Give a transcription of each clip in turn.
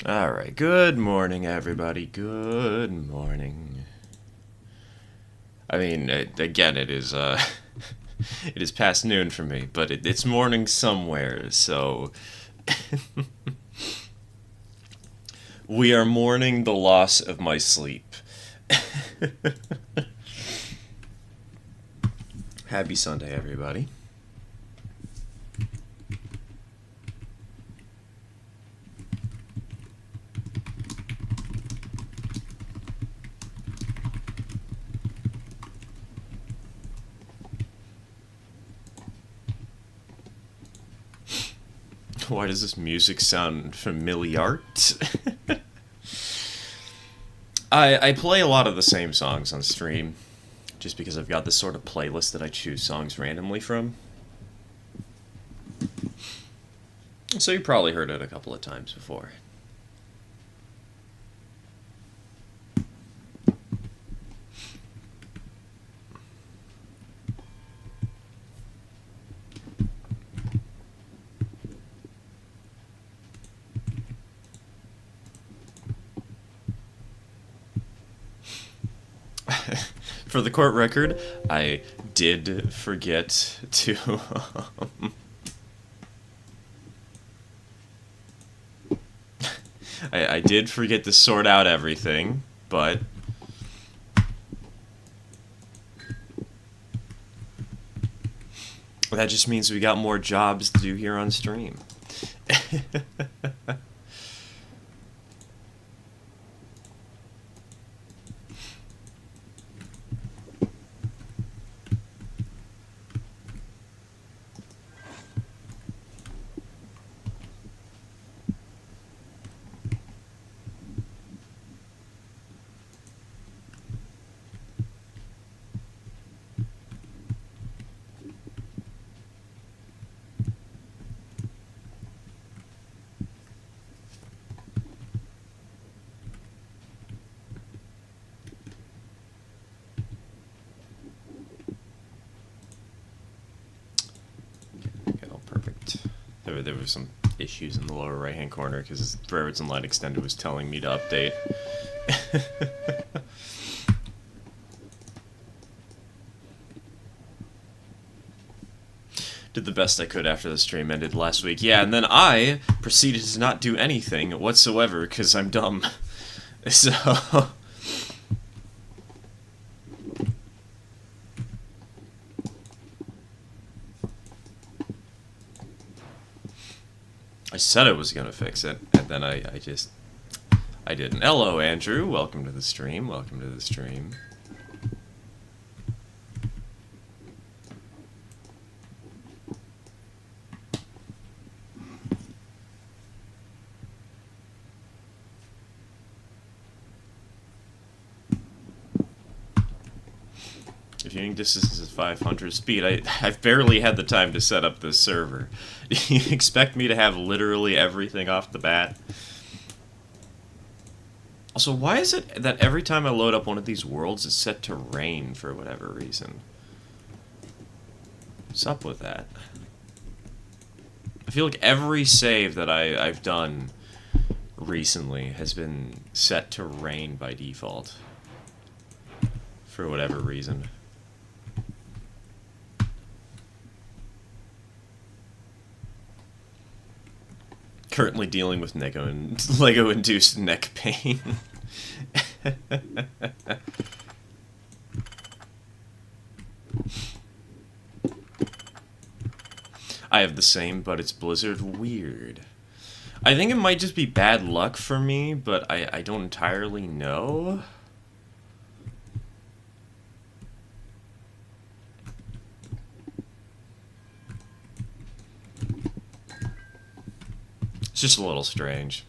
Alright, good morning, everybody. Good morning. I mean, again, it is, it is past noon for me, but it's morning somewhere, so... We are mourning the loss of my sleep. Happy Sunday, everybody. Why does this music sound familiar? I play a lot of the same songs on stream, just because I've got this sort of playlist that I choose songs randomly from. So you probably heard it a couple of times before. For the court record, I did forget to... I did forget to sort out everything, but... that just means we got more jobs to do here on stream. There were some issues in the lower right hand corner because Forever Light Extended was telling me to update. Did the best I could after the stream ended last week. Yeah, and then I proceeded to not do anything whatsoever because I'm dumb. So... I said I was gonna fix it, and then I didn't. Hello, Andrew. Welcome to the stream. Welcome to the stream. If viewing distance is 500 speed, I've barely had the time to set up this server. Do you expect me to have literally everything off the bat? Also, why is it that every time I load up one of these worlds, it's set to rain for whatever reason? What's up with that? I feel like every save that I've done recently has been set to rain by default. For whatever reason. Currently dealing with Lego-induced neck pain. I have the same, but it's Blizzard weird. I think it might just be bad luck for me, but I don't entirely know. It's just a little strange.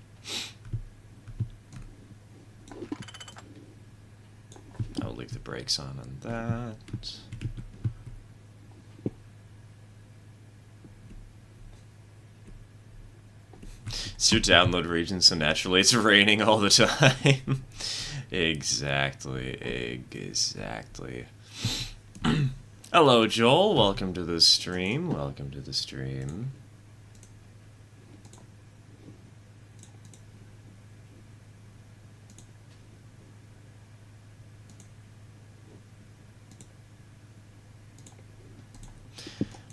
I'll leave the brakes on that. It's your download region, so naturally it's raining all the time. Exactly. Hello, Joel. Welcome to the stream. Welcome to the stream.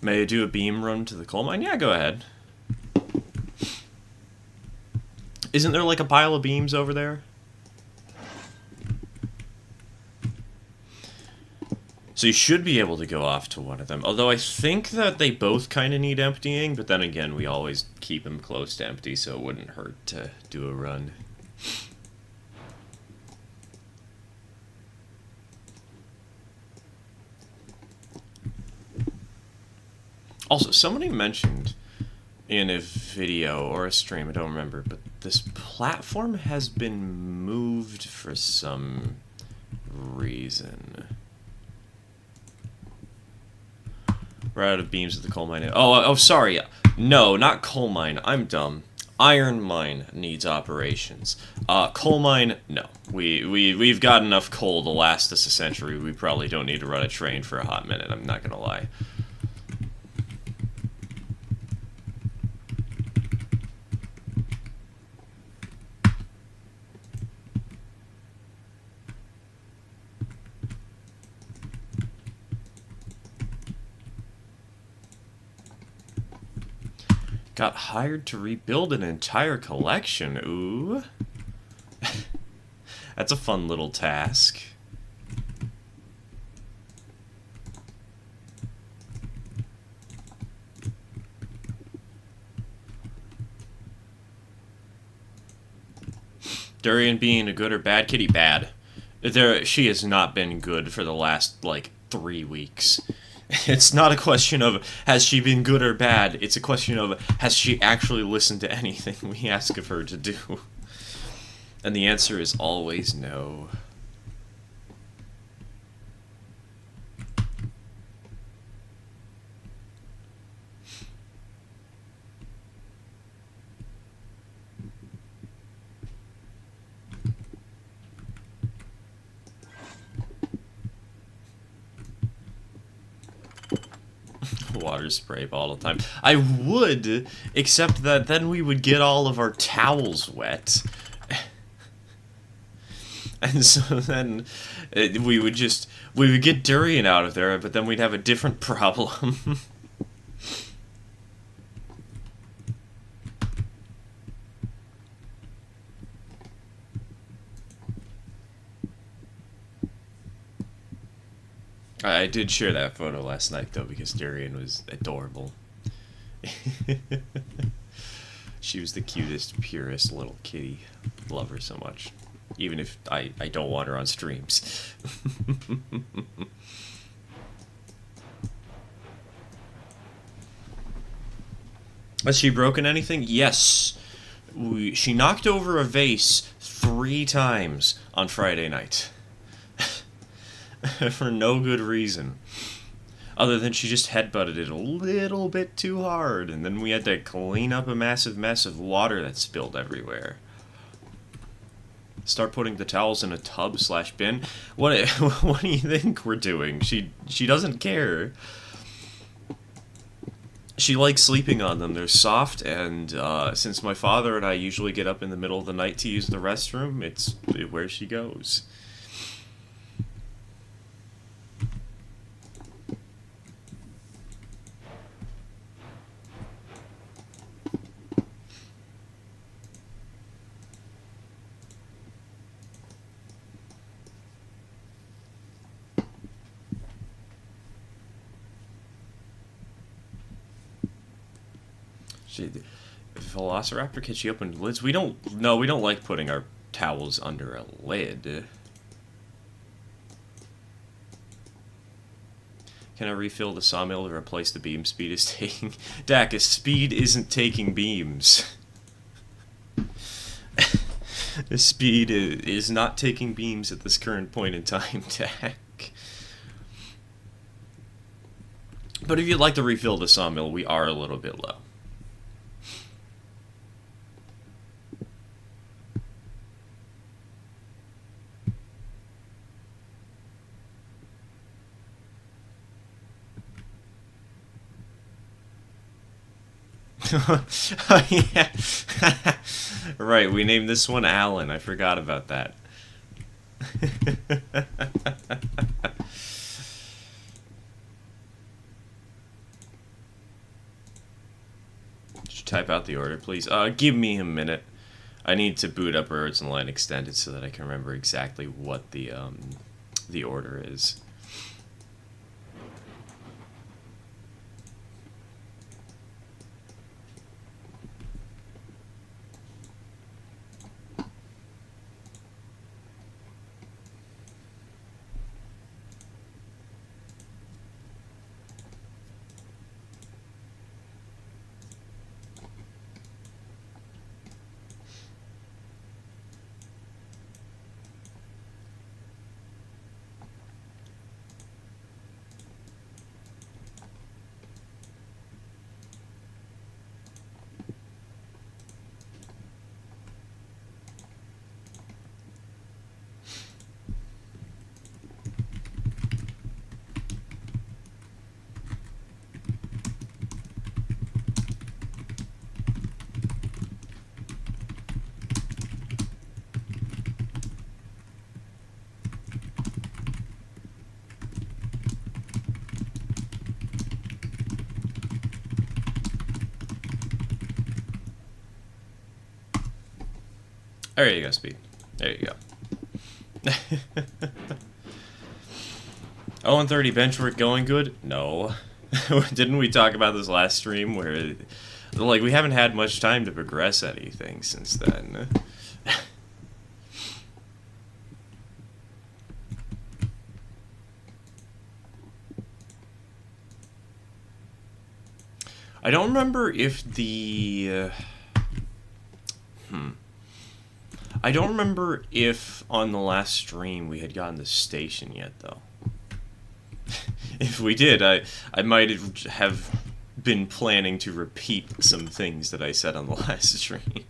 May I do a beam run to the coal mine? Yeah, go ahead. Isn't there like a pile of beams over there? So you should be able to go off to one of them. Although I think that they both kind of need emptying, but then again, we always keep them close to empty, so it wouldn't hurt to do a run. Also, somebody mentioned in a video or a stream, I don't remember, but this platform has been moved for some reason. We're out of beams at the coal mine. Oh, sorry. No, not coal mine. I'm dumb. Iron mine needs operations. Coal mine, no. We've got enough coal to last us a century. We probably don't need to run a train for a hot minute, I'm not gonna lie. Got hired to rebuild an entire collection. Ooh. That's a fun little task. Durian being a good or bad kitty? Bad. She has not been good for the last, like, 3 weeks. It's not a question of, has she been good or bad? It's a question of, has she actually listened to anything we ask of her to do? And the answer is always no. Water spray all the time. I would, except that then we would get all of our towels wet. And so then we would get durian out of there, but then we'd have a different problem. I did share that photo last night, though, because Durian was adorable. She was the cutest, purest little kitty. Love her so much. Even if I don't want her on streams. Has she broken anything? Yes. She knocked over a vase 3 times on Friday night. For no good reason. Other than she just headbutted it a little bit too hard, and then we had to clean up a massive mess of water that spilled everywhere. Start putting the towels in a tub/bin. What do you think we're doing? She doesn't care. She likes sleeping on them. They're soft, and since my father and I usually get up in the middle of the night to use the restroom, it's where she goes. If a velociraptor catch you open lids, we don't like putting our towels under a lid. Can I refill the sawmill to replace the beam speed is taking? Dak, a speed isn't taking beams. The speed is not taking beams at this current point in time, Dak. But if you'd like to refill the sawmill, we are a little bit low. Oh, yeah. Right, we named this one Alan. I forgot about that. you type out the order, please? Give me a minute. I need to boot up Birds and Line Extended so that I can remember exactly what the order is. There you go, Speed. There you go. 0-30 benchwork going good? No. Didn't we talk about this last stream where, like, we haven't had much time to progress anything since then. I don't remember if the... I don't remember if on the last stream we had gotten the station yet, though. If we did, I might have been planning to repeat some things that I said on the last stream.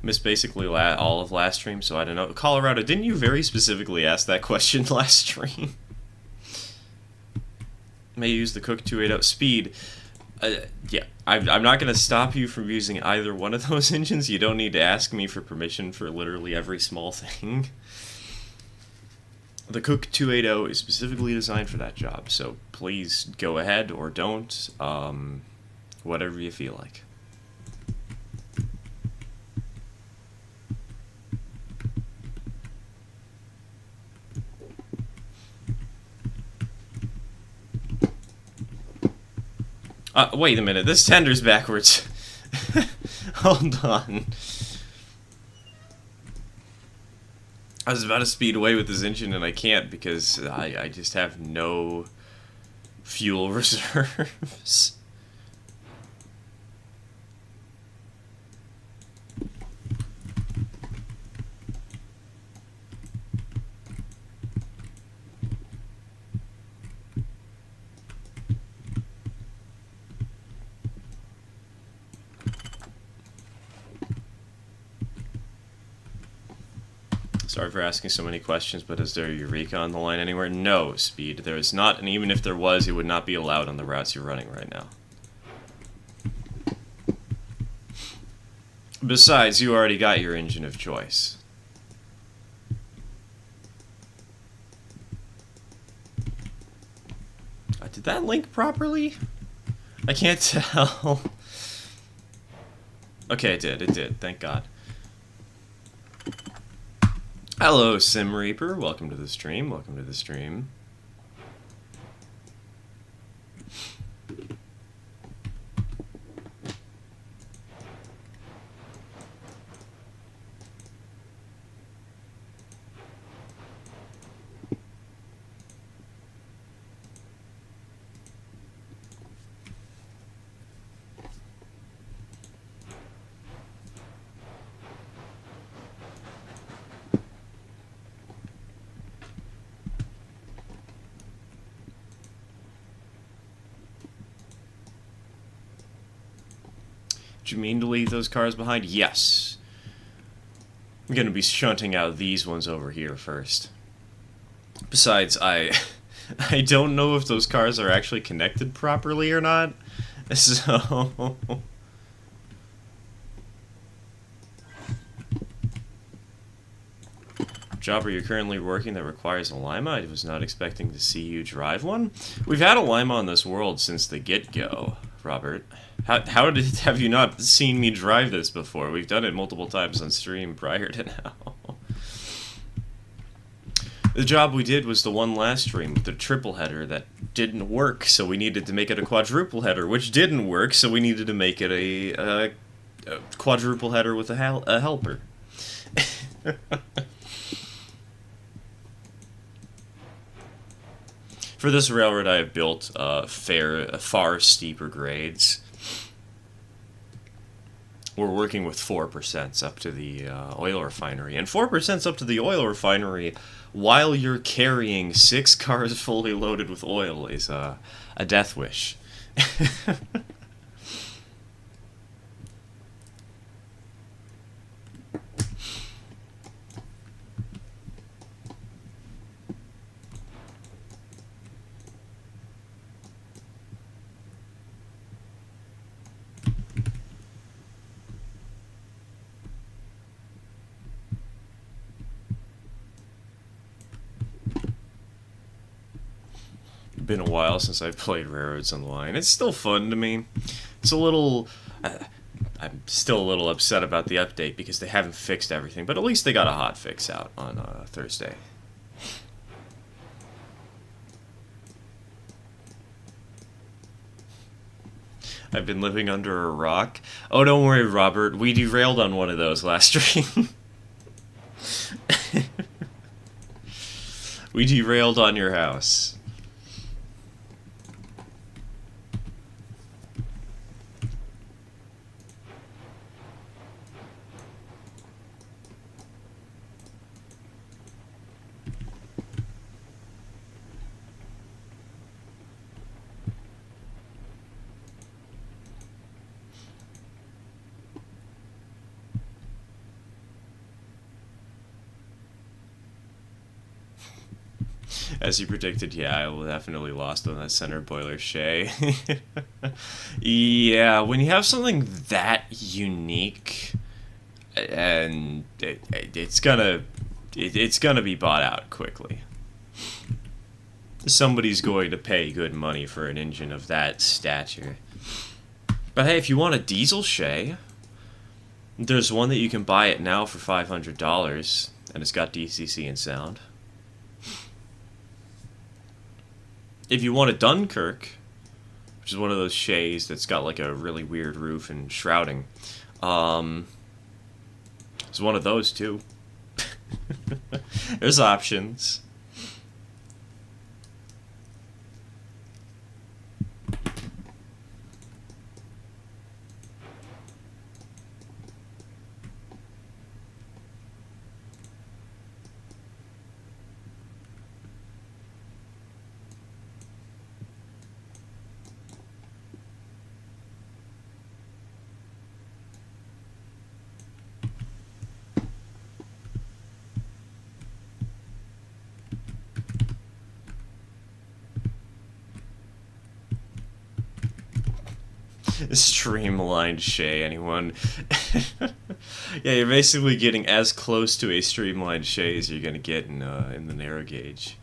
Missed basically all of last stream, so I don't know. Colorado, didn't you very specifically ask that question last stream? May use the Cook 280 speed. Yeah, I'm not going to stop you from using either one of those engines. You don't need to ask me for permission for literally every small thing. The Cook 280 is specifically designed for that job, so please go ahead or don't, whatever you feel like. Wait a minute, this tender's backwards. Hold on. I was about to speed away with this engine and I can't because I just have no fuel reserves. Sorry for asking so many questions, but is there a Eureka on the line anywhere? No, Speed, there is not, and even if there was, it would not be allowed on the routes you're running right now. Besides, you already got your engine of choice. Did that link properly? I can't tell. Okay, it did, thank God. Hello, Sim Reaper. Welcome to the stream. Welcome to the stream. Do you mean to leave those cars behind? Yes. I'm gonna be shunting out these ones over here first. Besides, I don't know if those cars are actually connected properly or not. So Job are you currently working that requires a Lima? I was not expecting to see you drive one. We've had a Lima on this world since the get-go, Robert. Have you not seen me drive this before? We've done it multiple times on stream prior to now. The job we did was the one last stream with the triple header that didn't work, so we needed to make it a quadruple header, which didn't work, so we needed to make it a quadruple header with a helper. For this railroad, I have built far steeper grades. We're working with 4% up to the oil refinery, and 4% up to the oil refinery while you're carrying 6 cars fully loaded with oil is a death wish. Been a while since I've played Railroads Online. It's still fun to me. It's a little... I'm still a little upset about the update because they haven't fixed everything, but at least they got a hot fix out on Thursday. I've been living under a rock. Oh, don't worry, Robert. We derailed on one of those last stream. We derailed on your house. As you predicted, yeah, I will definitely lost on that center boiler Shay. Yeah, when you have something that unique, and it's gonna be bought out quickly. Somebody's going to pay good money for an engine of that stature. But hey, if you want a diesel Shay, there's one that you can buy it now for $500, and it's got DCC and sound. If you want a Dunkirk, which is one of those Shays that's got like a really weird roof and shrouding, there's one of those too. There's options. Streamlined Shay, anyone? Yeah, you're basically getting as close to a streamlined Shay as you're gonna get in the narrow gauge.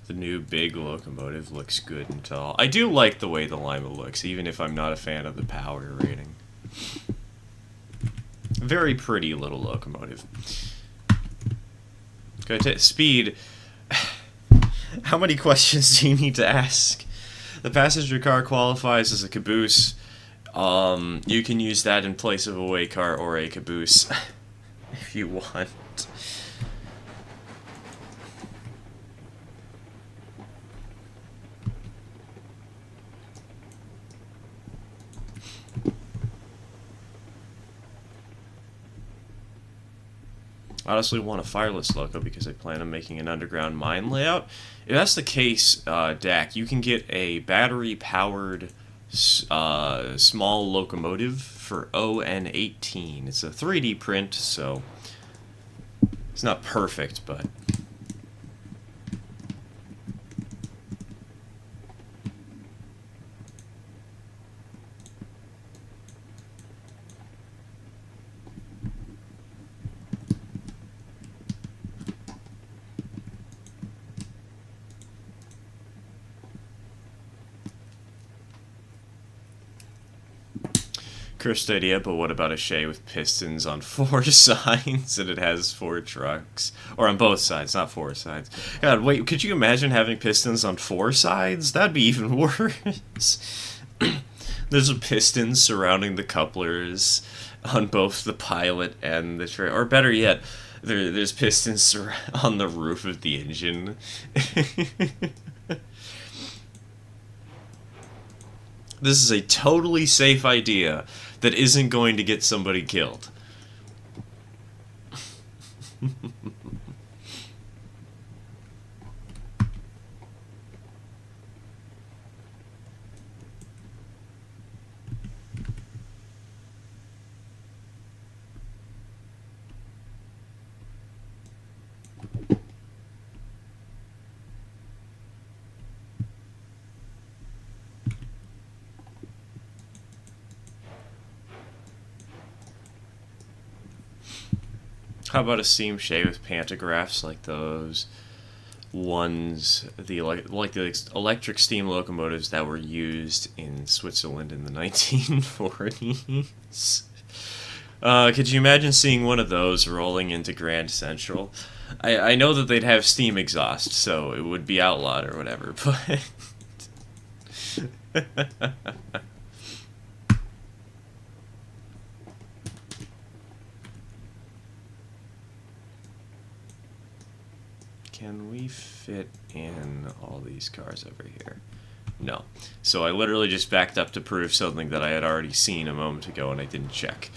The new big locomotive looks good and tall. I do like the way the Lima looks, even if I'm not a fan of the power rating. Very pretty little locomotive. Speed. How many questions do you need to ask? The passenger car qualifies as a caboose. You can use that in place of a way car or a caboose if you want. I honestly want a fireless loco because I plan on making an underground mine layout. If that's the case, Dak, you can get a battery-powered small locomotive for ON18. It's a 3D print, so it's not perfect, but Cursed idea, but what about a Shay with pistons on 4 sides and it has 4 trucks? Or on both sides, not 4 sides. God, wait, could you imagine having pistons on 4 sides? That'd be even worse. There's a piston surrounding the couplers on both the pilot and the trailer. Or better yet, there's pistons on the roof of the engine. This is a totally safe idea that isn't going to get somebody killed. How about a steam Shay with pantographs like those ones, the electric steam locomotives that were used in Switzerland in the 1940s? Could you imagine seeing one of those rolling into Grand Central? I know that they'd have steam exhaust, so it would be outlawed or whatever, but... Can we fit in all these cars over here? No. So I literally just backed up to prove something that I had already seen a moment ago and I didn't check.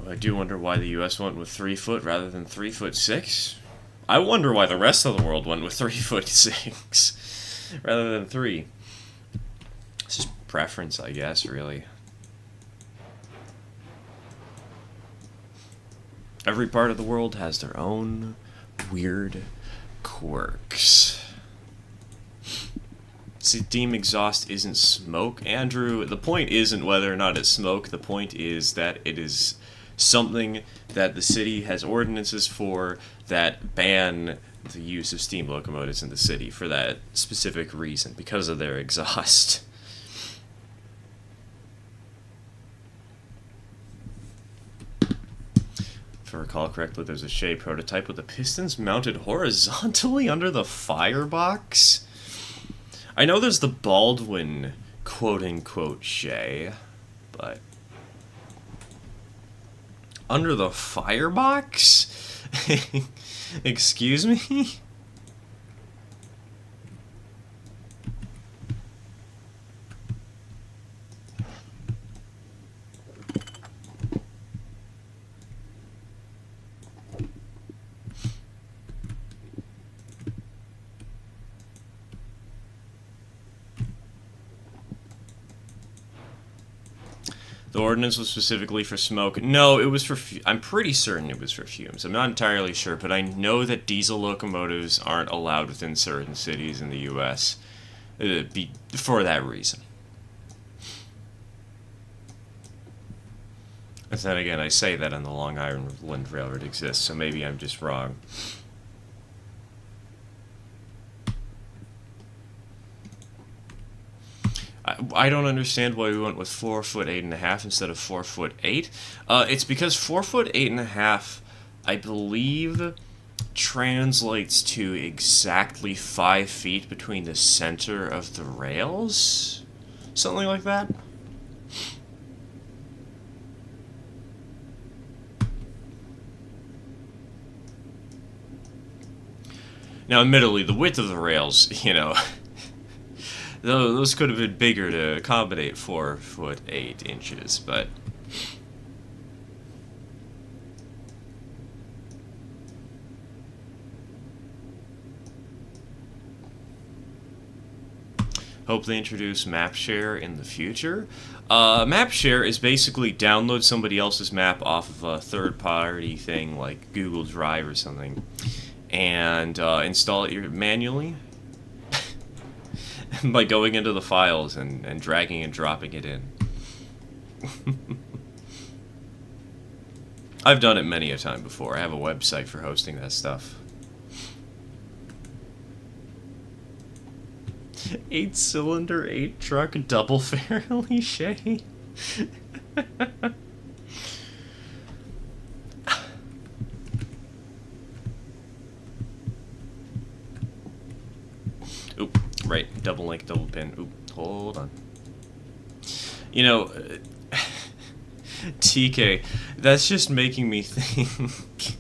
I do wonder why the US went with 3 foot rather than 3'6". I wonder why the rest of the world went with 3'6" rather than 3. It's just preference, I guess, really. Every part of the world has their own weird quirks. Steam exhaust isn't smoke, Andrew. The point isn't whether or not it's smoke. The point is that it is something that the city has ordinances for that ban the use of steam locomotives in the city for that specific reason, because of their exhaust. If I recall correctly, there's a Shay prototype with the pistons mounted horizontally under the firebox. I know there's the Baldwin quote-unquote Shay, but... under the firebox? Excuse me? The ordinance was specifically for smoke. No, it was for... I'm pretty certain it was for fumes. I'm not entirely sure, but I know that diesel locomotives aren't allowed within certain cities in the U.S. For that reason. And then again, I say that on the Long Island Railroad exists, so maybe I'm just wrong. I don't understand why we went with 4 foot 8.5 instead of 4 foot 8. It's because 4 foot 8.5, I believe, translates to exactly 5 feet between the center of the rails, something like that. Now, admittedly, the width of the rails, you know. Those could have been bigger to accommodate 4 foot 8 inches, but... Hope they introduce map share in the future. Map share is basically download somebody else's map off of a third-party thing like Google Drive or something, and install it manually by going into the files and dragging and dropping it in. I've done it many a time before. I have a website for hosting that stuff. 8-cylinder, 8-truck, double Fairly Shay. Oop, right, double link, double pin. Oop, hold on. You know, TK, that's just making me think.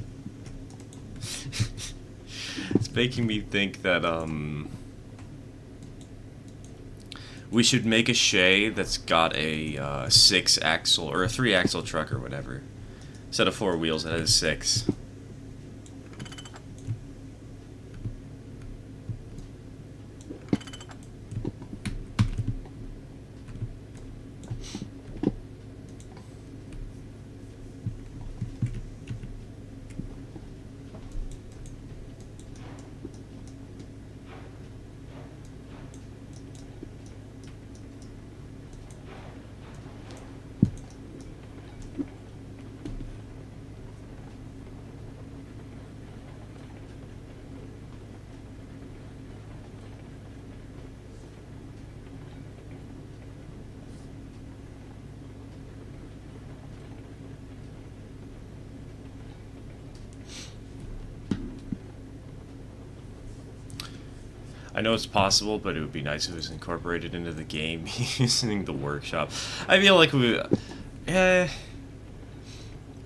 It's making me think that, we should make a Shay that's got a 6-axle or a 3-axle truck or whatever. Instead of 4 wheels, it has 6. I know it's possible, but it would be nice if it was incorporated into the game using the workshop. I feel like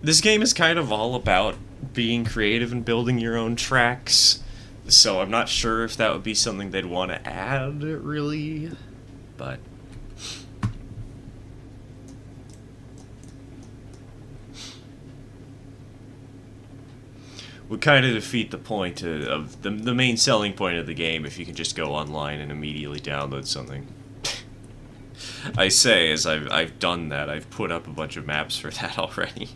this game is kind of all about being creative and building your own tracks, so I'm not sure if that would be something they'd want to add, really, but... would kind of defeat the point of the main selling point of the game if you can just go online and immediately download something. I say, as I've done that, I've put up a bunch of maps for that already.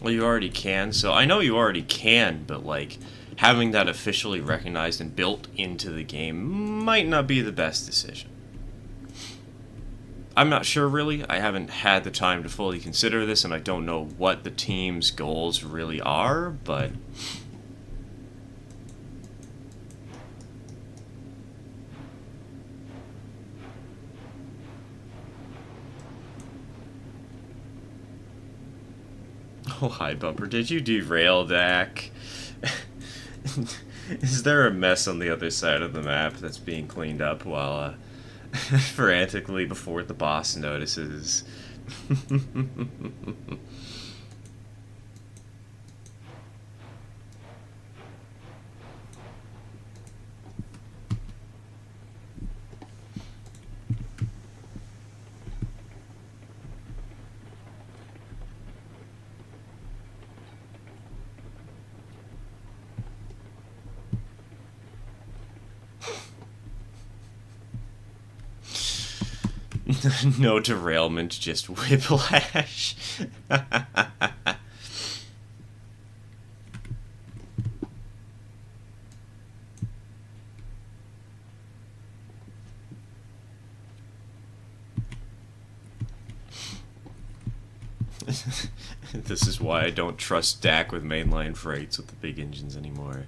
Well, you already can, so I know you already can, but, like, having that officially recognized and built into the game might not be the best decision. I'm not sure, really. I haven't had the time to fully consider this, and I don't know what the team's goals really are, but... Oh, hi, Bumper. Did you derail, Dak? Is there a mess on the other side of the map that's being cleaned up while, frantically before the boss notices? No derailment, just whiplash. This is why I don't trust Dak with mainline freights with the big engines anymore.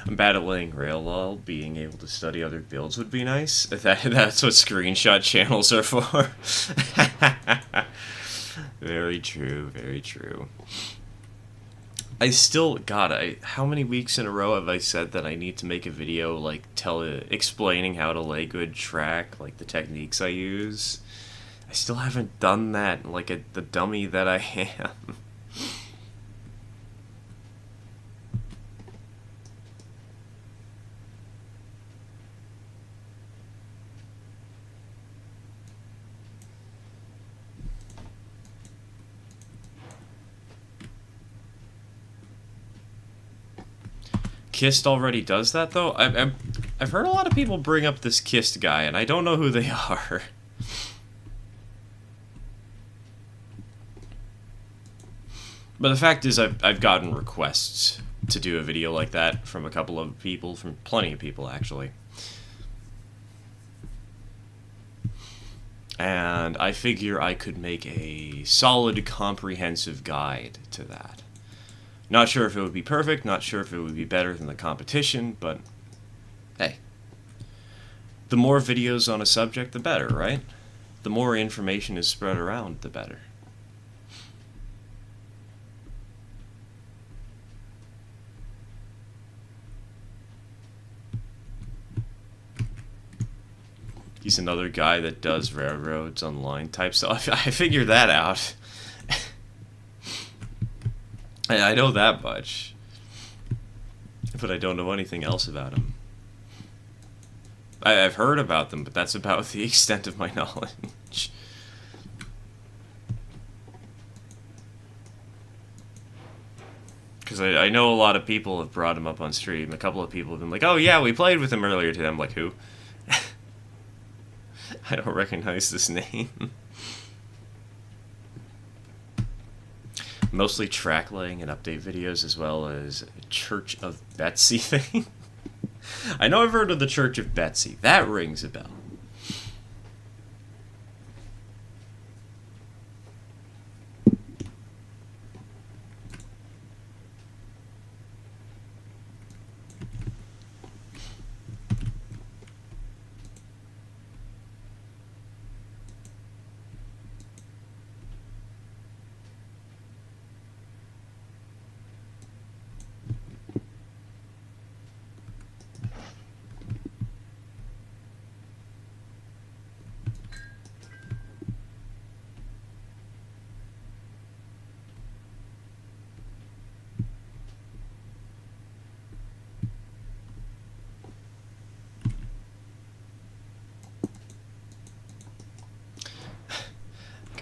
I'm bad at laying rail lol. Being able to study other builds would be nice. That's what screenshot channels are for. Very true, very true. I still, God, how many weeks in a row have I said that I need to make a video, like, explaining how to lay good track, like, the techniques I use? I still haven't done that like the dummy that I am. Kist already does that, though? I've heard a lot of people bring up this Kist guy, and I don't know who they are. But the fact is, I've gotten requests to do a video like that from a couple of people, from plenty of people, actually. And I figure I could make a solid, comprehensive guide to that. Not sure if it would be perfect, not sure if it would be better than the competition, but hey. The more videos on a subject, the better, right? The more information is spread around, the better. He's another guy that does railroads online type stuff. I figured that out. I know that much. But I don't know anything else about him. I've heard about them, but that's about the extent of my knowledge. Because I know a lot of people have brought him up on stream. A couple of people have been like, oh yeah, we played with him earlier today. I'm like, who? I don't recognize this name. Mostly track laying and update videos, as well as Church of Betsy thing. I know I've heard of the Church of Betsy. That rings a bell.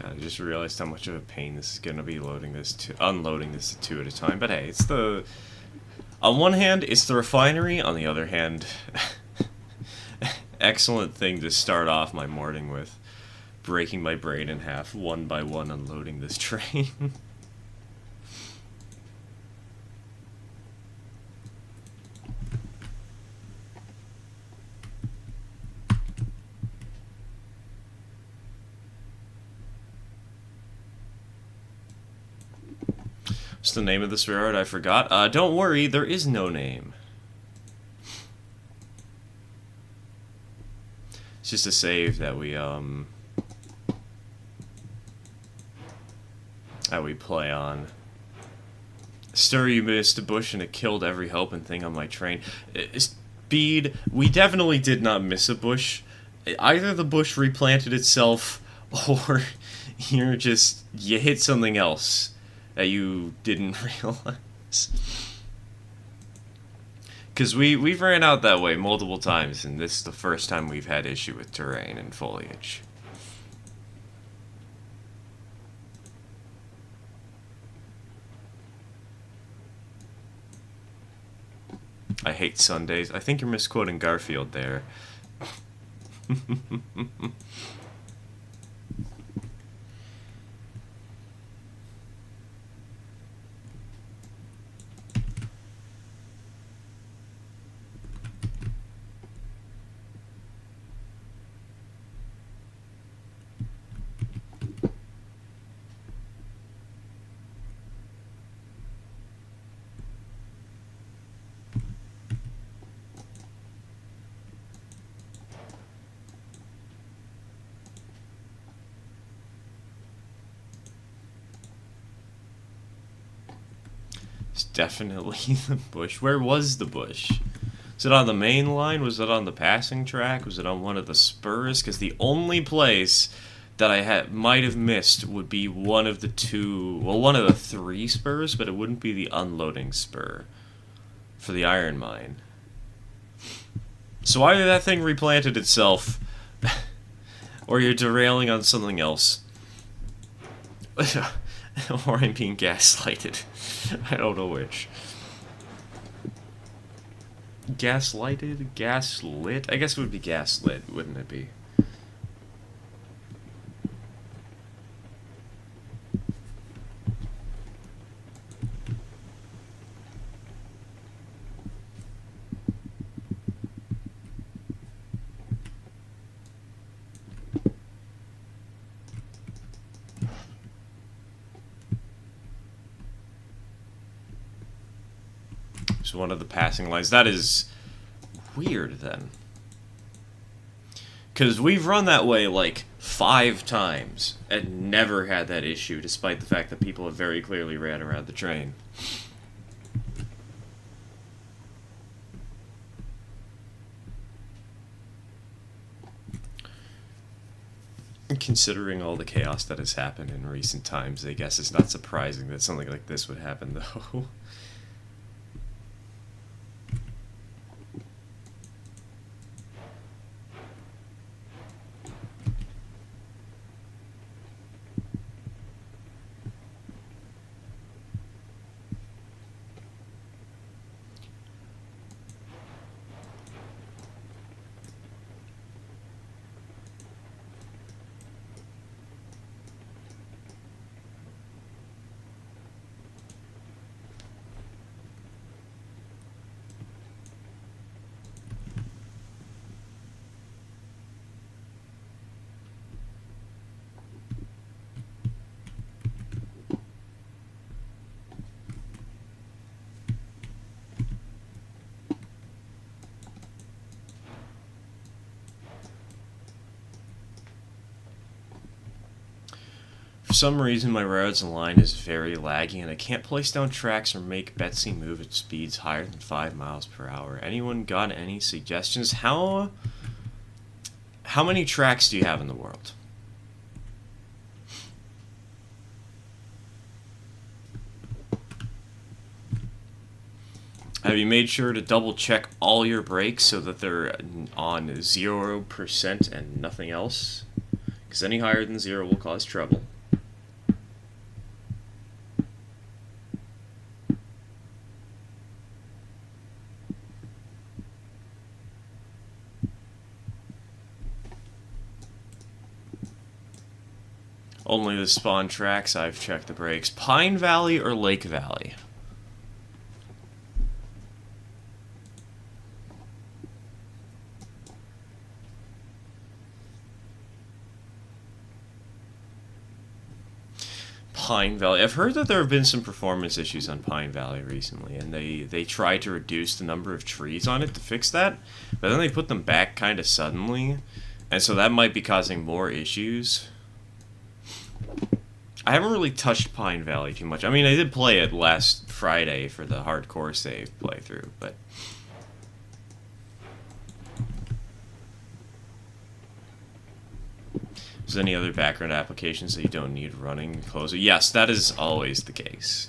I just realized how much of a pain this is going to be unloading this two at a time. But hey, it's the... On one hand, it's the refinery. On the other hand, excellent thing to start off my morning with. Breaking my brain in half, one by one, unloading this train. What's the name of this railroad? I forgot. Don't worry, there is no name. It's just a save that we play on. Stir, you missed a bush and it killed every helping thing on my train. Speed, we definitely did not miss a bush. Either the bush replanted itself, or you hit something else that you didn't realize. Because we've ran out that way multiple times, and this is the first time we've had issue with terrain and foliage. I hate Sundays. I think you're misquoting Garfield there. It's definitely the bush. Where was the bush? Was it on the main line? Was it on the passing track? Was it on one of the spurs? Because the only place that I might have missed would be one of the two, well, one of the three spurs, but it wouldn't be the unloading spur for the iron mine. So either that thing replanted itself, or you're derailing on something else. Or I'm being gaslighted. I don't know which. Gaslighted? Gaslit? I guess it would be gaslit, wouldn't it be? So one of the passing lines. That is weird, then. Because we've run that way, like, 5 times and never had that issue, despite the fact that people have very clearly ran around the train. Considering all the chaos that has happened in recent times, I guess it's not surprising that something like this would happen, though. For some reason, my roads and line is very laggy, and I can't place down tracks or make Betsy move at speeds higher than 5 miles per hour. Anyone got any suggestions? How many tracks do you have in the world? Have you made sure to double check all your brakes so that they're on 0% and nothing else? Because any higher than 0 will cause trouble. Only the spawn tracks I've checked the brakes. Pine Valley or Lake Valley? Pine Valley. I've heard that there have been some performance issues on Pine Valley recently, and they tried to reduce the number of trees on it to fix that, but then they put them back kind of suddenly, and so that might be causing more issues. I haven't really touched Pine Valley too much. I mean, I did play it last Friday for the hardcore save playthrough, but... Is there any other background applications that you don't need running closer? Yes, that is always the case.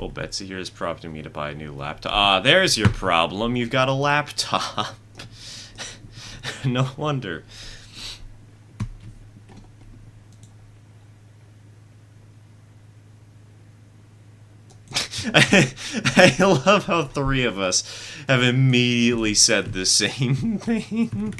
Oh, Betsy here is prompting me to buy a new laptop. Ah, there's your problem. You've got a laptop. No wonder. I love how three of us have immediately said the same thing.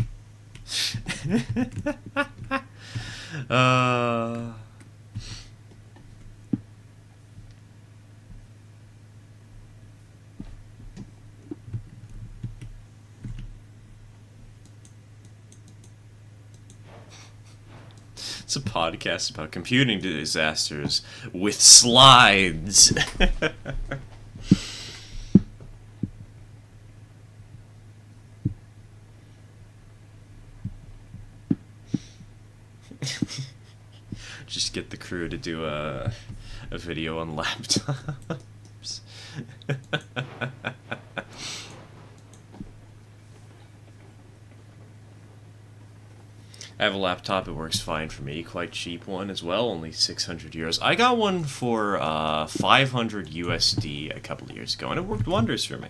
It's a podcast about computing disasters with slides. Just get the crew to do a video on laptops. I have a laptop, it works fine for me, quite cheap one as well, only 600 euros. I got one for 500 USD a couple of years ago, and it worked wonders for me.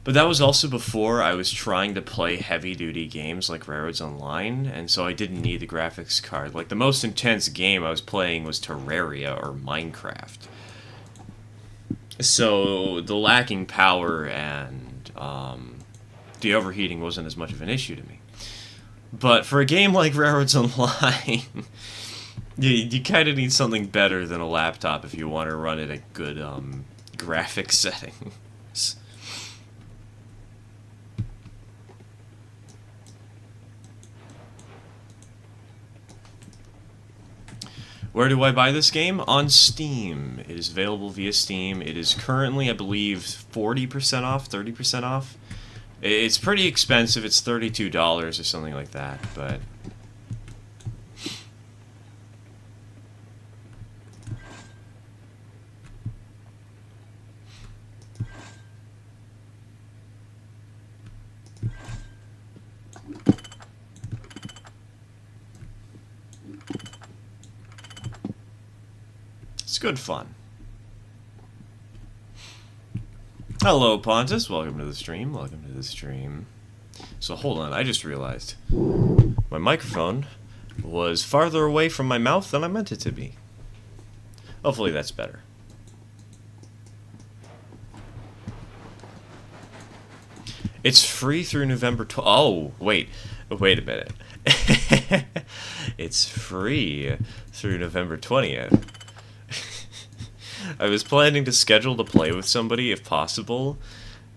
But that was also before I was trying to play heavy-duty games like Railroads Online, and so I didn't need the graphics card. Like, the most intense game I was playing was Terraria or Minecraft. So the lacking power and the overheating wasn't as much of an issue to me. But for a game like Railroads Online, you kind of need something better than a laptop if you want to run it at good graphics settings. Where do I buy this game? On Steam. It is available via Steam. It is currently, I believe, 40% off, 30% off. It's pretty expensive. It's $32 or something like that, but it's good fun. Hello, Pontus. Welcome to the stream. Welcome to the stream. So, hold on. I just realized my microphone was farther away from my mouth than I meant it to be. Hopefully that's better. It's free through November 12th. Oh, wait a minute. It's free through November 20th. I was planning to schedule to play with somebody if possible,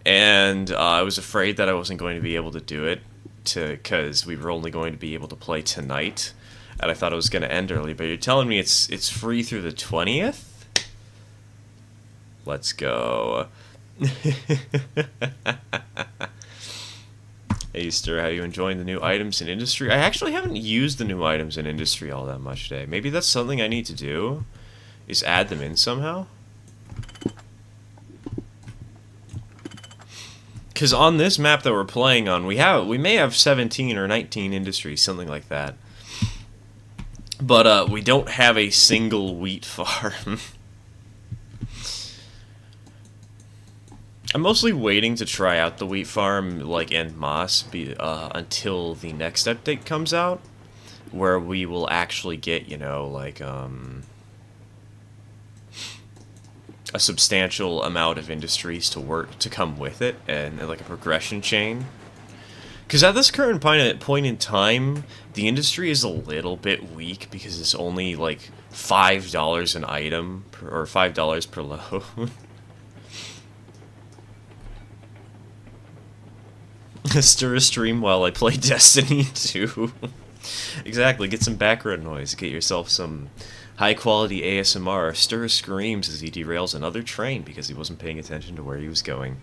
and I was afraid that I wasn't going to be able to do it because we were only going to be able to play tonight, and I thought it was going to end early, but you're telling me it's free through the 20th? Let's go. Hey, Easter, how you enjoying the new items in industry? I actually haven't used the new items in industry all that much today. Maybe that's something I need to do, is add them in somehow. Because on this map that we're playing on, we may have 17 or 19 industries, something like that. But we don't have a single wheat farm. I'm mostly waiting to try out the wheat farm, like, en masse, until the next update comes out, where we will actually get, you know, like, a substantial amount of industries to come with it, and like a progression chain. Because at this current point in time, the industry is a little bit weak because it's only like $5 an item, or $5 per load. Stir a stream while I play Destiny 2. Exactly, get some background noise, get yourself some high-quality ASMR. Stir screams as he derails another train because he wasn't paying attention to where he was going.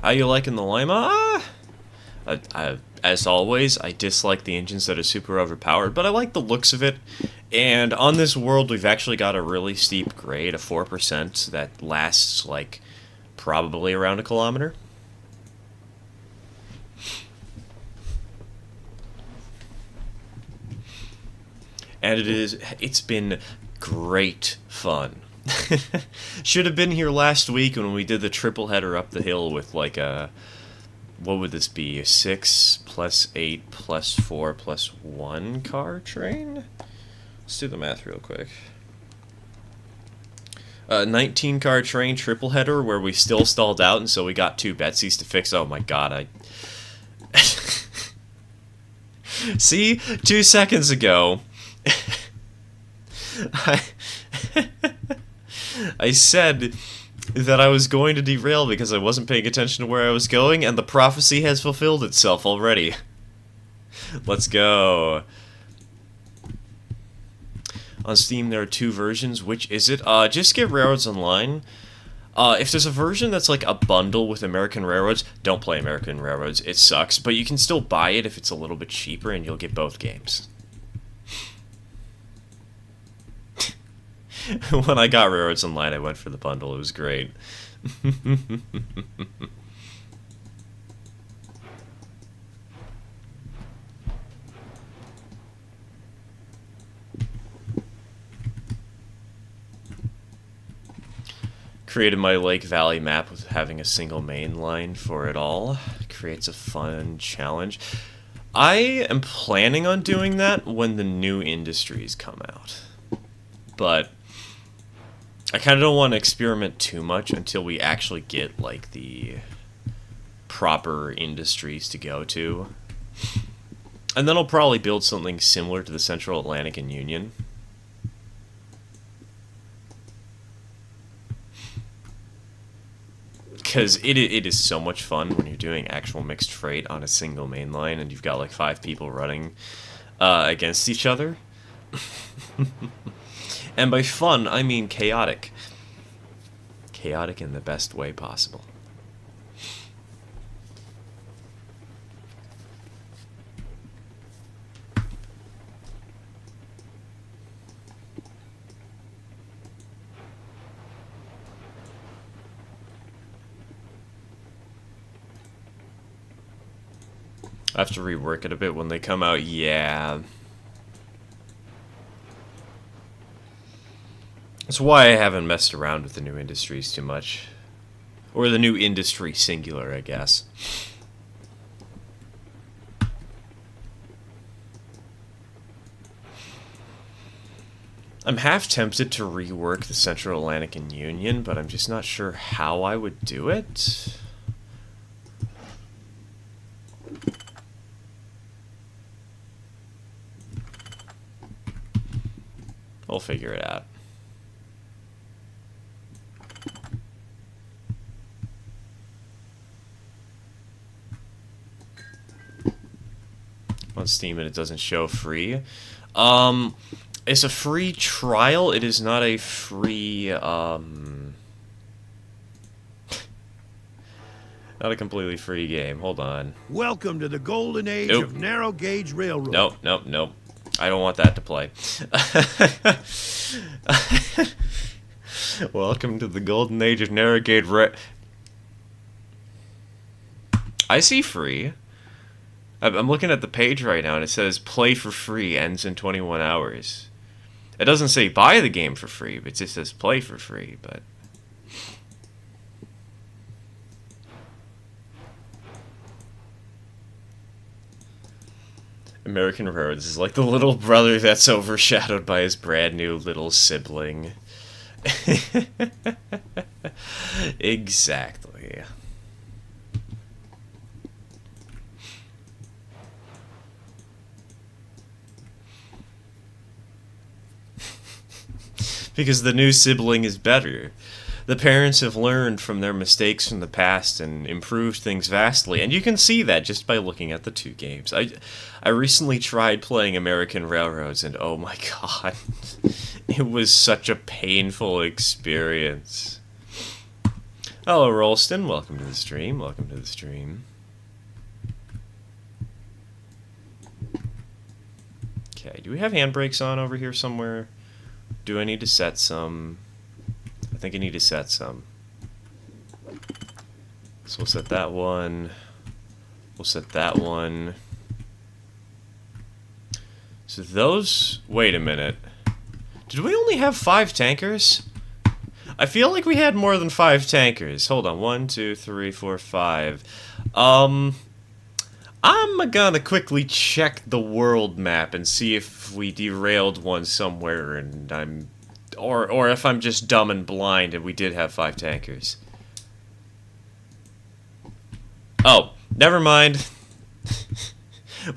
How you liking the Lima? As always, I dislike the engines that are super overpowered, but I like the looks of it. And on this world, we've actually got a really steep grade, a 4%, that lasts, like, probably around a kilometer. And it's been great fun. Should have been here last week when we did the triple header up the hill with, like, what would this be? 6 plus 8 plus 4 plus 1 car train? Let's do the math real quick. 19 car train triple header where we still stalled out, and so we got 2 Betsies to fix. Oh my god, I... See? 2 seconds ago... I said that I was going to derail because I wasn't paying attention to where I was going, and the prophecy has fulfilled itself already. Let's go. On Steam, there are 2 versions. Which is it? Just get Railroads Online. If there's a version that's like a bundle with American Railroads, don't play American Railroads. It sucks, but you can still buy it if it's a little bit cheaper, and you'll get both games. When I got Railroads Online, I went for the bundle. It was great. Created my Lake Valley map with having a single main line for it all. Creates a fun challenge. I am planning on doing that when the new industries come out. But I kind of don't want to experiment too much until we actually get, like, the proper industries to go to. And then I'll probably build something similar to the Central Atlantic and Union. Because it is so much fun when you're doing actual mixed freight on a single main line and you've got, like, 5 people running against each other. And by fun, I mean chaotic. Chaotic in the best way possible. I have to rework it a bit when they come out, yeah. That's why I haven't messed around with the new industries too much. Or the new industry singular, I guess. I'm half tempted to rework the Central Atlantic and Union, but I'm just not sure how I would do it. I'll figure it out. On Steam and it doesn't show free. It's a free trial. It is not a free, not a completely free game. Hold on. Welcome to the golden age of narrow gauge railroad. Nope. I don't want that to play. Welcome to the golden age of narrow gauge I see free. I'm looking at the page right now, and it says play for free, ends in 21 hours. It doesn't say buy the game for free, but it just says play for free, but... American Railroads is like the little brother that's overshadowed by his brand new little sibling. Exactly. Because the new sibling is better. The parents have learned from their mistakes from the past and improved things vastly, and you can see that just by looking at the 2 games. I recently tried playing American Railroads, and oh my god, it was such a painful experience. Hello, Rolston. Welcome to the stream. Welcome to the stream. Okay, do we have handbrakes on over here somewhere? Do I need to set some? I think I need to set some. So we'll set that one. We'll set that one. So those... Wait a minute. Did we only have 5 tankers? I feel like we had more than 5 tankers. Hold on. 1, 2, 3, 4, 5. I'm gonna quickly check the world map and see if we derailed one somewhere and or if I'm just dumb and blind and we did have 5 tankers. Oh, never mind.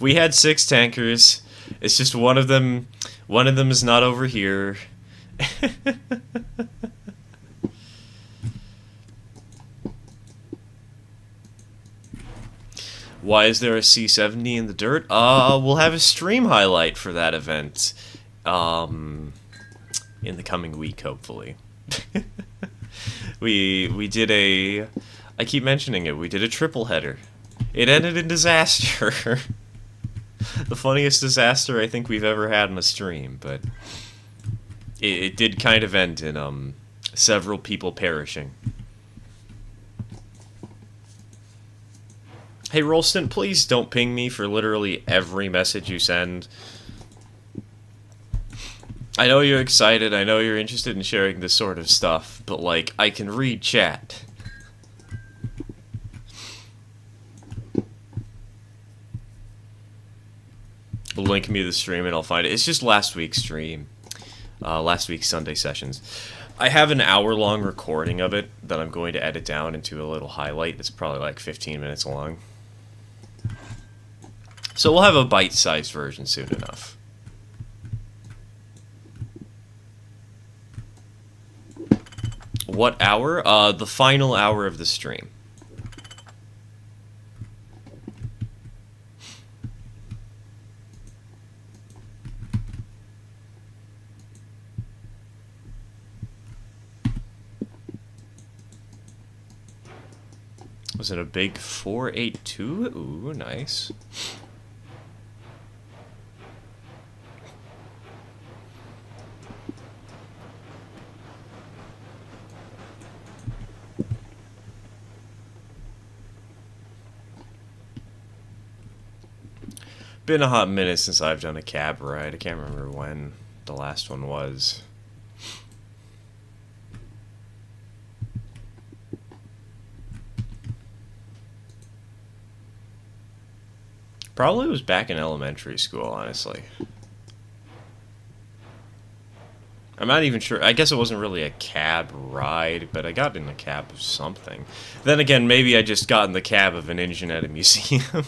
We had 6 tankers. It's just one of them is not over here. Why is there a C-70 in the dirt? We'll have a stream highlight for that event. In the coming week, hopefully. We did a... I keep mentioning it. We did a triple header. It ended in disaster. The funniest disaster I think we've ever had in a stream, but it did kind of end in several people perishing. Hey Rolston, please don't ping me for literally every message you send. I know you're excited, I know you're interested in sharing this sort of stuff, but like, I can read chat. Link me the stream and I'll find it. It's just last week's stream. Last week's Sunday sessions. I have an hour-long recording of it that I'm going to edit down into a little highlight that's probably like 15 minutes long. So we'll have a bite-sized version soon enough. What hour? The final hour of the stream. Was it a big 482? Ooh, nice. Been a hot minute since I've done a cab ride. I can't remember when the last one was. Probably was back in elementary school, honestly. I'm not even sure. I guess it wasn't really a cab ride, but I got in a cab of something. Then again, maybe I just got in the cab of an engine at a museum.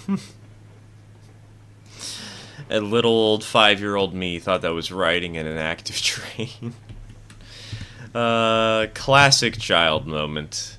And little old 5-year-old me thought that was riding in an active train. Classic child moment.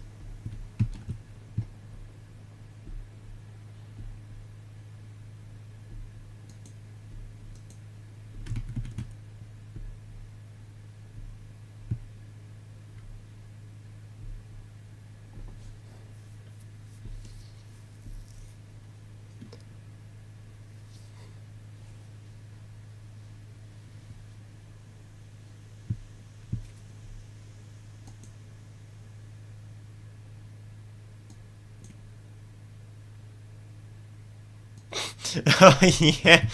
Oh, yeah.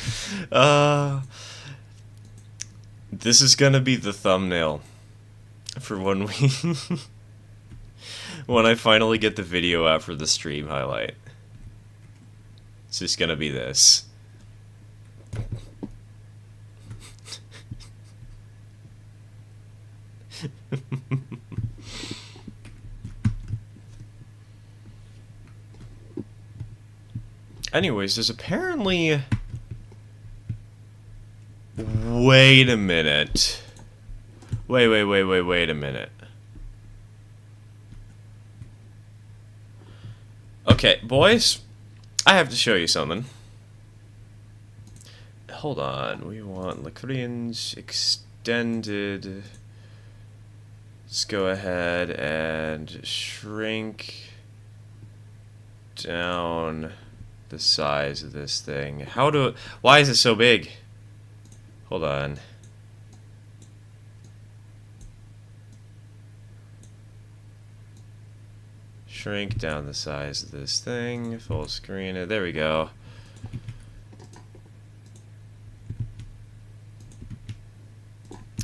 This is gonna be the thumbnail for when we... when I finally get the video out for the stream highlight. It's just gonna be this. Anyways, there's apparently... Wait a minute. Wait a minute. Okay, boys, I have to show you something. Hold on, we want Lacrians extended. Let's go ahead and shrink down the size of this thing. Why is it so big? Hold on. Shrink down the size of this thing. Full screen it. There we go.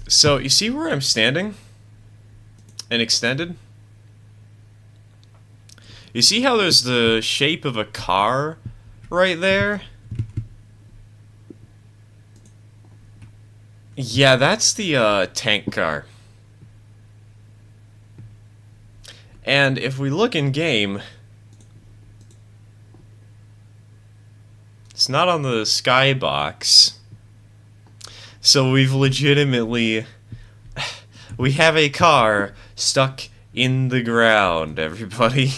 So, you see where I'm standing? And extended? You see how there's the shape of a car right there? Yeah, that's the tank car. And if we look in game, it's not on the skybox. So we've legitimately... we have a car stuck in the ground, everybody.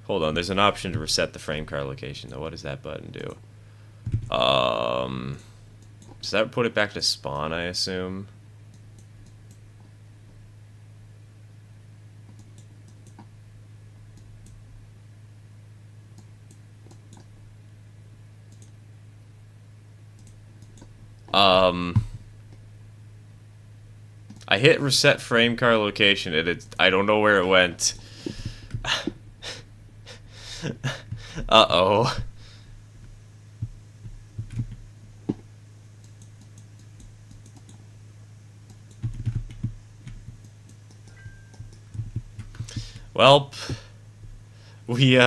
Hold on, there's an option to reset the frame car location, though. What does that button do? Does that put it back to spawn, I assume? I hit reset frame car location and I don't know where it went. Uh-oh. Welp, we,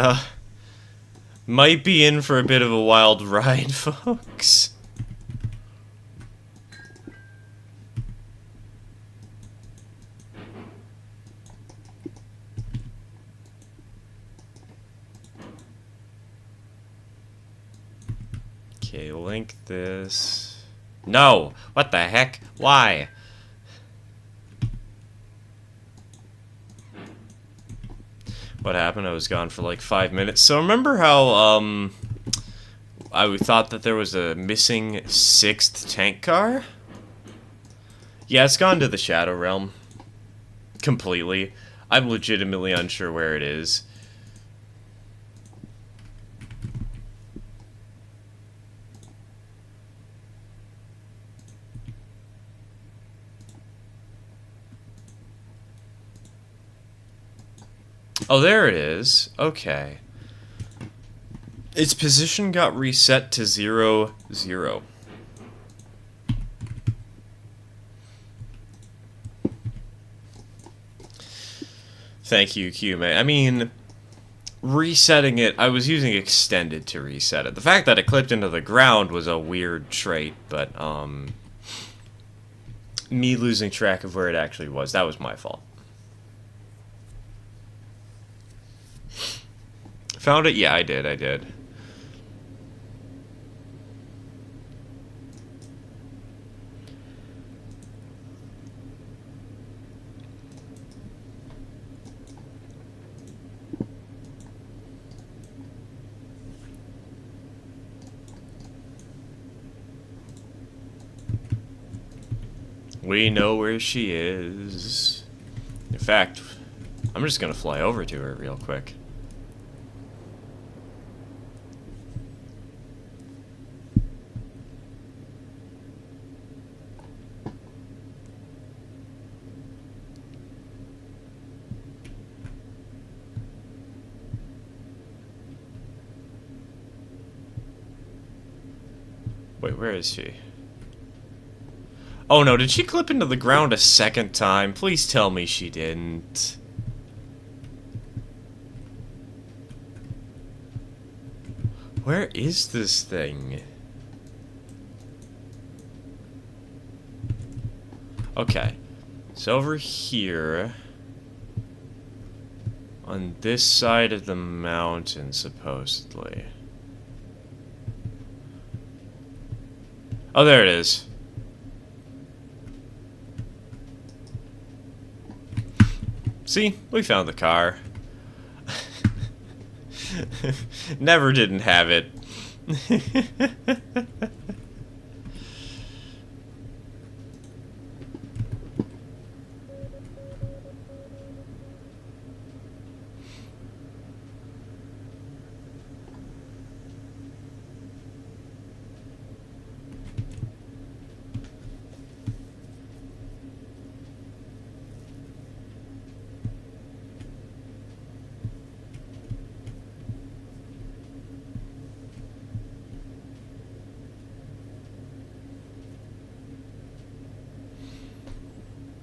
might be in for a bit of a wild ride, folks. Okay, link this. No! What the heck? Why? What happened? I was gone for like 5 minutes. So remember how, I thought that there was a missing 6th tank car? Yeah, it's gone to the Shadow Realm. Completely. I'm legitimately unsure where it is. Oh, there it is. Okay. Its position got reset to 0, 0. Thank you, Q-May. I mean, resetting it, I was using extended to reset it. The fact that it clipped into the ground was a weird trait, but, me losing track of where it actually was, that was my fault. Found it? Yeah, I did. We know where she is. In fact, I'm just gonna fly over to her real quick. Wait, where is she? Oh no, did she clip into the ground a second time? Please tell me she didn't. Where is this thing? Okay. It's over here. On this side of the mountain, supposedly. Oh, there it is. See? We found the car. Never didn't have it.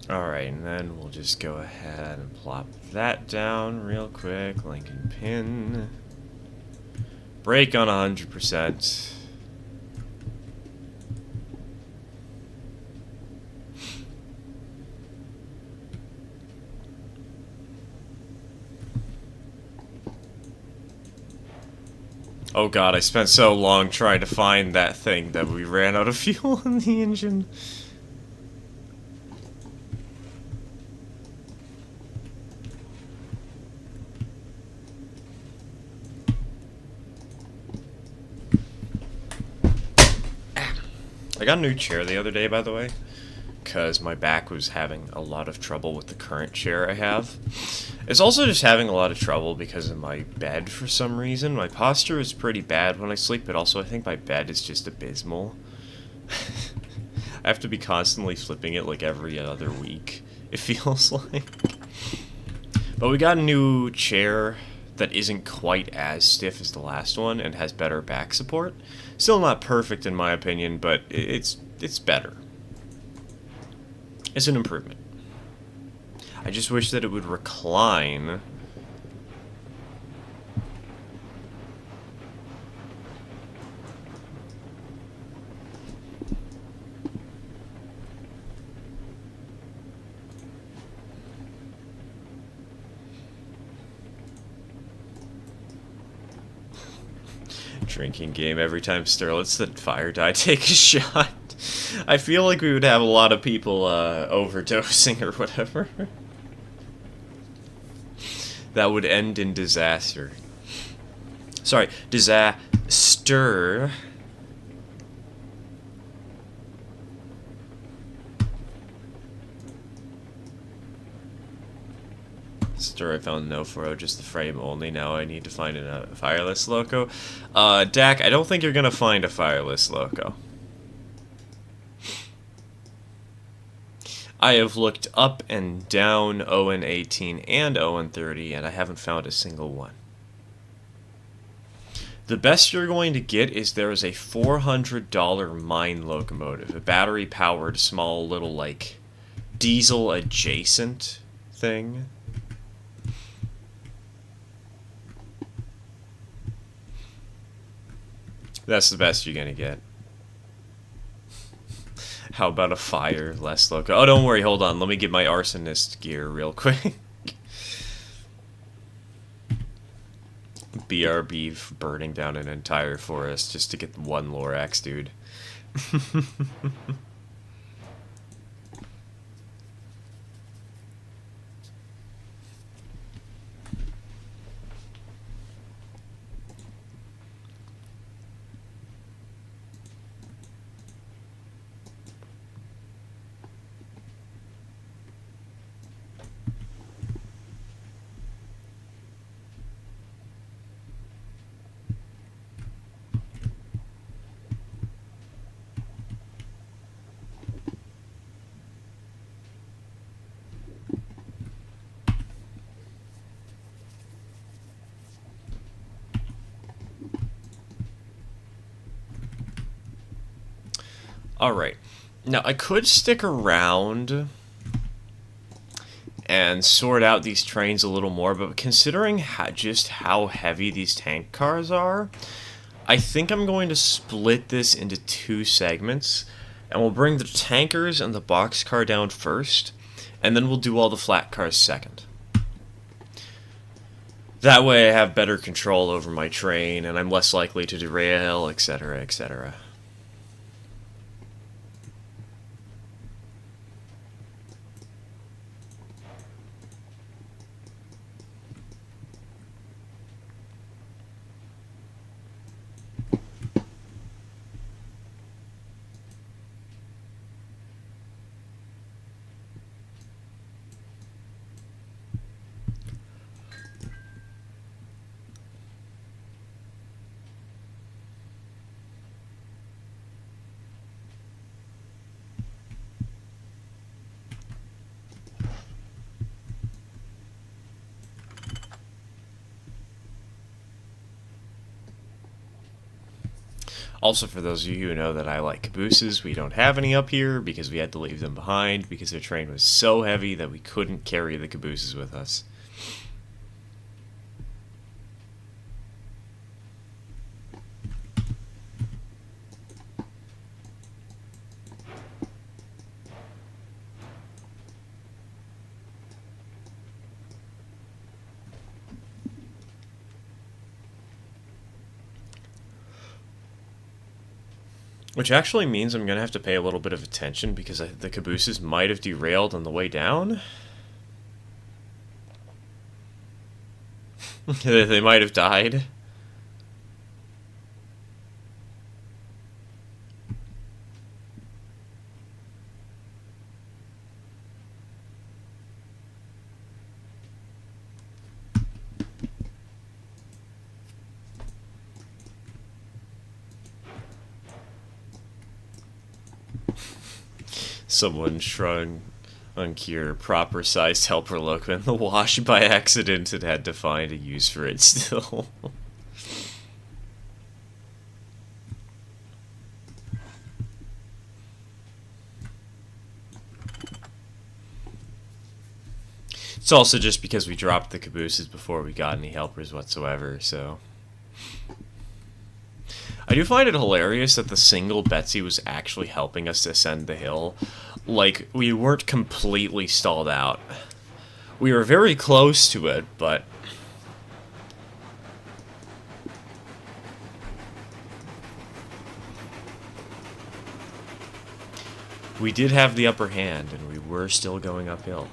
Alright, and then we'll just go ahead and plop that down real quick. Lincoln pin. Brake on 100%. Oh god, I spent so long trying to find that thing that we ran out of fuel in the engine. I got a new chair the other day, by the way, because my back was having a lot of trouble with the current chair I have. It's also just having a lot of trouble because of my bed for some reason. My posture is pretty bad when I sleep, but also I think my bed is just abysmal. I have to be constantly flipping it like every other week, it feels like. But we got a new chair that isn't quite as stiff as the last one and has better back support. Still not perfect in my opinion, but it's better. It's an improvement. I just wish that it would recline. Drinking game every time Sterlitz the fire die take a shot. I feel like we would have a lot of people overdosing or whatever. That would end in disaster. Sorry, disaster. Stir, I found no furrow, just the frame only. Now I need to find a fireless loco. Dak, I don't think you're gonna find a fireless loco. I have looked up and down ON18 and ON30, and I haven't found a single one. The best you're going to get is there is a $400 mine locomotive, a battery-powered, small little, like, diesel-adjacent thing. That's the best you're gonna get. How about a fireless loco? Oh, don't worry, hold on. Let me get my arsonist gear real quick. BRB burning down an entire forest just to get one Lorax, dude. Alright. Now, I could stick around and sort out these trains a little more, but considering just how heavy these tank cars are, I think I'm going to split this into two segments, and we'll bring the tankers and the boxcar down first, and then we'll do all the flat cars second. That way I have better control over my train, and I'm less likely to derail, etc., etc. Also, for those of you who know that I like cabooses, we don't have any up here because we had to leave them behind because their train was so heavy that we couldn't carry the cabooses with us. Which actually means I'm going to have to pay a little bit of attention because the cabooses might have derailed on the way down. They might have died. Someone shrunk your proper-sized helper loco in the wash by accident and had to find a use for it still. It's also just because we dropped the cabooses before we got any helpers whatsoever, so... I do find it hilarious that the single Betsy was actually helping us ascend the hill. Like, we weren't completely stalled out. We were very close to it, but... we did have the upper hand, and we were still going uphill.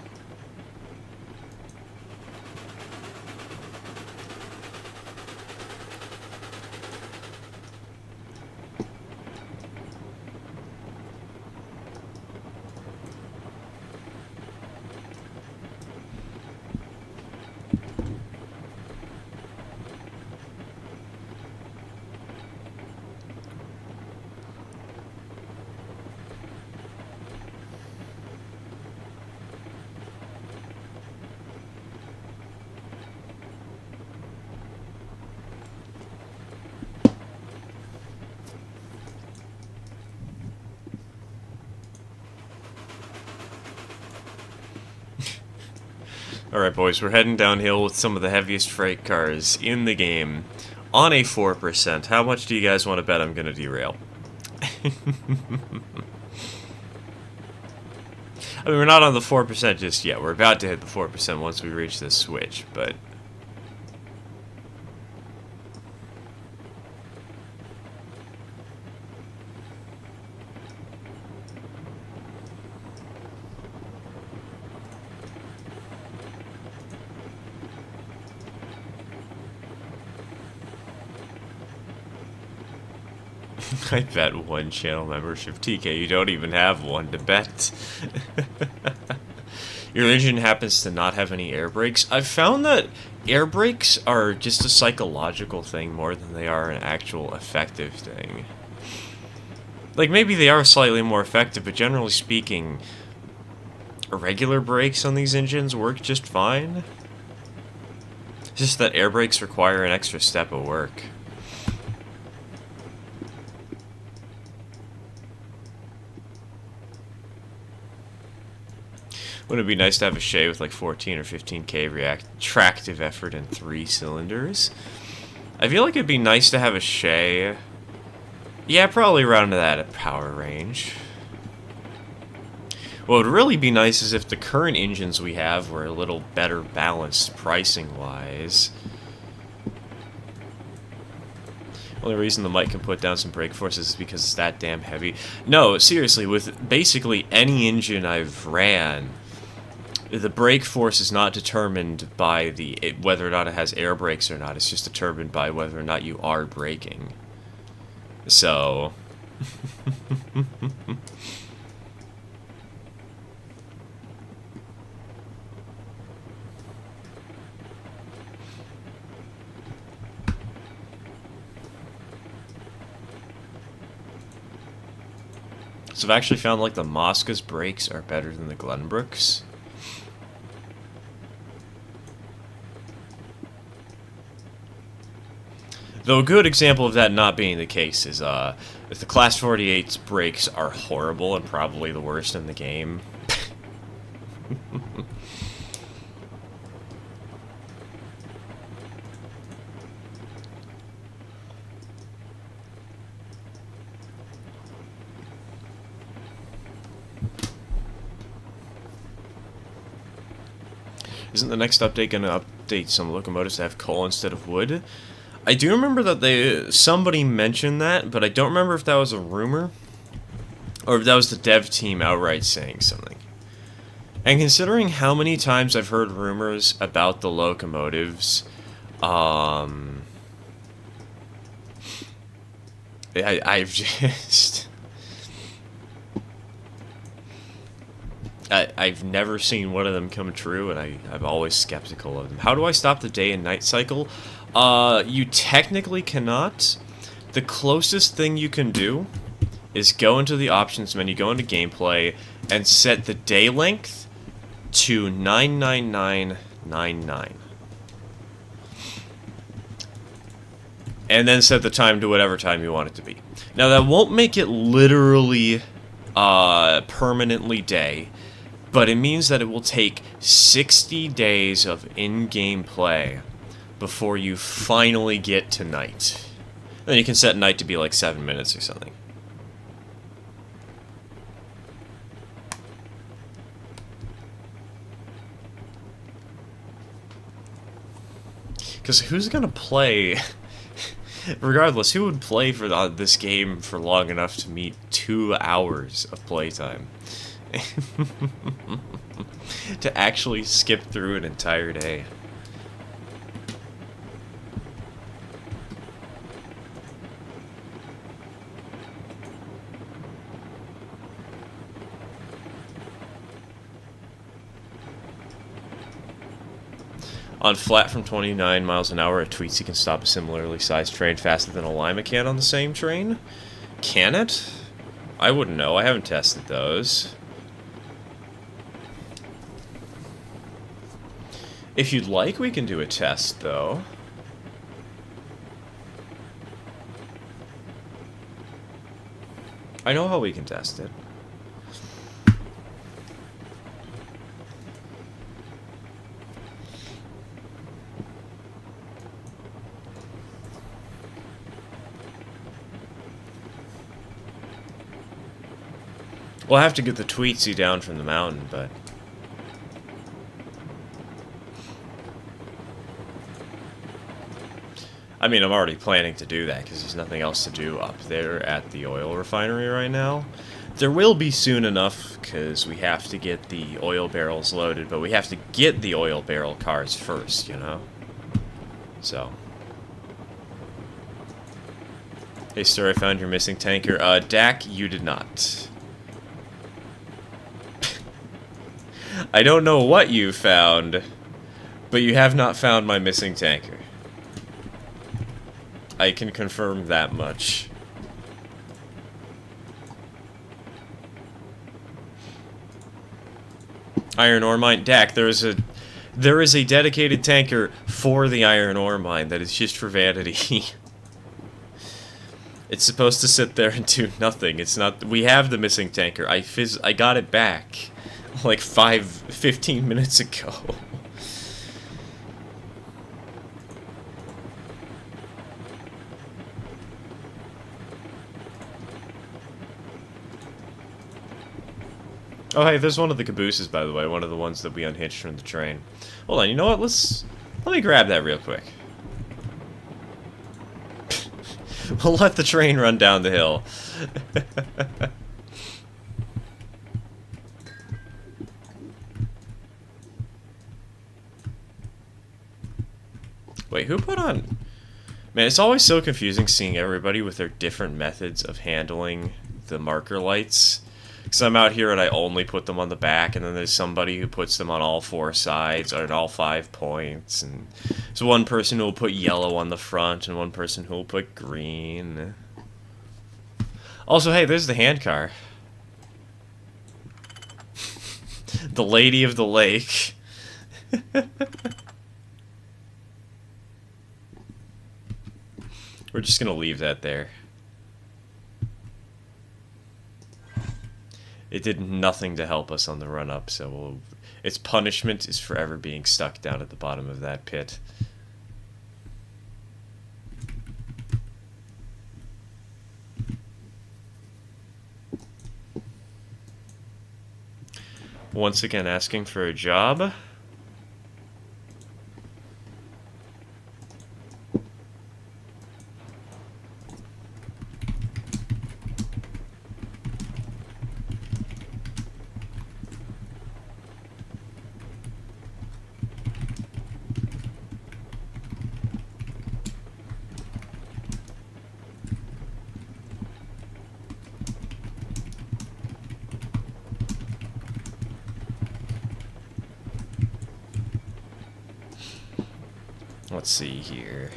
Alright boys, we're heading downhill with some of the heaviest freight cars in the game on a 4%. How much do you guys want to bet I'm going to derail? I mean, we're not on the 4% just yet. We're about to hit the 4% once we reach this switch, but... I bet one channel membership. TK, you don't even have one to bet. Your engine happens to not have any air brakes. I've found that air brakes are just a psychological thing more than they are an actual effective thing. Like, maybe they are slightly more effective, but generally speaking, regular brakes on these engines work just fine. It's just that air brakes require an extra step of work. Wouldn't it be nice to have a Shay with like 14 or 15k tractive effort and 3 cylinders? I feel like it'd be nice to have a Shay. Yeah, probably around that power range. What would really be nice is if the current engines we have were a little better balanced pricing-wise. Only reason the mic can put down some brake forces is because it's that damn heavy. No, seriously, with basically any engine I've ran, the brake force is not determined by whether or not it has air brakes or not. It's just determined by whether or not you are braking. So... So I've actually found like the Mosca's brakes are better than the Glenbrook's. Though a good example of that not being the case is if the Class 48's brakes are horrible and probably the worst in the game. Isn't the next update going to update some locomotives to have coal instead of wood? I do remember that somebody mentioned that, but I don't remember if that was a rumor or if that was the dev team outright saying something. And considering how many times I've heard rumors about the locomotives, I've just... I've never seen one of them come true, and I'm always skeptical of them. How do I stop the day and night cycle? You technically cannot. The closest thing you can do is go into the options menu, go into gameplay, and set the day length to 99999. And then set the time to whatever time you want it to be. Now, that won't make it literally permanently day, but it means that it will take 60 days of in-game play before you finally get to night. Then you can set night to be like 7 minutes or something. Because who's gonna play... Regardless, who would play for this game for long enough to meet 2 hours of playtime? To actually skip through an entire day. On flat from 29 miles an hour, a Tweetsy can stop a similarly sized train faster than a Lima can on the same train? Can it? I wouldn't know. I haven't tested those. If you'd like, we can do a test, though. I know how we can test it. We'll have to get the Tweetsy down from the mountain, but... I mean, I'm already planning to do that, because there's nothing else to do up there at the oil refinery right now. There will be soon enough, because we have to get the oil barrels loaded, but we have to get the oil barrel cars first, you know? So... Hey, sir, I found your missing tanker. Dak, you did not. I don't know what you found, but you have not found my missing tanker. I can confirm that much. Iron ore mine, Dak. There is a dedicated tanker for the iron ore mine that is just for vanity. It's supposed to sit there and do nothing. It's not. We have the missing tanker. I got it back like 15 minutes ago. Oh, hey, there's one of the cabooses, by the way. One of the ones that we unhitched from the train. Hold on, you know what? Let me grab that real quick. We'll let the train run down the hill. Wait, who put on... Man, it's always so confusing seeing everybody with their different methods of handling the marker lights. Because I'm out here and I only put them on the back, and then there's somebody who puts them on all 4 sides, or at all 5 points, and there's one person who will put yellow on the front, and one person who will put green. Also, hey, there's the handcar. The Lady of the Lake. just gonna leave that there. It did nothing to help us on the run up, so its punishment is forever being stuck down at the bottom of that pit. Once again, asking for a job. Let's see here.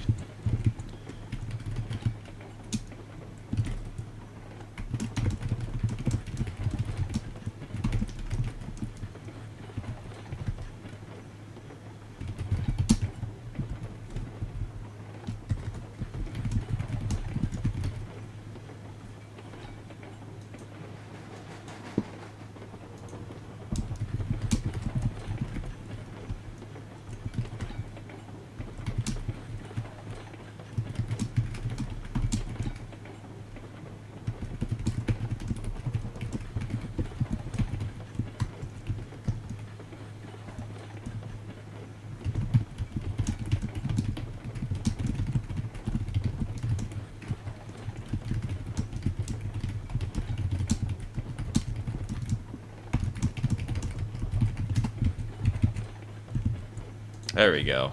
There we go.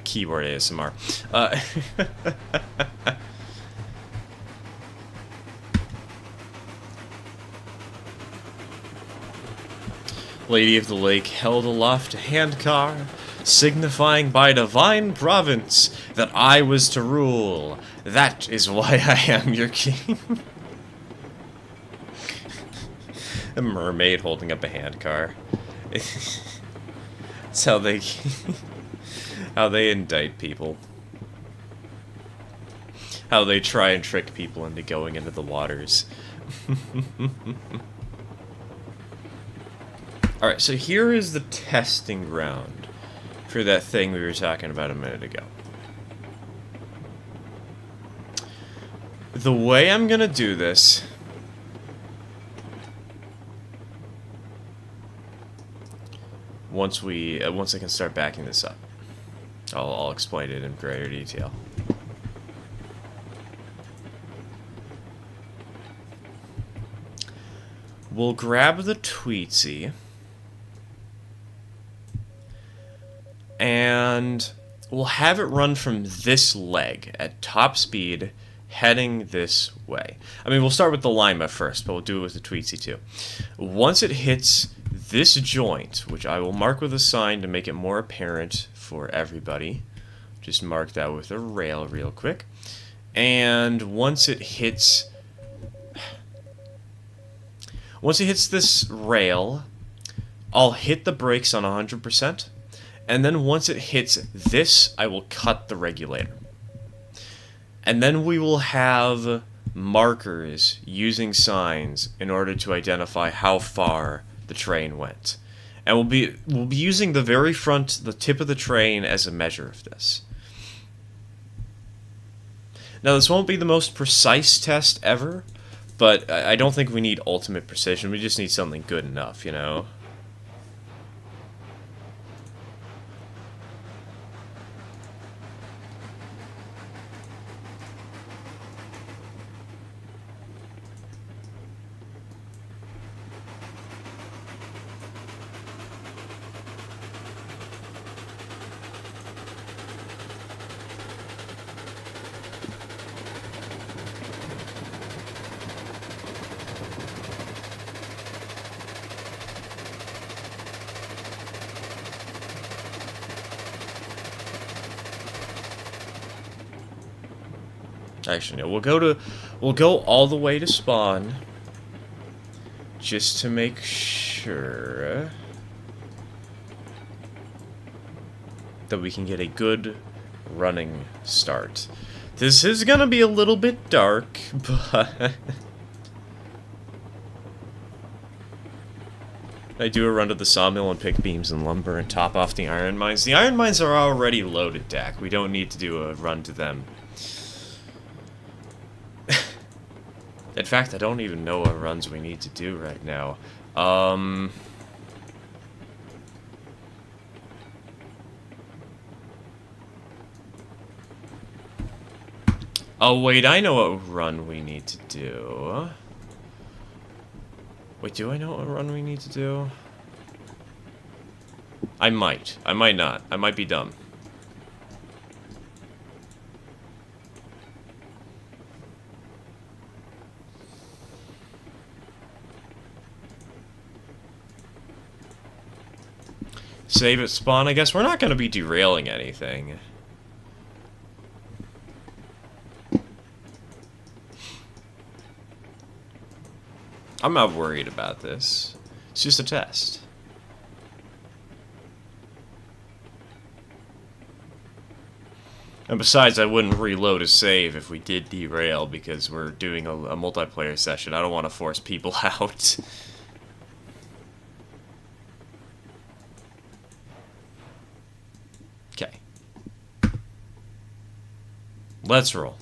Keyboard ASMR. Lady of the Lake held aloft a handcar, signifying by divine province that I was to rule. That is why I am your king. A mermaid holding up a handcar. That's how they how they indict people. How they try and trick people into going into the waters. Alright, so here is the testing ground for that thing we were talking about a minute ago. The way I'm gonna do this once I can start backing this up, I'll explain it in greater detail. We'll grab the Tweetsy and we'll have it run from this leg at top speed, heading this way. I mean, we'll start with the Lima first, but we'll do it with the Tweetsy too. Once it hits this joint, which I will mark with a sign to make it more apparent for everybody, just mark that with a rail real quick. And once it hits this rail, I'll hit the brakes on 100%, and then once it hits this, I will cut the regulator. And then we will have markers using signs in order to identify how far the train went. And we'll be using the very front, the tip of the train, as a measure of this. Now, this won't be the most precise test ever, but I don't think we need ultimate precision. We just need something good enough, you know? Actually, no. We'll go all the way to spawn, just to make sure that we can get a good running start. This is gonna be a little bit dark, but... I do a run to the sawmill and pick beams and lumber and top off the iron mines. The iron mines are already loaded, Dak. We don't need to do a run to them. In fact, I don't even know what runs we need to do right now. Oh, wait, I know what run we need to do. Wait, do I know what run we need to do? I might. I might not. I might be dumb. Save at spawn, I guess. We're not going to be derailing anything. I'm not worried about this. It's just a test. And besides, I wouldn't reload a save if we did derail because we're doing a multiplayer session. I don't want to force people out. Okay. Let's roll.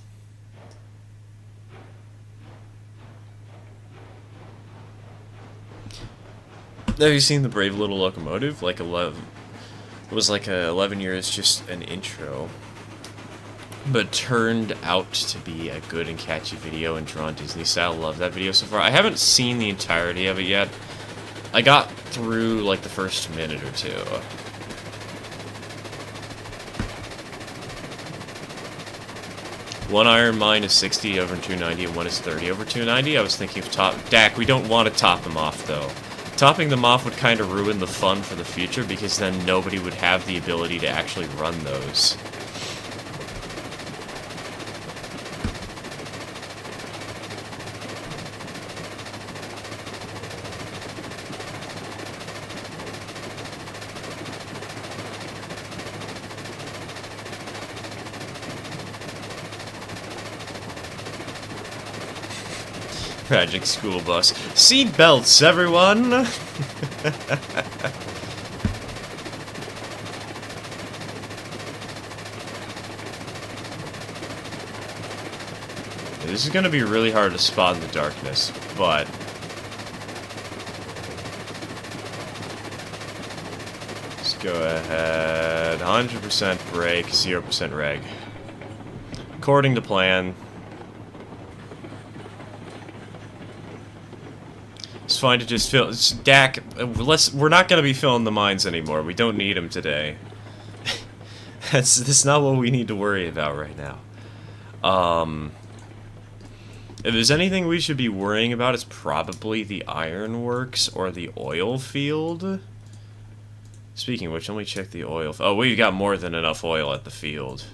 Have you seen The Brave Little Locomotive? Like 11, it was like 11 years, just an intro, but turned out to be a good and catchy video and drawn Disney style. Love that video so far. I haven't seen the entirety of it yet. I got through like the first minute or two. One iron mine is 60 over 290 and one is 30 over 290. I was thinking of Dak, we don't want to top them off though. Topping them off would kind of ruin the fun for the future because then nobody would have the ability to actually run those. Tragic school bus. Seat belts, everyone! This is gonna be really hard to spot in the darkness, but... let's go ahead. 100% brake, 0% reg. According to plan. It's fine to just fill... Dak, we're not going to be filling the mines anymore. We don't need them today. That's not what we need to worry about right now. If there's anything we should be worrying about, it's probably the ironworks or the oil field. Speaking of which, let me check the oil... oh, we've got more than enough oil at the field.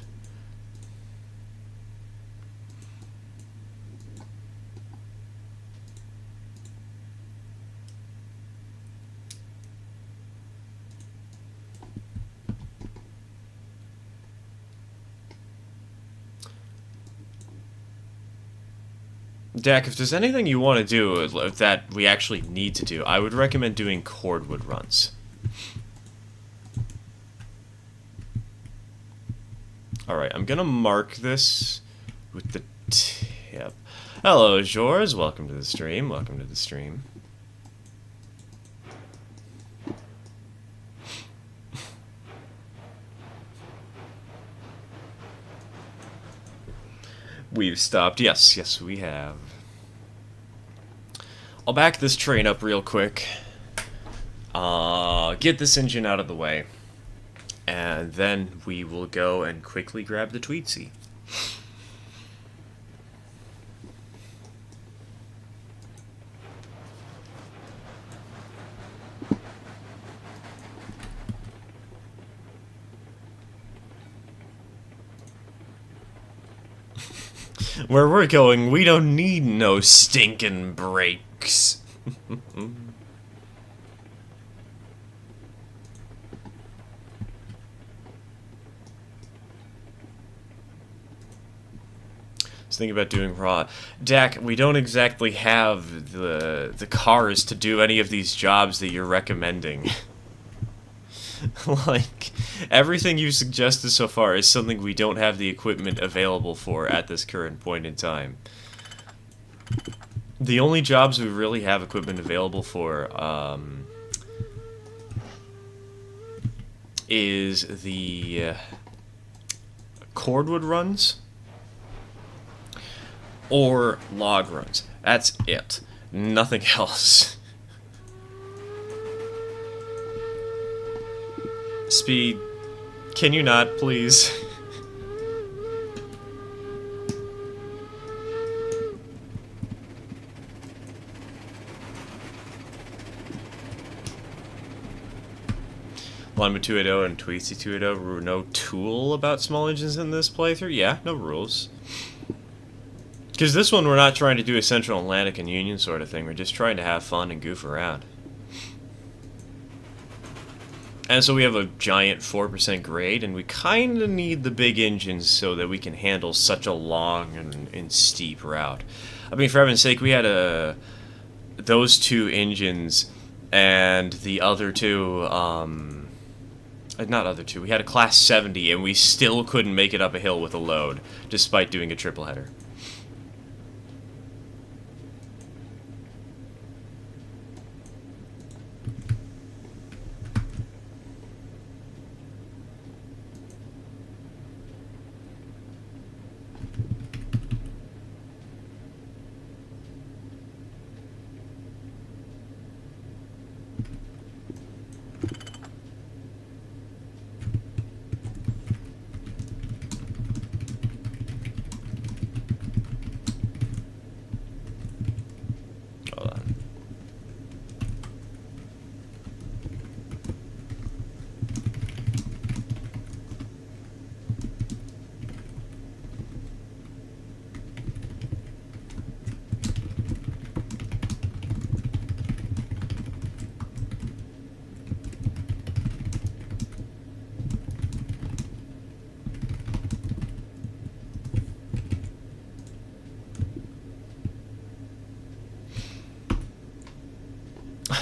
Dak, if there's anything you want to do that we actually need to do, I would recommend doing cordwood runs. Alright, I'm gonna mark this with the tip. Hello, Jors. Welcome to the stream. Welcome to the stream. We've stopped. Yes, yes, we have. I'll back this train up real quick. Get this engine out of the way. And then we will go and quickly grab the Tweetsy. Where we're going, we don't need no stinking brakes. was thinking about doing raw. Dak, we don't exactly have the cars to do any of these jobs that you're recommending. Like, everything you've suggested so far is something we don't have the equipment available for at this current point in time. The only jobs we really have equipment available for, is the cordwood runs or log runs. That's it. Nothing else. Speed, can you not, please? Lima 280 and Tweetsy 280, no tool about small engines in this playthrough? Yeah, no rules. Because this one we're not trying to do a Central Atlantic and Union sort of thing, we're just trying to have fun and goof around. And so we have a giant 4% grade, and we kind of need the big engines so that we can handle such a long and steep route. I mean, for heaven's sake, we had those two engines and the other two, not other two, we had a Class 70, and we still couldn't make it up a hill with a load, despite doing a triple header.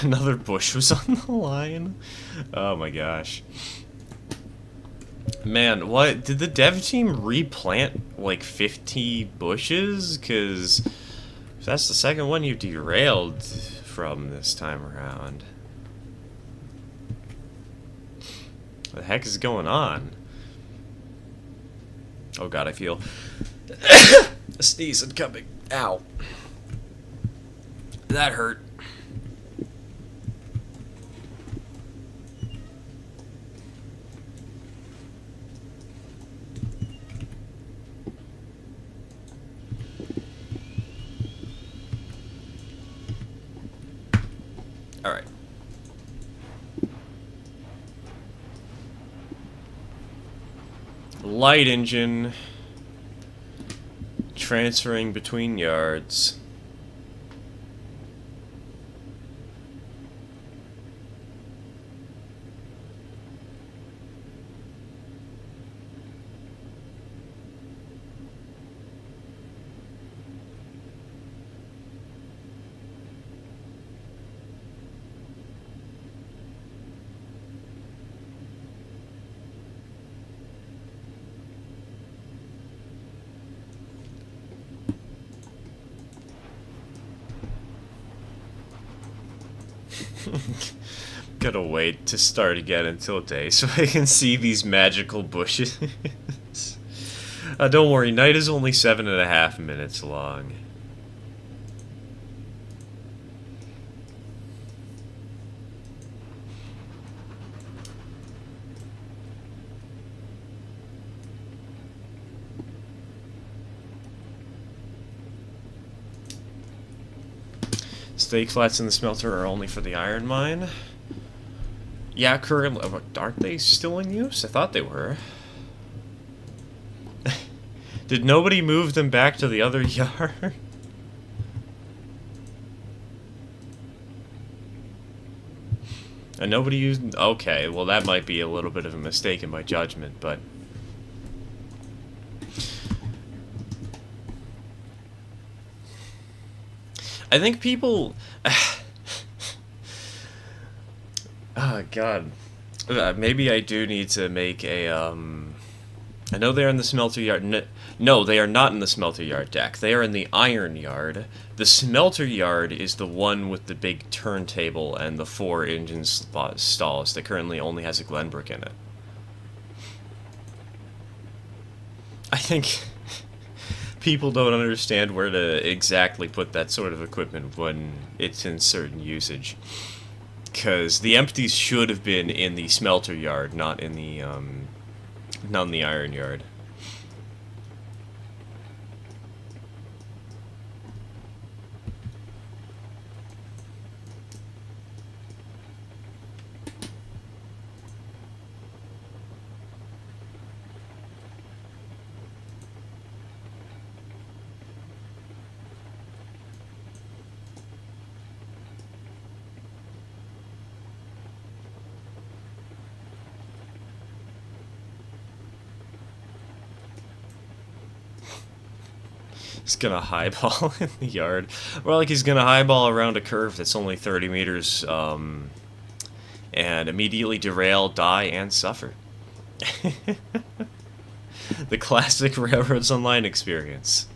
Another bush was on the line. Oh my gosh. Man, what? Did the dev team replant like 50 bushes? Because that's the second one you derailed from this time around. What the heck is going on? Oh god, I feel a sneeze incoming. Ow. That hurt. Alright. Light engine. Transferring between yards. Gotta wait to start again until day so I can see these magical bushes. Don't worry, night is only 7.5 minutes long. Stake flats in the smelter are only for the iron mine. Yeah, currently, aren't they still in use? I thought they were. Did nobody move them back to the other yard? And nobody used... Okay, well that might be a little bit of a mistake in my judgment, but... I think people... Oh, God. Maybe I do need to make a, I know they're in the smelter yard. No, they are not in the smelter yard, Dak. They are in the iron yard. The smelter yard is the one with the big turntable and the 4 engine stalls that currently only has a Glenbrook in it. I think people don't understand where to exactly put that sort of equipment when it's in certain usage. Because the empties should have been in the smelter yard, not in the iron yard. He's gonna highball in the yard. Or like he's gonna highball around a curve that's only 30 meters, and immediately derail, die, and suffer. The classic Railroads Online experience.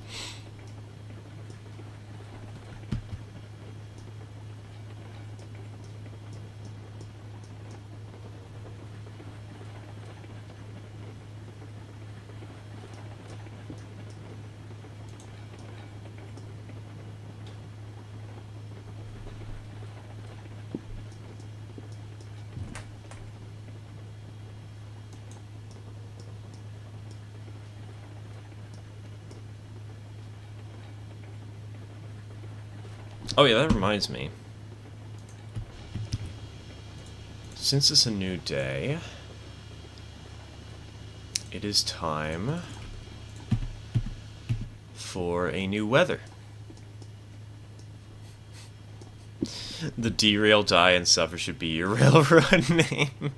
Oh yeah, that reminds me. Since it's a new day, it is time for a new weather. The derail, die, and suffer should be your railroad name.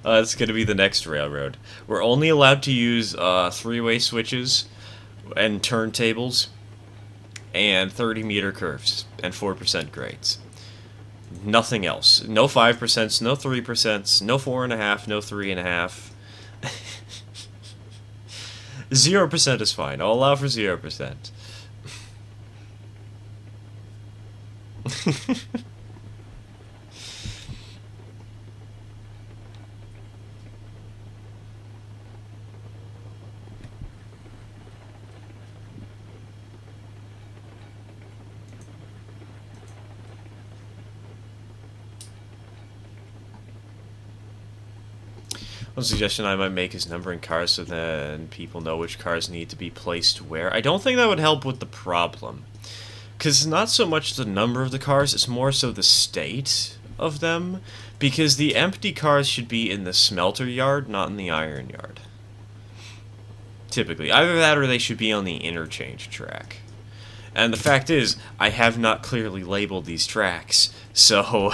It's going to be the next railroad. We're only allowed to use 3-way switches and turntables and 30-meter curves and 4% grades. Nothing else. No 5%, no 3%, no 4.5%, no 3.5%. 0% is fine. I'll allow for 0%. One suggestion I might make is numbering cars so then people know which cars need to be placed where. I don't think that would help with the problem. Because it's not so much the number of the cars, it's more so the state of them. Because the empty cars should be in the smelter yard, not in the iron yard. Typically. Either that or they should be on the interchange track. And the fact is, I have not clearly labeled these tracks, so...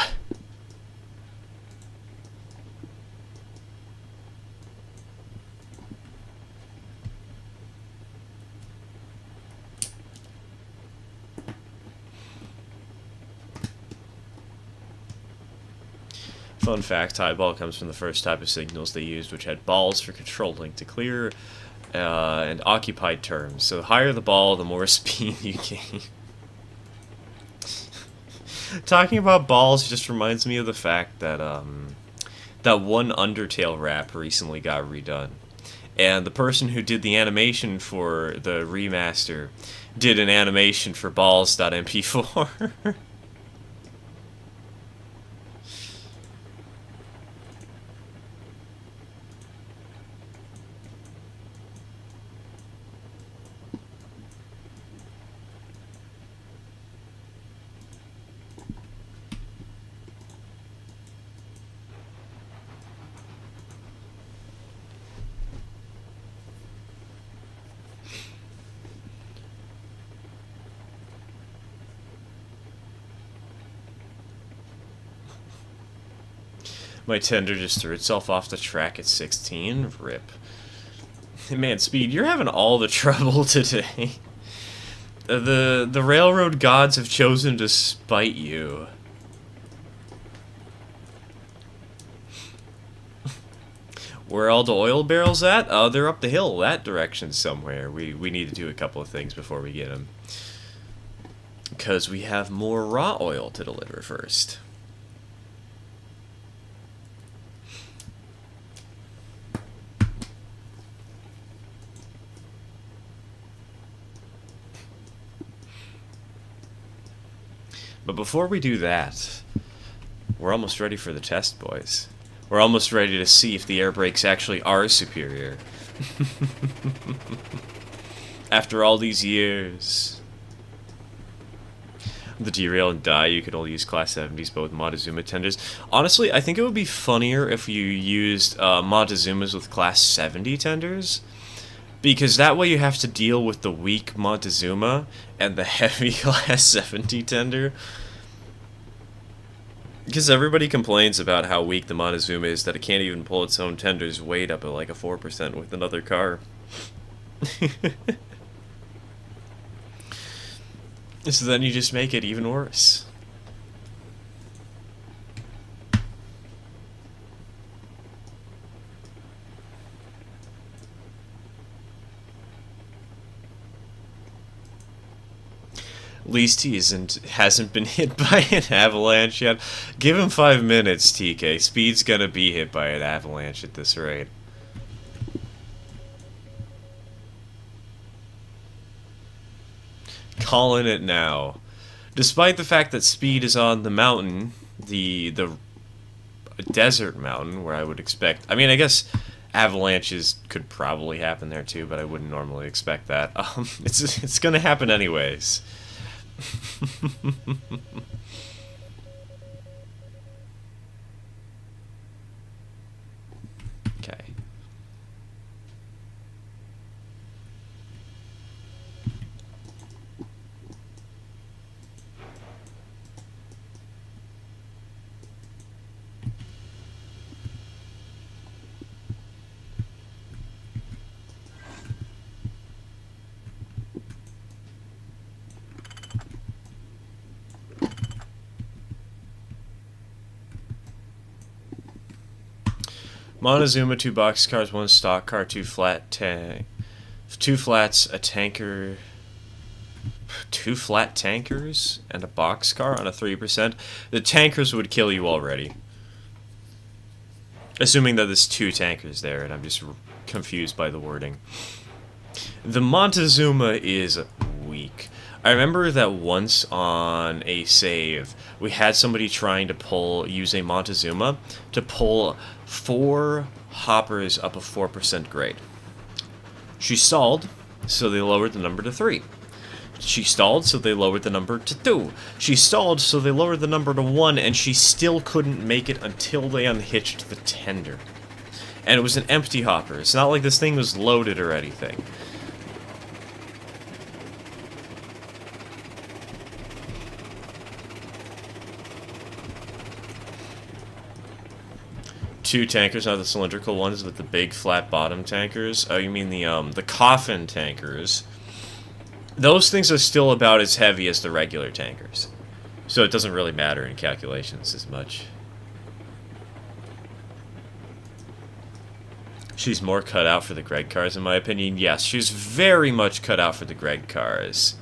Fun fact, highball comes from the first type of signals they used, which had balls for controlling to clear and occupied terms. So the higher the ball, the more speed you gain. Talking about balls just reminds me of the fact that that one Undertale rap recently got redone. And the person who did the animation for the remaster did an animation for balls.mp4. My tender just threw itself off the track at 16. Rip. Man, Speed, you're having all the trouble today. The railroad gods have chosen to spite you. Where are all the oil barrels at? They're up the hill, that direction somewhere. We need to do a couple of things before we get them. Because we have more raw oil to deliver first. But before we do that, we're almost ready for the test, boys. We're almost ready to see if the air brakes actually are superior. After all these years. The derail and die, you could only use Class 70s, but with Montezuma tenders. Honestly, I think it would be funnier if you used Montezumas with Class 70 tenders. Because that way you have to deal with the weak Montezuma and the heavy Class 70 tender. Because everybody complains about how weak the Montezuma is, that it can't even pull its own tender's weight up at like a 4% with another car. So then you just make it even worse. At least he hasn't been hit by an avalanche yet. Give him 5 minutes, TK. Speed's gonna be hit by an avalanche at this rate. Calling it now. Despite the fact that Speed is on the mountain, the desert mountain, where I would expect... I mean, I guess avalanches could probably happen there too, but I wouldn't normally expect that. It's gonna happen anyways. Okay. Montezuma, 2 boxcars, 1 stock car, 2 flat tank, 2 flats, a tanker, 2 flat tankers, and a boxcar on a 3%. The tankers would kill you already. Assuming that there's 2 tankers there, and I'm just confused by the wording. The Montezuma is weak. I remember that once on a save, we had somebody trying to use a Montezuma to pull 4 hoppers up a 4% grade. She stalled, so they lowered the number to 3. She stalled, so they lowered the number to 2. She stalled, so they lowered the number to 1, and she still couldn't make it until they unhitched the tender. And it was an empty hopper. It's not like this thing was loaded or anything. Two tankers, not the cylindrical ones, but the big flat bottom tankers. Oh, you mean the coffin tankers? Those things are still about as heavy as the regular tankers, so it doesn't really matter in calculations as much. She's more cut out for the Greg cars, in my opinion. Yes, she's very much cut out for the Greg cars.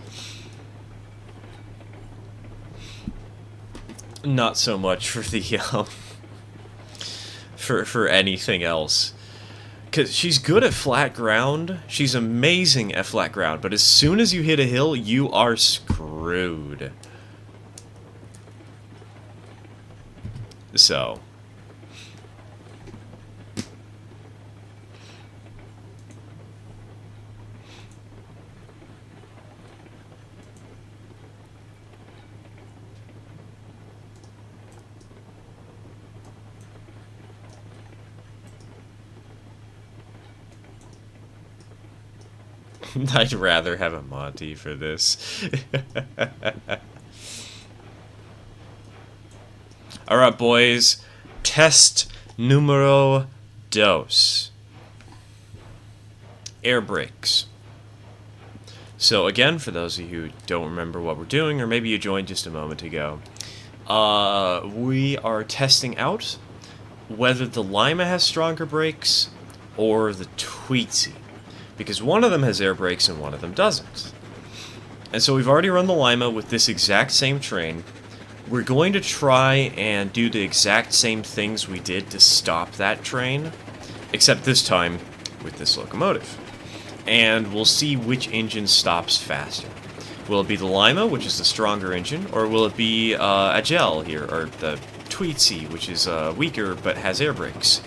Not so much for the for anything else. Because she's good at flat ground. She's amazing at flat ground. But as soon as you hit a hill, you are screwed. So. I'd rather have a Monty for this. Alright, boys. Test numero dos. Air brakes. So again, for those of you who don't remember what we're doing, or maybe you joined just a moment ago, we are testing out whether the Lima has stronger brakes or the Tweetsy, because one of them has air brakes and one of them doesn't. And so we've already run the Lima with this exact same train. We're going to try and do the exact same things we did to stop that train, except this time with this locomotive. And we'll see which engine stops faster. Will it be the Lima, which is the stronger engine, or will it be a Gel here, or the Tweetsy, which is weaker but has air brakes?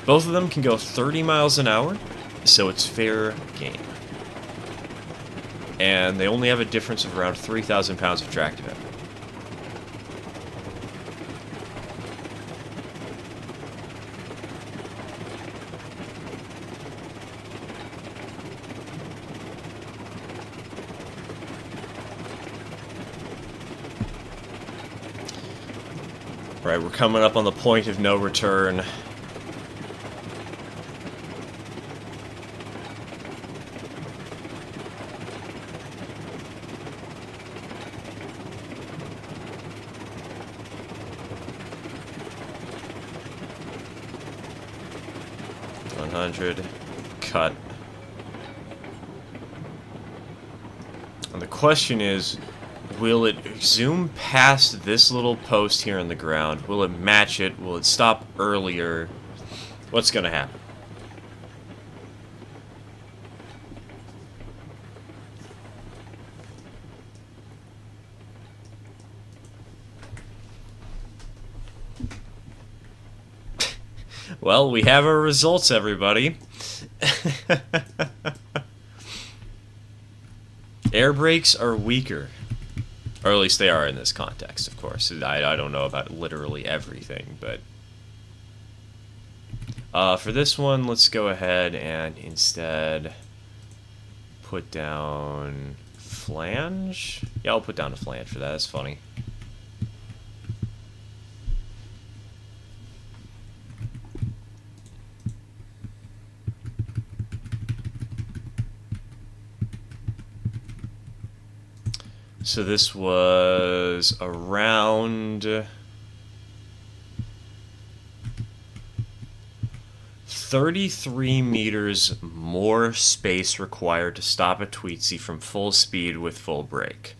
Both of them can go 30 miles an hour, so it's fair game. And they only have a difference of around 3,000 pounds of tractive effort. Right, we're coming up on the point of no return. Cut. And the question is, will it zoom past this little post here on the ground? Will it match it? Will it stop earlier? What's gonna happen? Well, we have our results, everybody. Air brakes are weaker. Or at least they are in this context, of course. I don't know about literally everything, but... for this one, let's go ahead and instead put down flange. Yeah, I'll put down a flange for that. That's funny. So this was around 33 meters more space required to stop a Tweetsy from full speed with full brake.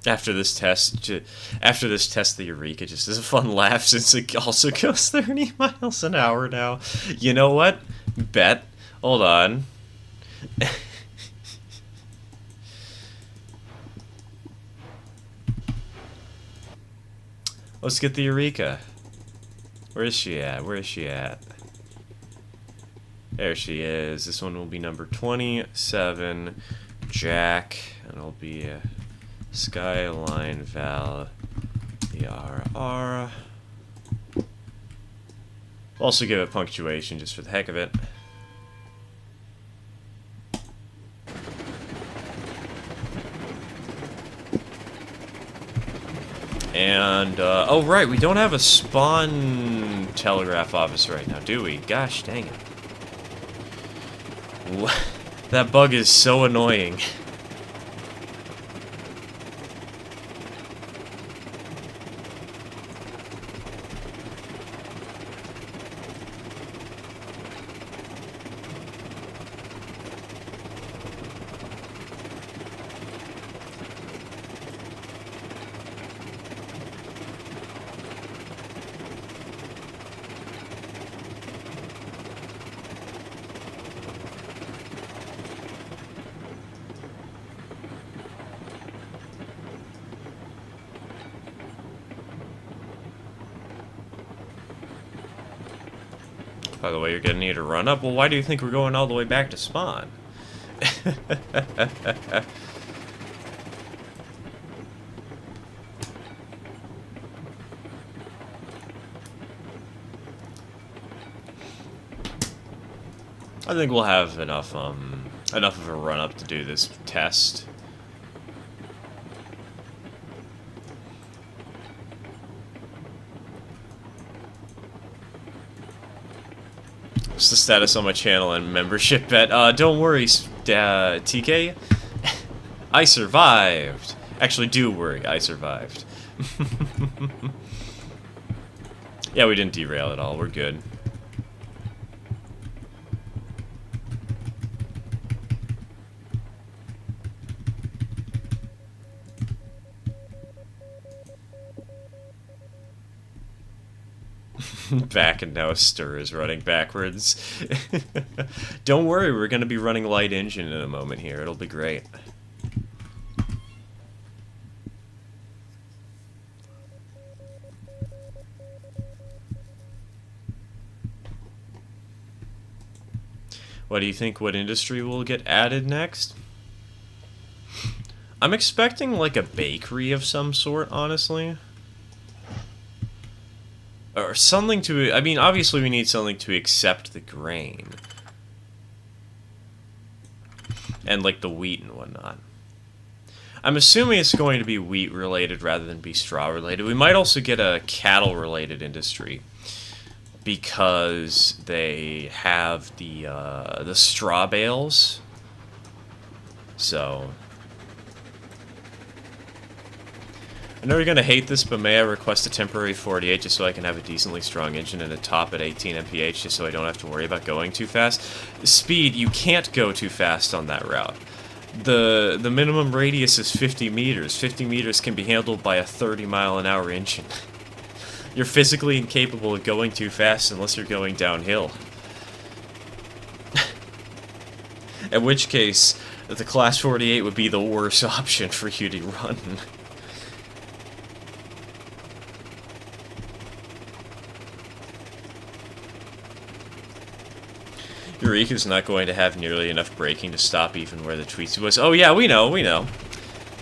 After this test, the Eureka just is a fun laugh since it also goes 30 miles an hour now. You know what? Bet. Hold on. Let's get the Eureka. Where is she at? Where is she at? There she is. This one will be number 27, Jack, and it'll be a Skyline Val ERR. Also give it punctuation just for the heck of it. And, oh right, we don't have a spawn telegraph office right now, do we? Gosh dang it. That bug is so annoying. By the way, you're gonna need to run up. Well, why do you think we're going all the way back to spawn? I think we'll have enough of a run up to do this test. What's the status on my channel and membership bet? Don't worry, TK. I survived. Actually, do worry, I survived. Yeah, we didn't derail at all. We're good. Back and now Stir is running backwards. Don't worry, we're going to be running light engine in a moment here. It'll be great. What do you think? What industry will get added next? I'm expecting like a bakery of some sort, honestly. Or something to... I mean, obviously we need something to accept the grain. And, like, the wheat and whatnot. I'm assuming it's going to be wheat-related rather than be straw-related. We might also get a cattle-related industry. Because they have the straw bales. So... I know you're going to hate this, but may I request a temporary 48 just so I can have a decently strong engine and a top at 18 mph just so I don't have to worry about going too fast? Speed, you can't go too fast on that route. The minimum radius is 50 meters. 50 meters can be handled by a 30-mile-an-hour engine. You're physically incapable of going too fast unless you're going downhill. In which case, the Class 48 would be the worst option for you to run. Eureka's not going to have nearly enough braking to stop even where the Tweetsie was. Oh yeah, we know.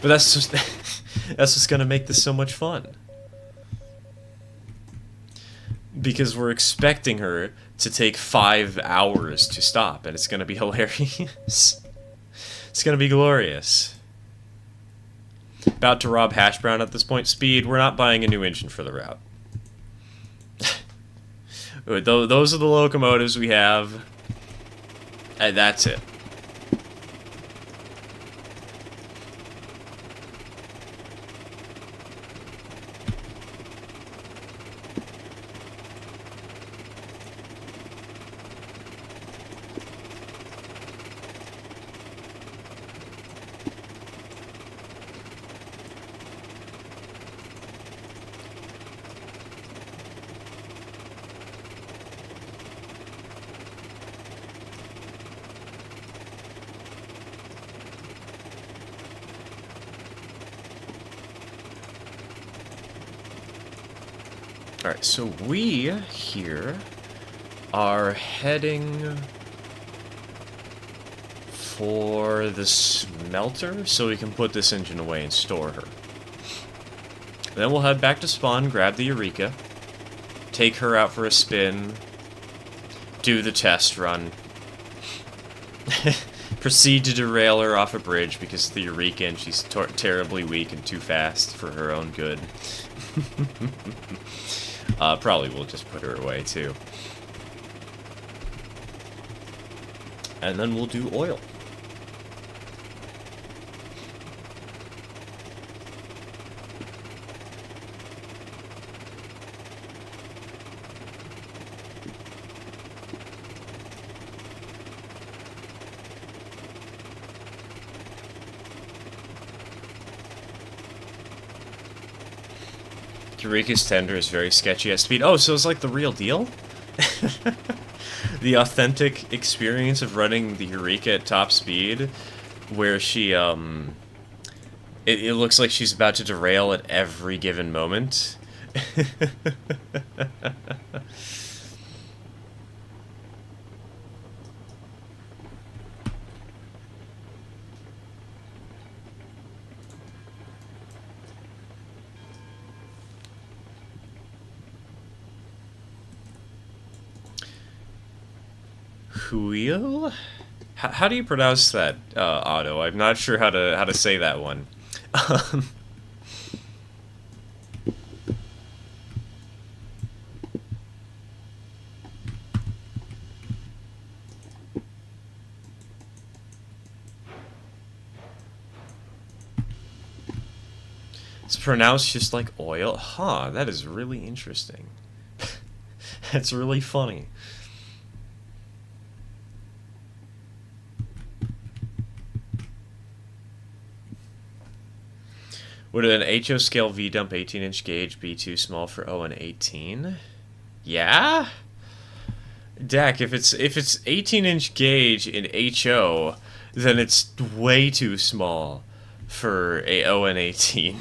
But that's just that's what's gonna make this so much fun. Because we're expecting her to take 5 hours to stop, and it's gonna be hilarious. It's gonna be glorious. About to rob Hash Brown at this point. Speed, we're not buying a new engine for the route. Those are the locomotives we have. And that's it. Alright, so we here are heading for the smelter so we can put this engine away and store her. Then we'll head back to spawn, grab the Eureka, take her out for a spin, do the test run, proceed to derail her off a bridge because of the Eureka and she's terribly weak and too fast for her own good. Probably we'll just put her away too. And then we'll do oil. Eureka's tender is very sketchy at speed. Oh, so it's like the real deal? The authentic experience of running the Eureka at top speed, where she, it looks like she's about to derail at every given moment. Wheel? How do you pronounce that, Otto? I'm not sure how to say that one. It's pronounced just like oil. Huh, that is really interesting. That's really funny. Would an HO scale V-dump 18-inch gauge be too small for O and 18? Yeah? Dak, if it's 18-inch gauge in HO, then it's way too small for a O and 18.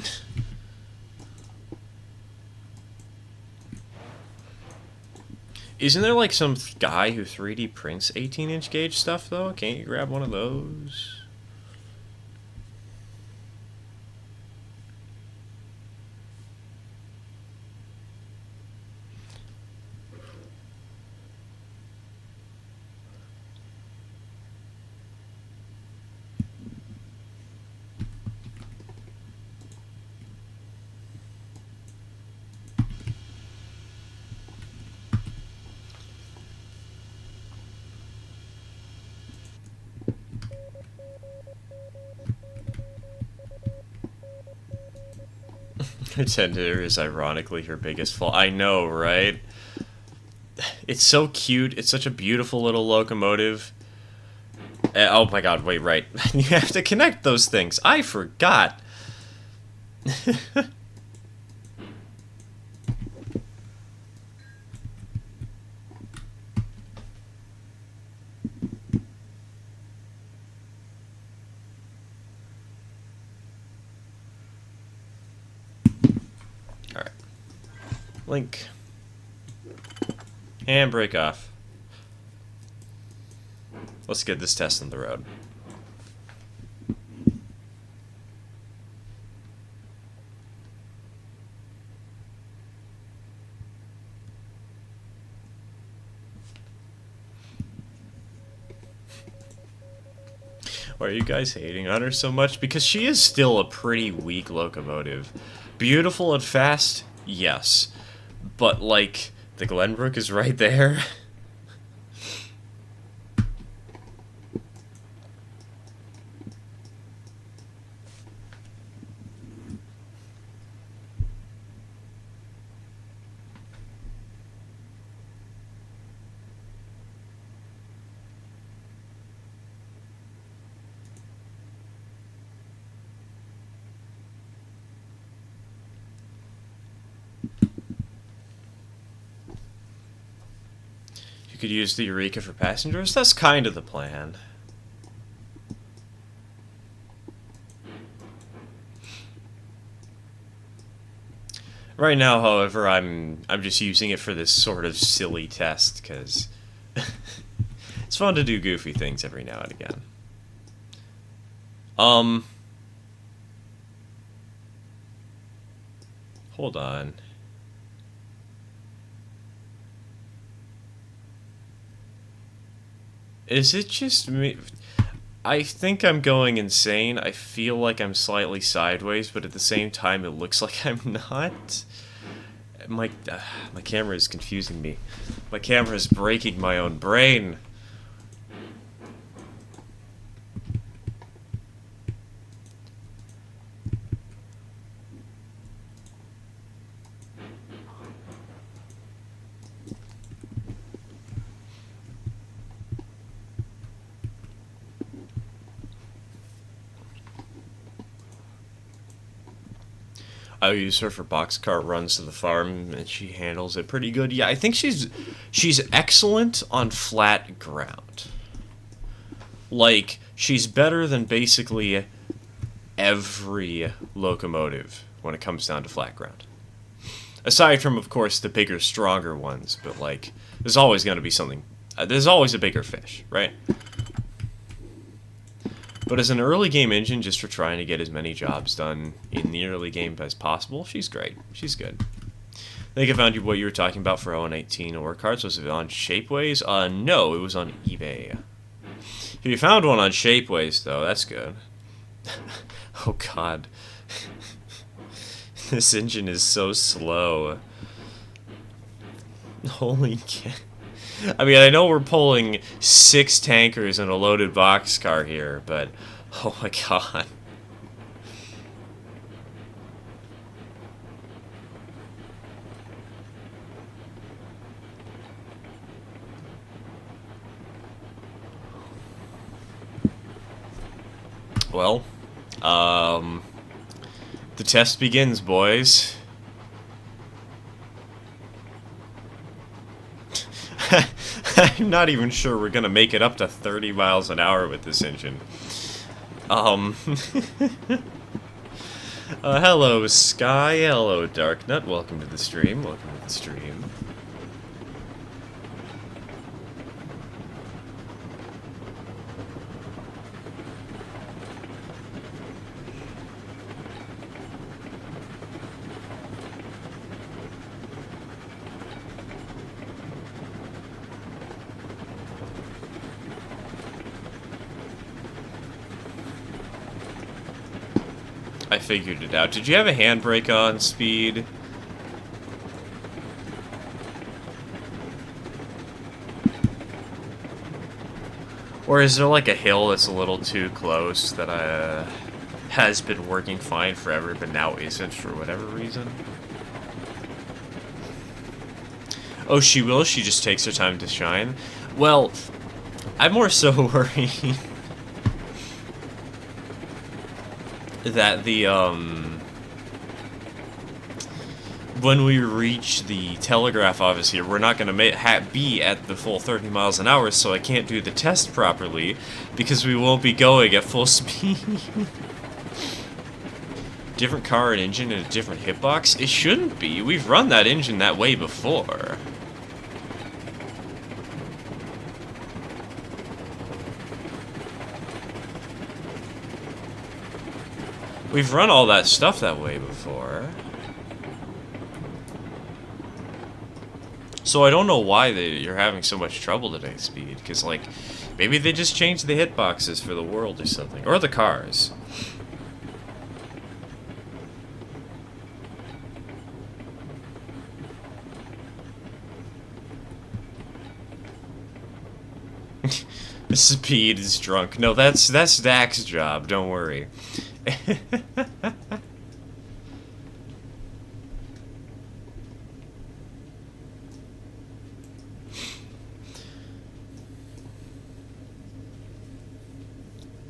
Isn't there like some guy who 3D prints 18-inch gauge stuff though? Can't you grab one of those? Her tender is ironically her biggest fault. I know, right? It's so cute. It's such a beautiful little locomotive. Oh my god, wait, right. You have to connect those things. I forgot. Alright. Link. Handbrake off. Let's get this test on the road. Why are you guys hating on her so much? Because she is still a pretty weak locomotive. Beautiful and fast, yes. But, like, the Glenbrook is right there. You could use the Eureka for passengers? That's kind of the plan. Right now, however, I'm just using it for this sort of silly test, because it's fun to do goofy things every now and again. Hold on. Is it just me? I think I'm going insane. I feel like I'm slightly sideways, but at the same time, it looks like I'm not. My camera is confusing me. My camera is breaking my own brain. I use her for boxcar runs to the farm, and she handles it pretty good. Yeah, I think she's excellent on flat ground. Like, she's better than basically every locomotive when it comes down to flat ground. Aside from, of course, the bigger, stronger ones, but, like, there's always going to be something... there's always a bigger fish, right? But as an early game engine, just for trying to get as many jobs done in the early game as possible, she's great. She's good. I think I found what you were talking about for 018 ore cards. Was it on Shapeways? No, it was on eBay. If you found one on Shapeways, though, that's good. Oh, God. This engine is so slow. Holy cow. I mean, I know we're pulling 6 tankers and a loaded boxcar here, but oh my god. Well, the test begins, boys. I'm not even sure we're gonna make it up to 30 miles an hour with this engine. Hello, Sky. Hello, Darknut. Welcome to the stream. Welcome to the stream. I figured it out. Did you have a handbrake on, Speed? Or is there like a hill that's a little too close that has been working fine forever but now isn't for whatever reason? Oh, she will? She just takes her time to shine? Well, I'm more so worried that the, when we reach the telegraph office here, we're not going to be at the full 30 miles an hour, so I can't do the test properly, because we won't be going at full speed. Different car and engine and a different hitbox? It shouldn't be. We've run that engine that way before. We've run all that stuff that way before. So I don't know why you're having so much trouble today, Speed. Because, like, maybe they just changed the hitboxes for the world or something. Or the cars. Speed is drunk. No, that's Dak's job. Don't worry.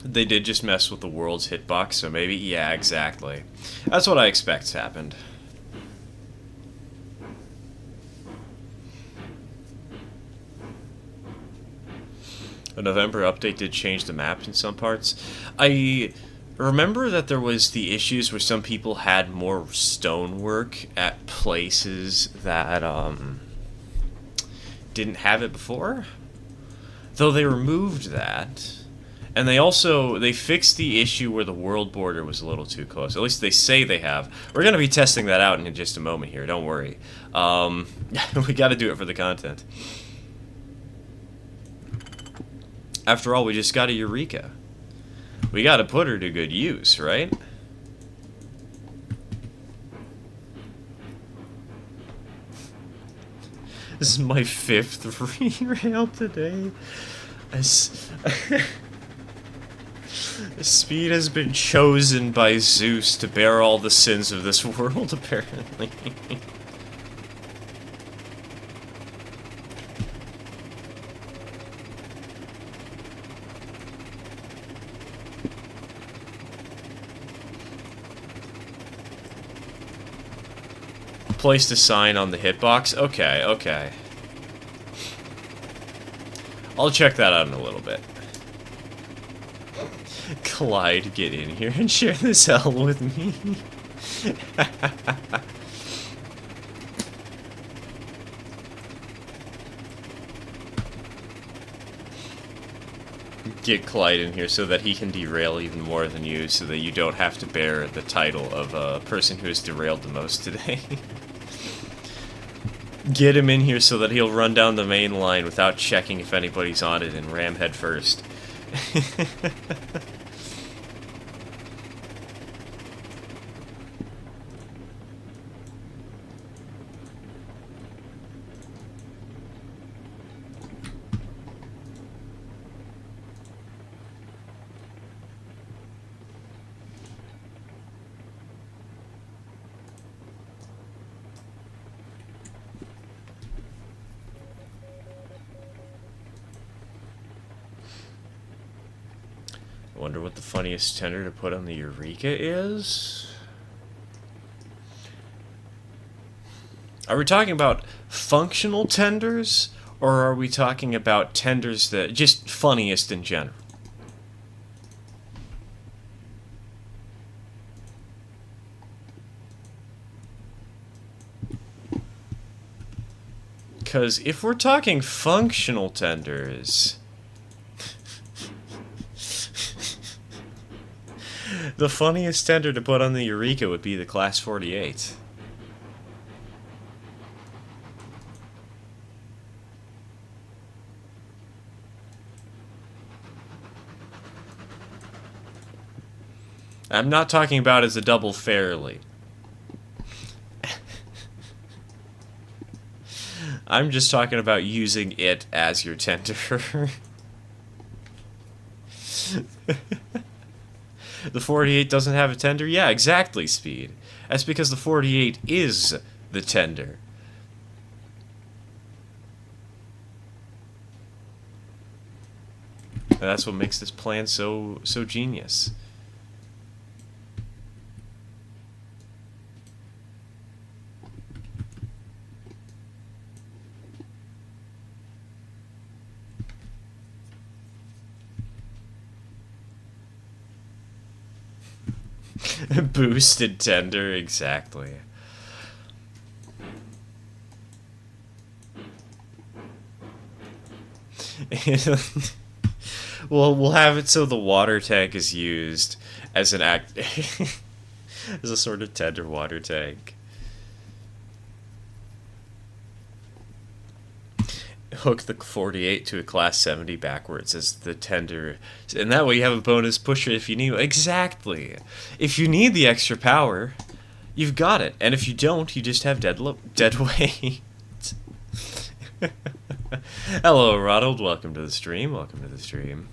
They did just mess with the world's hitbox, so maybe, yeah, exactly. That's what I expect happened. A November update did change the map in some parts. I remember that there was the issues where some people had more stonework at places that didn't have it before. Though they removed that. And they fixed the issue where the world border was a little too close. At least they say they have. We're going to be testing that out in just a moment here, don't worry. We got to do it for the content. After all, we just got a Eureka. We got to put her to good use, right? This is my 5th re-rail today. Speed has been chosen by Zeus to bear all the sins of this world, apparently. Placed a sign on the hitbox? Okay, okay. I'll check that out in a little bit. Clyde, get in here and share this hell with me. Get Clyde in here so that he can derail even more than you, so that you don't have to bear the title of a person who has derailed the most today. Get him in here so that he'll run down the main line without checking if anybody's on it and ram head first. I wonder what the funniest tender to put on the Eureka is? Are we talking about functional tenders, or are we talking about tenders that just funniest in general? Because if we're talking functional tenders, the funniest tender to put on the Eureka would be the Class 48. I'm not talking about as a double fairly. I'm just talking about using it as your tender. The 48 doesn't have a tender? Yeah, exactly, Speed. That's because the 48 is the tender. And that's what makes this plan so genius. Boosted tender, exactly. Well, we'll have it so the water tank is used as an as a sort of tender water tank. Hook the 48 to a Class 70 backwards as the tender, and that way you have a bonus pusher if you need. Exactly. If you need the extra power, you've got it, and if you don't, you just have dead weight. Hello, Ronald. Welcome to the stream. Welcome to the stream.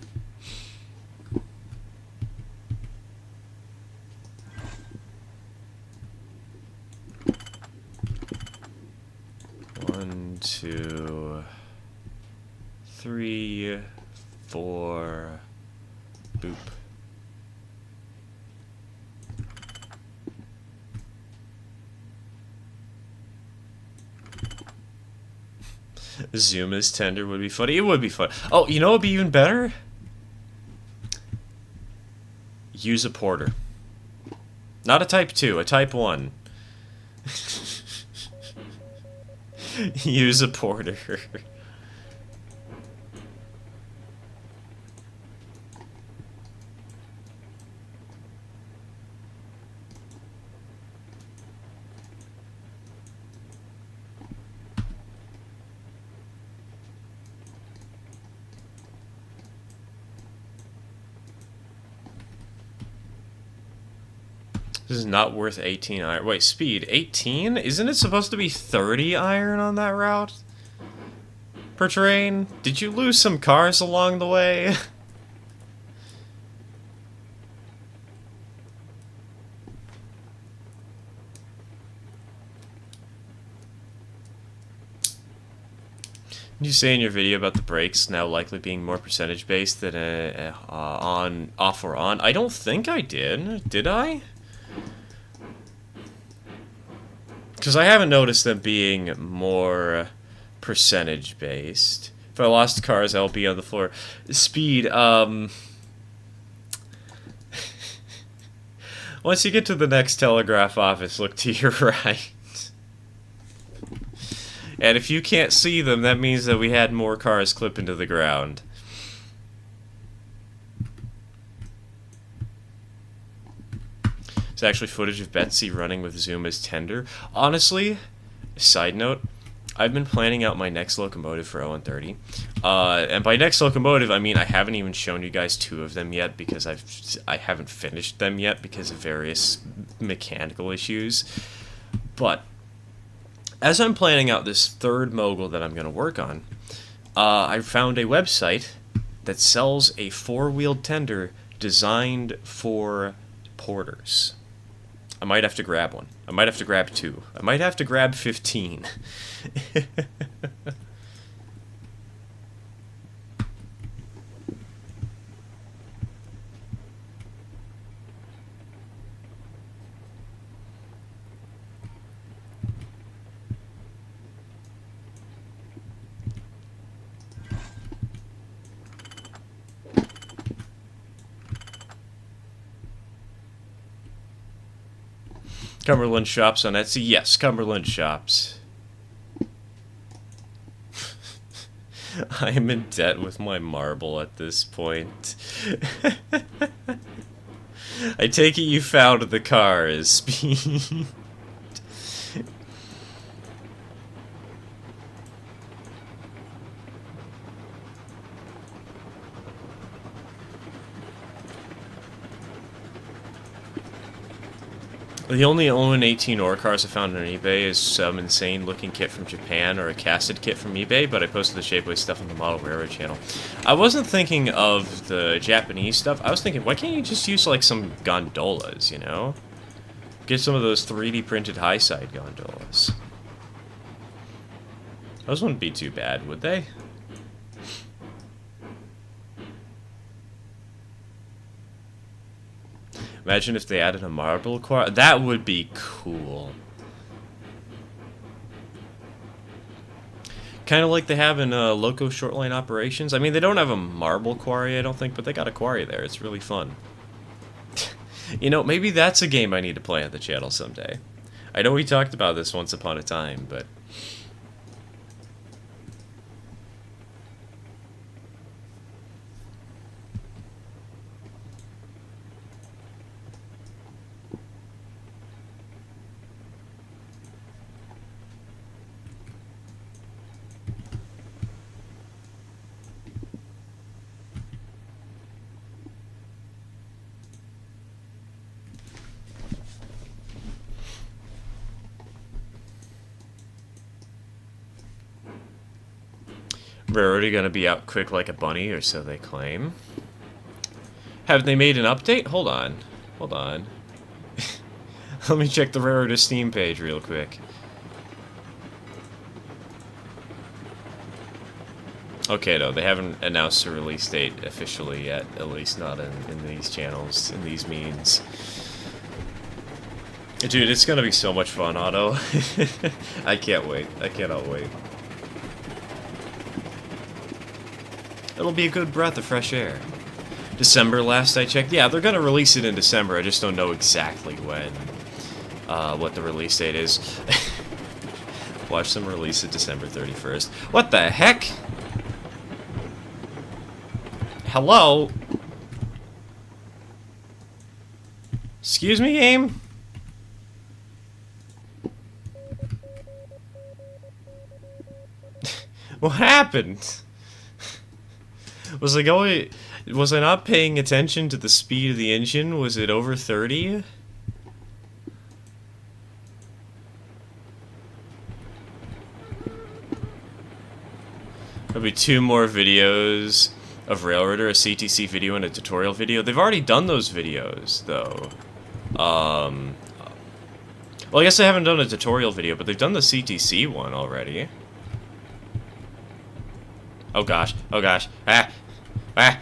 One, two, 3, 4, boop. Zuma's tender would be funny. It would be fun. Oh, you know what would be even better? Use a porter. Not a type 2, a type 1. Use a porter. This is not worth 18 iron. Wait, Speed, 18? Isn't it supposed to be 30 iron on that route? Per train? Did you lose some cars along the way? Did you say in your video about the brakes now likely being more percentage based than on, off or on? I don't think I did. Did I? Because I haven't noticed them being more percentage based. If I lost cars, I'll be on the floor. Speed, once you get to the next telegraph office, look to your right. And if you can't see them, that means that we had more cars clip into the ground. It's actually footage of Betsy running with Zuma's tender. Honestly, side note, I've been planning out my next locomotive for 0-30. And by next locomotive, I mean I haven't even shown you guys 2 of them yet because I haven't finished them yet because of various mechanical issues. But as I'm planning out this third mogul that I'm going to work on, I found a website that sells a 4-wheeled tender designed for porters. I might have to grab one. I might have to grab 2. I might have to grab 15. Cumberland Shops on Etsy. Yes, Cumberland Shops. I am in debt with my marble at this point. I take it you found the car is speed. The only 0-18 ore cars I found on eBay is some insane-looking kit from Japan or a casted kit from eBay, but I posted the Shapeways stuff on the Model Railroad channel. I wasn't thinking of the Japanese stuff. I was thinking, why can't you just use, like, some gondolas, you know? Get some of those 3D printed high-side gondolas. Those wouldn't be too bad, would they? Imagine if they added a marble quarry. That would be cool. Kind of like they have in Loco Shortline Operations. I mean, they don't have a marble quarry, I don't think, but they got a quarry there. It's really fun. You know, maybe that's a game I need to play on the channel someday. I know we talked about this once upon a time, but... We're already gonna be out quick like a bunny, or so they claim. Have they made an update? Hold on. Hold on. Let me check the Railroad to Steam page real quick. Okay, no, they haven't announced a release date officially yet, at least not in these channels, in these means. Dude, it's gonna be so much fun, Otto. I can't wait. I cannot wait. It'll be a good breath of fresh air. December last I checked. Yeah, they're gonna release it in December. I just don't know exactly when. What the release date is. Watch them release it December 31st. What the heck? Hello? Excuse me, game? What happened? Was I not paying attention to the speed of the engine? Was it over 30? There'll be 2 more videos of Railroader, a CTC video and a tutorial video. They've already done those videos, though. Well, I guess they haven't done a tutorial video, but they've done the CTC one already. Oh gosh, oh gosh. Ah! Ah!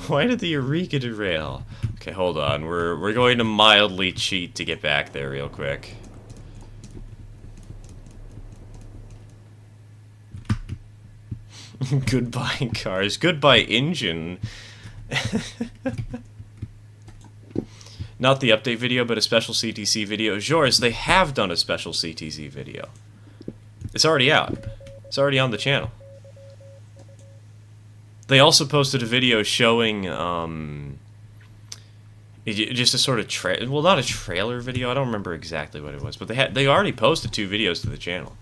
Why did the Eureka derail? Okay, hold on. We're going to mildly cheat to get back there real quick. Goodbye, cars. Goodbye, engine. Not the update video, but a special CTC video. Yours, they have done a special CTC video. It's already out. It's already on the channel. They also posted a video showing, just a sort of well, not a trailer video. I don't remember exactly what it was, but they already posted 2 videos to the channel.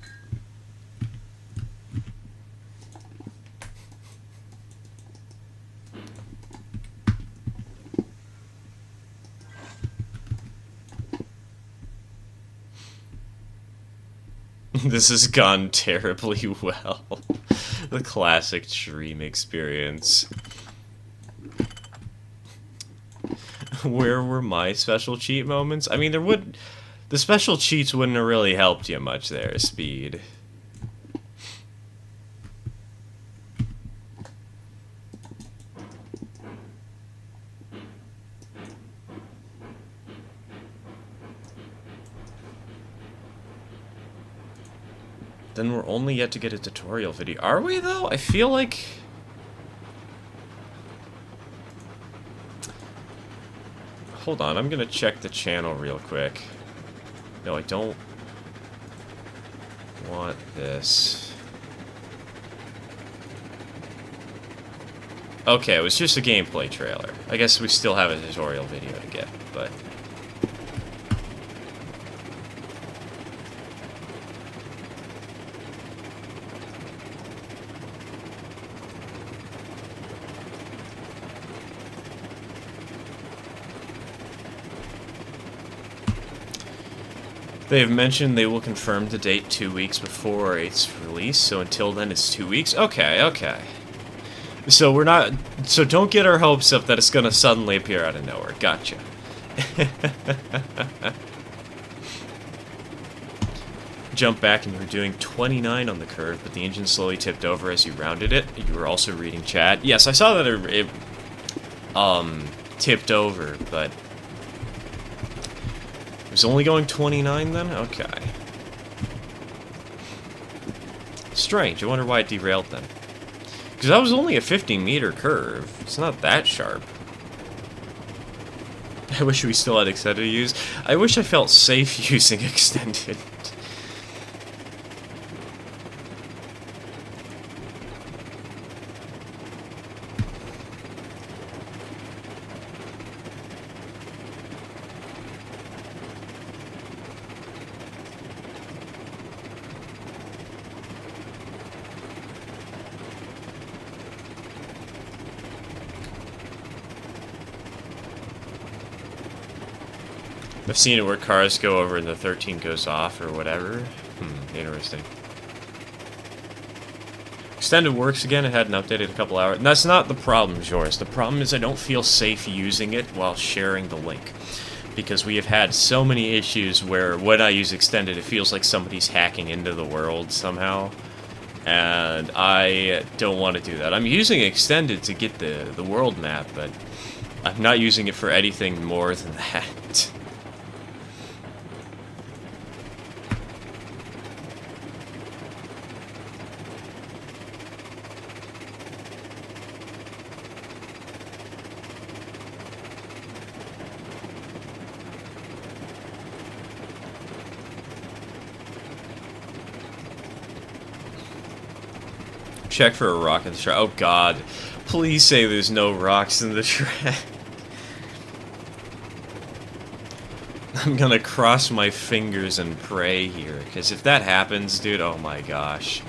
This has gone terribly well. The classic dream experience. Where were my special cheat moments? I mean, the special cheats wouldn't have really helped you much there, Speed. Then we're only yet to get a tutorial video. Are we, though? I feel like... Hold on, I'm gonna check the channel real quick. No, I don't want this. Okay, it was just a gameplay trailer. I guess we still have a tutorial video to get, but... They have mentioned they will confirm the date 2 weeks before its release, so until then it's 2 weeks? Okay, okay. So we're not... So don't get our hopes up that it's gonna suddenly appear out of nowhere. Gotcha. Jump back and you were doing 29 on the curve, but the engine slowly tipped over as you rounded it. You were also reading chat. Yes, I saw that it tipped over, but... It was only going 29 then? Okay. Strange. I wonder why it derailed then. Because that was only a 50-meter curve. It's not that sharp. I wish we still had extended to use. I wish I felt safe using extended. I've seen it where cars go over and the 13 goes off or whatever. Interesting. Extended works again. It hadn't updated a couple hours. And that's not the problem, Joris. The problem is I don't feel safe using it while sharing the link. Because we have had so many issues where when I use extended, it feels like somebody's hacking into the world somehow. And I don't want to do that. I'm using extended to get the world map, but I'm not using it for anything more than that. Check for a rock in the track. Oh god. Please say there's no rocks in the track. I'm gonna cross my fingers and pray here, because if that happens, dude, oh my gosh.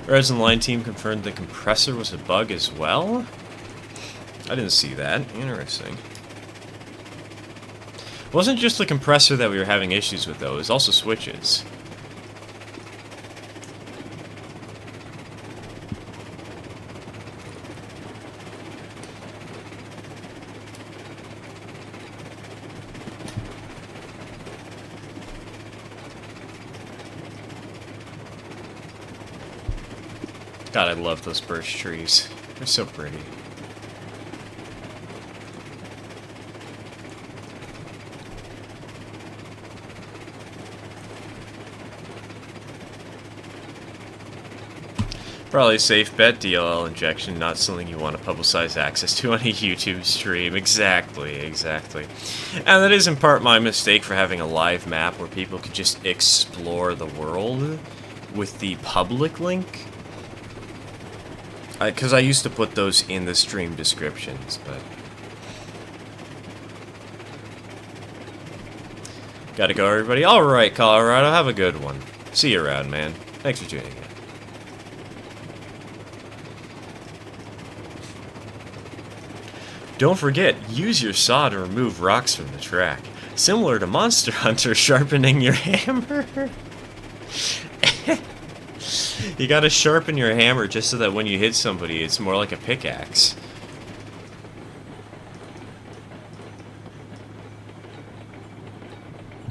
Reds and Line team confirmed the compressor was a bug as well? I didn't see that. Interesting. It wasn't just the compressor that we were having issues with, though. It was also switches. God, I love those birch trees. They're so pretty. Probably a safe bet, DLL injection, not something you want to publicize access to on a YouTube stream. Exactly, exactly. And that is in part my mistake for having a live map where people could just explore the world with the public link. Because I used to put those in the stream descriptions, but... Gotta go, everybody. Alright, Colorado, have a good one. See you around, man. Thanks for tuning in. Don't forget, use your saw to remove rocks from the track. Similar to Monster Hunter sharpening your hammer. You gotta sharpen your hammer just so that when you hit somebody, it's more like a pickaxe.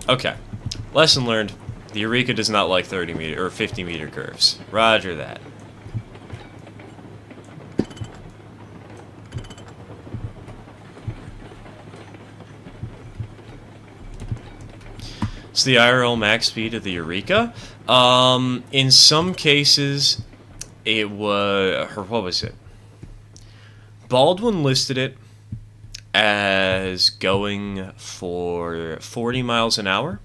Okay. Lesson learned. The Eureka does not like 30-meter or 50-meter curves. Roger that. the IRL max speed of the Eureka. In some cases, it was... What was it? Baldwin listed it as going for 40 miles an hour.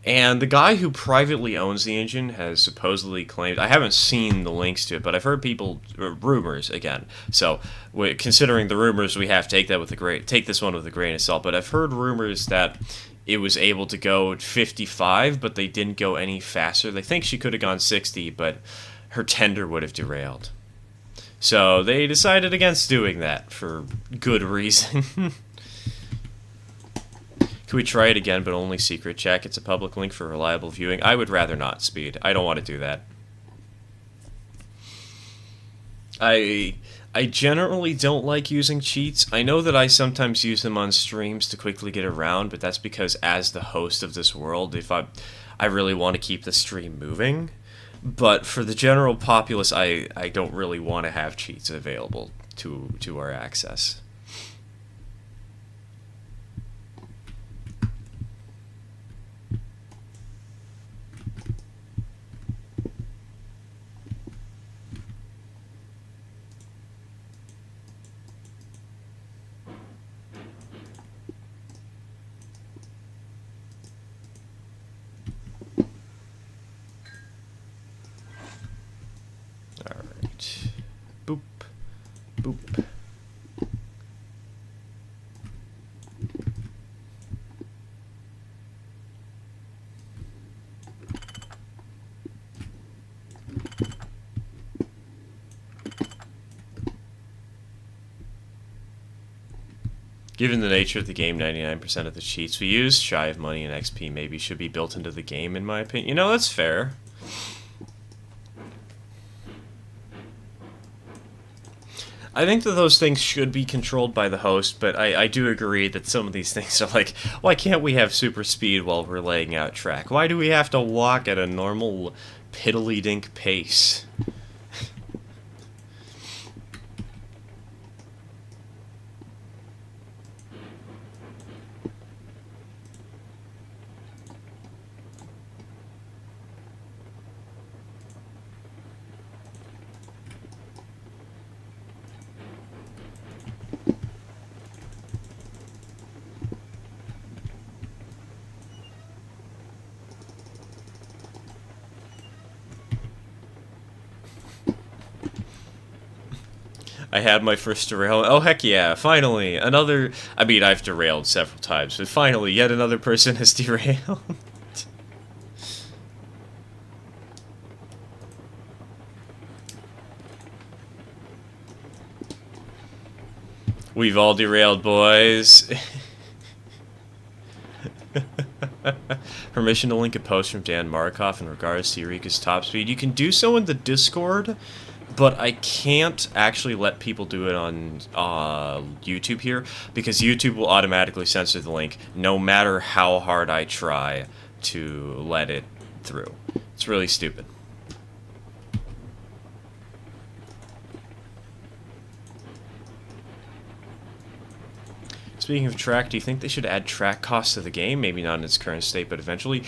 And the guy who privately owns the engine has supposedly claimed... I haven't seen the links to it, but I've heard people... rumors, again. So, considering the rumors, we have to take this one with a grain of salt. But I've heard rumors that it was able to go at 55, but they didn't go any faster. They think she could have gone 60, but her tender would have derailed. So, they decided against doing that for good reason. Can we try it again, but only secret check? It's a public link for reliable viewing. I would rather not, Speed. I don't want to do that. I generally don't like using cheats. I know that I sometimes use them on streams to quickly get around, but that's because as the host of this world, if I really want to keep the stream moving. But for the general populace, I don't really want to have cheats available to our access. Boop, boop. Given the nature of the game, 99% of the cheats we use, shy of money and XP, maybe should be built into the game, in my opinion. You know, that's fair. I think that those things should be controlled by the host, but I do agree that some of these things are like, why can't we have super speed while we're laying out track? Why do we have to walk at a normal piddly-dink pace? I had my first derailment. Oh, heck yeah, finally. Another... I mean, I've derailed several times, but finally, yet another person has derailed. We've all derailed, boys. Permission to link a post from Dan Markov in regards to Eureka's top speed. You can do so in the Discord, but I can't actually let people do it on YouTube here, because YouTube will automatically censor the link no matter how hard I try to let it through. It's really stupid. Speaking of track, do you think they should add track costs to the game? Maybe not in its current state, but eventually.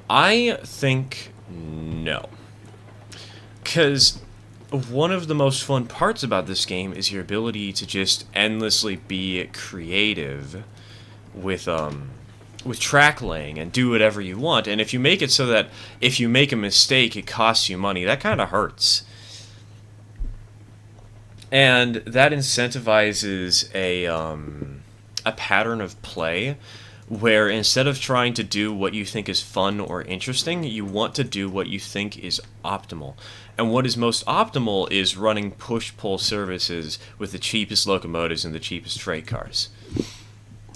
I think no. Because one of the most fun parts about this game is your ability to just endlessly be creative with track laying and do whatever you want. And if you make it so that if you make a mistake, it costs you money, that kind of hurts. And that incentivizes a pattern of play where instead of trying to do what you think is fun or interesting, you want to do what you think is optimal. And what is most optimal is running push-pull services with the cheapest locomotives and the cheapest freight cars.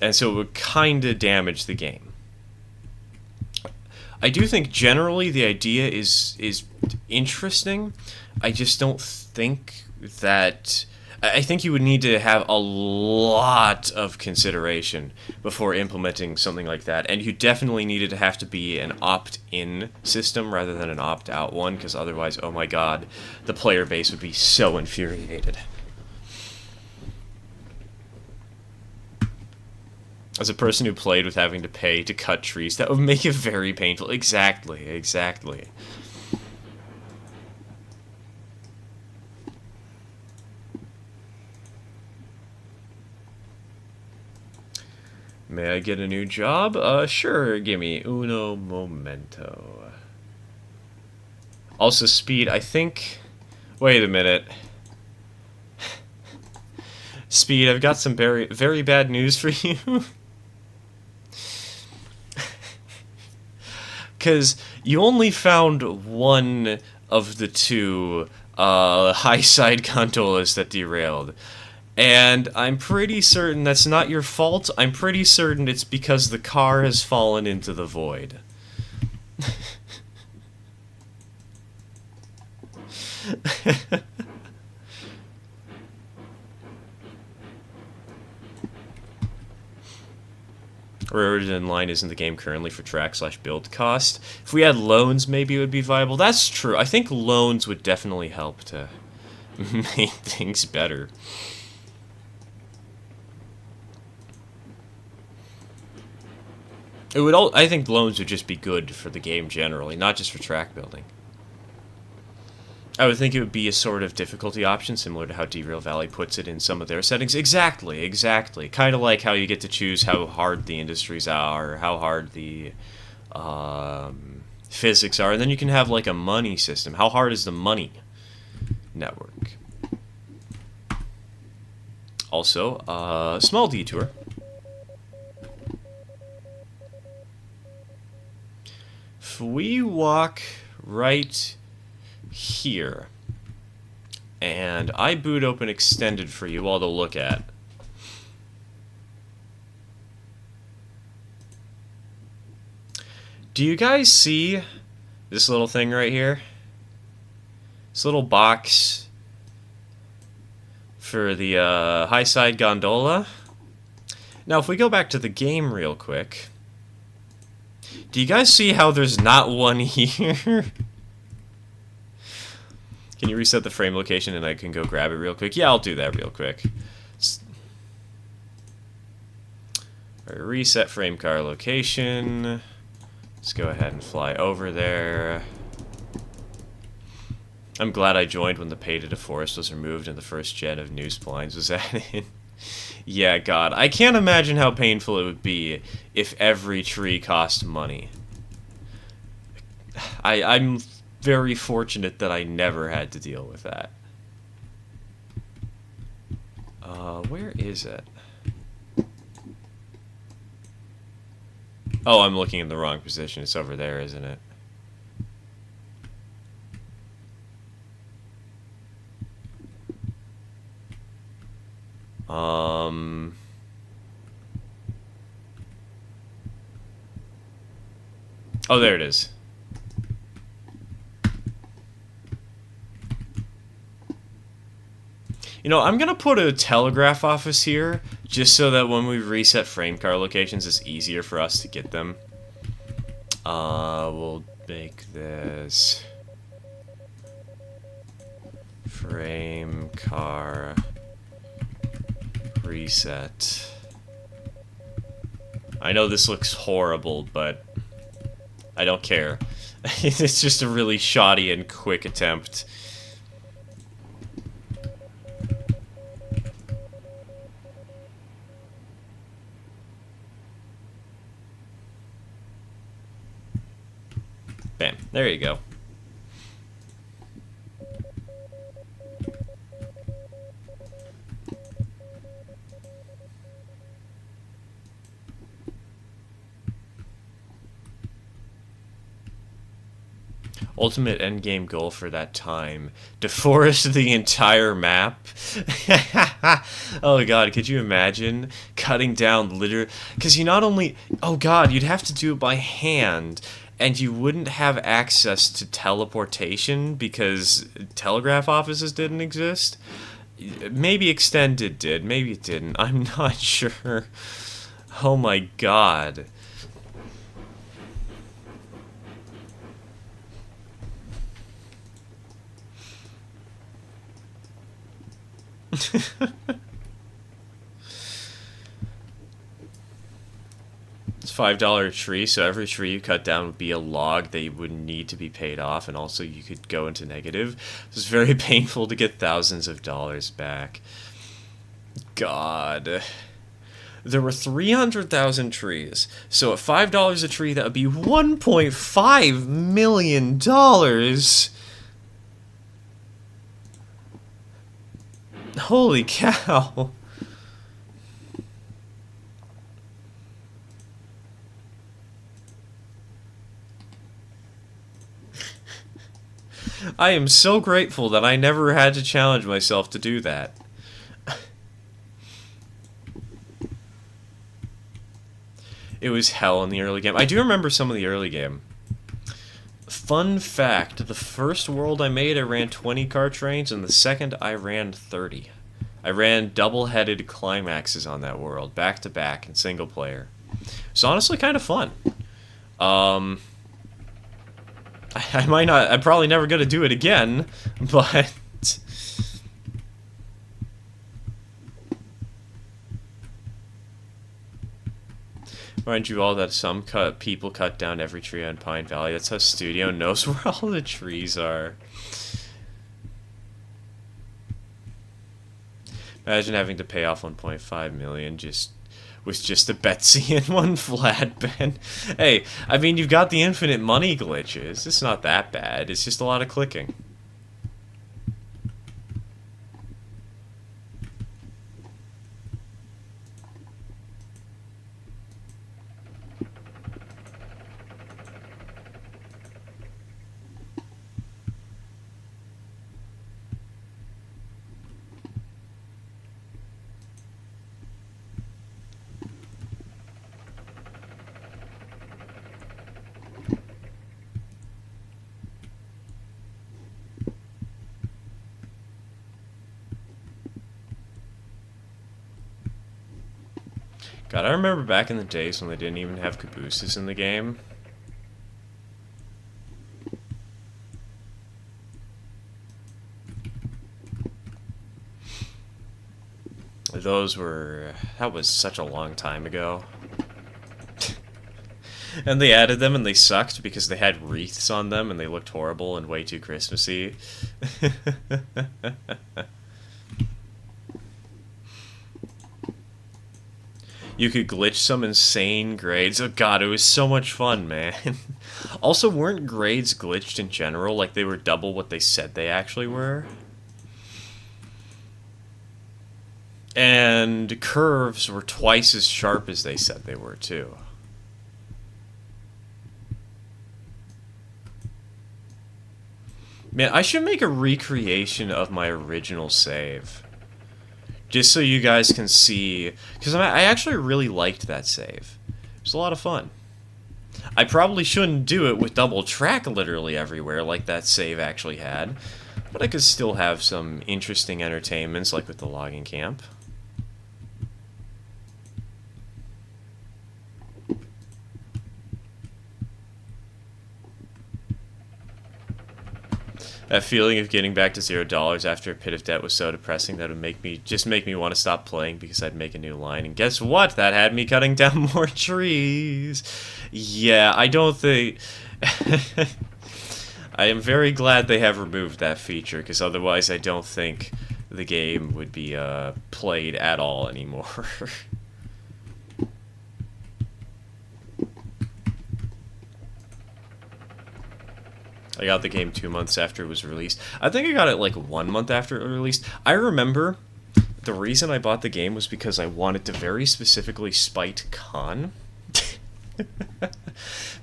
And so it would kind of damage the game. I do think generally the idea is interesting. I just don't think that... I think you would need to have a lot of consideration before implementing something like that, and you definitely needed to have to be an opt-in system rather than an opt-out one, because otherwise, oh my god, the player base would be so infuriated. As a person who played with having to pay to cut trees, that would make it very painful. Exactly, exactly. May I get a new job? Sure, gimme uno momento. Also speed, I think... Wait a minute. Speed, I've got some very, very bad news for you. Because you only found one of the two high-side gondolas that derailed. And I'm pretty certain that's not your fault. I'm pretty certain it's because the car has fallen into the void. Origin line isn't the game currently for track/build cost. If we had loans, maybe it would be viable. That's true. I think loans would definitely help to make things better. It would. I think loans would just be good for the game generally, not just for track building. I would think it would be a sort of difficulty option, similar to how Derail Valley puts it in some of their settings. Exactly, exactly. Kind of like how you get to choose how hard the industries are, how hard the physics are, and then you can have like a money system. How hard is the money network? Also, small detour. If we walk right here, and I boot open extended for you all to look at. Do you guys see this little thing right here? This little box for the high side gondola. Now, if we go back to the game real quick, do you guys see how there's not one here? Can you reset the frame location and I can go grab it real quick? Yeah, I'll do that real quick. Alright, reset frame car location. Let's go ahead and fly over there. I'm glad I joined when the pay to deforest was removed and the first gen of news blinds was added. Yeah, God. I can't imagine how painful it would be if every tree cost money. I'm very fortunate that I never had to deal with that. Where is it? Oh, I'm looking in the wrong position. It's over there, isn't it? Oh, there it is. You know, I'm gonna put a telegraph office here, just so that when we reset frame car locations, it's easier for us to get them. We'll make this frame car reset. I know this looks horrible, but I don't care. It's just a really shoddy and quick attempt. Bam. There you go. Ultimate endgame goal for that time: deforest the entire map. Oh god, could you imagine cutting down because you not only... Oh god, you'd have to do it by hand, and you wouldn't have access to teleportation because telegraph offices didn't exist. Maybe Extended did, maybe it didn't. I'm not sure. Oh my god. $5 tree, so every tree you cut down would be a log that you would need to be paid off, and also you could go into negative. It was very painful to get thousands of dollars back. God. There were 300,000 trees, so at $5 a tree, that would be $1.5 million. Holy cow. I am so grateful that I never had to challenge myself to do that. It was hell in the early game. I do remember some of the early game. Fun fact, the first world I made, I ran 20 car trains, and the second I ran 30. I ran double-headed climaxes on that world, back-to-back in single player. It's honestly kind of fun. I'm probably never going to do it again, but... Mind you all that some people cut down every tree on Pine Valley. That's how Studio knows where all the trees are. Imagine having to pay off 1.5 million with just a Betsy and one flatbed. Hey, I mean, you've got the infinite money glitches. It's not that bad. It's just a lot of clicking. God, I remember back in the days when they didn't even have cabooses in the game. That was such a long time ago. And they added them and they sucked because they had wreaths on them and they looked horrible and way too Christmassy. You could glitch some insane grades. Oh god, it was so much fun, man. Also, weren't grades glitched in general? Like they were double what they said they actually were? And curves were twice as sharp as they said they were, too. Man, I should make a recreation of my original save. Just so you guys can see, because I actually really liked that save. It was a lot of fun. I probably shouldn't do it with double track literally everywhere like that save actually had, but I could still have some interesting entertainments like with the logging camp. That feeling of getting back to $0 after a pit of debt was so depressing that it would make me want to stop playing because I'd make a new line. And guess what? That had me cutting down more trees. Yeah, I don't think... I am very glad they have removed that feature, because otherwise I don't think the game would be played at all anymore. I got the game 2 months after it was released. I think I got it like 1 month after it was released. I remember the reason I bought the game was because I wanted to very specifically spite Khan.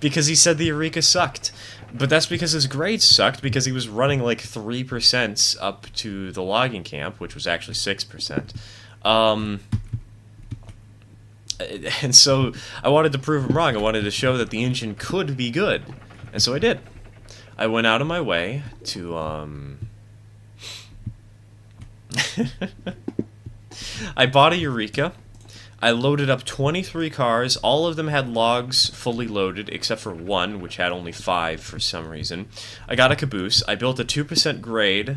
Because he said the Eureka sucked. But that's because his grades sucked, because he was running like 3% up to the logging camp, which was actually 6%. And so I wanted to prove him wrong. I wanted to show that the engine could be good. And so I did. I went out of my way to, I bought a Eureka. I loaded up 23 cars. All of them had logs fully loaded, except for one, which had only 5 for some reason. I got a Caboose. I built a 2% grade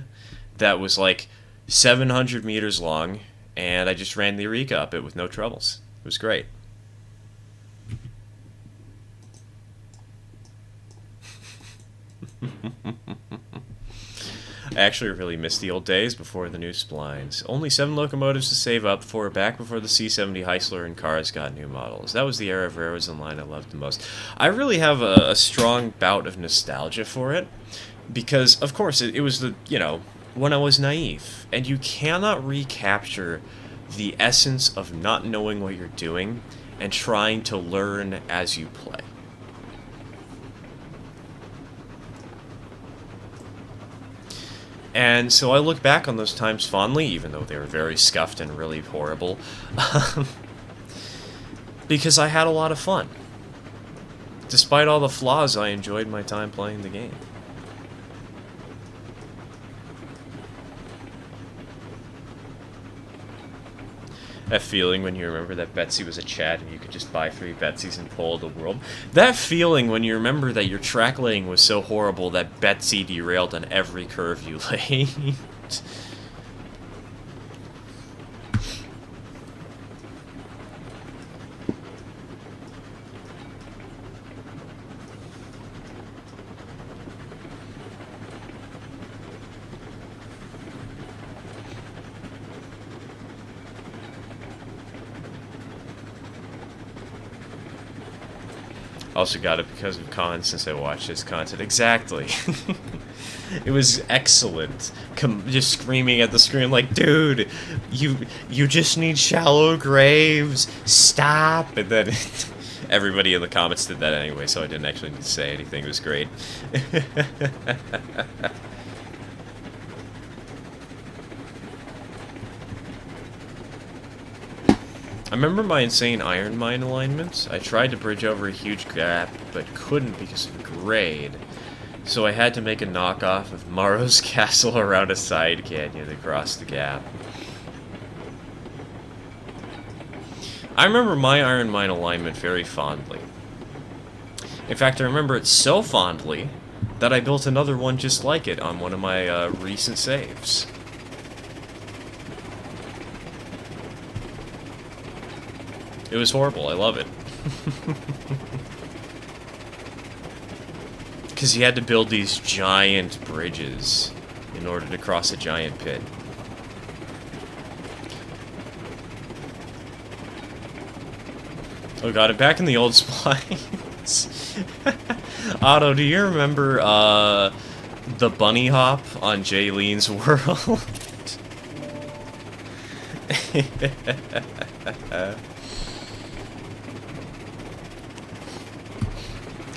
that was like 700 meters long, and I just ran the Eureka up it with no troubles. It was great. I actually really miss the old days before the new splines. Only 7 locomotives to save up for, back before the C-70 Heisler and cars got new models. That was the era of railroads in line I loved the most. I really have a strong bout of nostalgia for it, because, of course, it was the, you know, when I was naive. And you cannot recapture the essence of not knowing what you're doing and trying to learn as you play. And so I look back on those times fondly, even though they were very scuffed and really horrible, because I had a lot of fun. Despite all the flaws, I enjoyed my time playing the game. That feeling when you remember that Betsy was a Chad and you could just buy 3 Betsy's and pull the world. That feeling when you remember that your track laying was so horrible that Betsy derailed on every curve you laid. Also got it because of Con, since I watched his content. Exactly. It was excellent. Just screaming at the screen like, dude, you just need shallow graves. Stop. And then everybody in the comments did that anyway, so I didn't actually need to say anything. It was great. I remember my insane iron mine alignments. I tried to bridge over a huge gap, but couldn't because of grade. So I had to make a knockoff of Morrow's castle around a side canyon across the gap. I remember my iron mine alignment very fondly. In fact, I remember it so fondly that I built another one just like it on one of my recent saves. It was horrible. I love it. Because you had to build these giant bridges in order to cross a giant pit. Oh god, and back in the old splines. Otto, do you remember the bunny hop on Jaylene's World?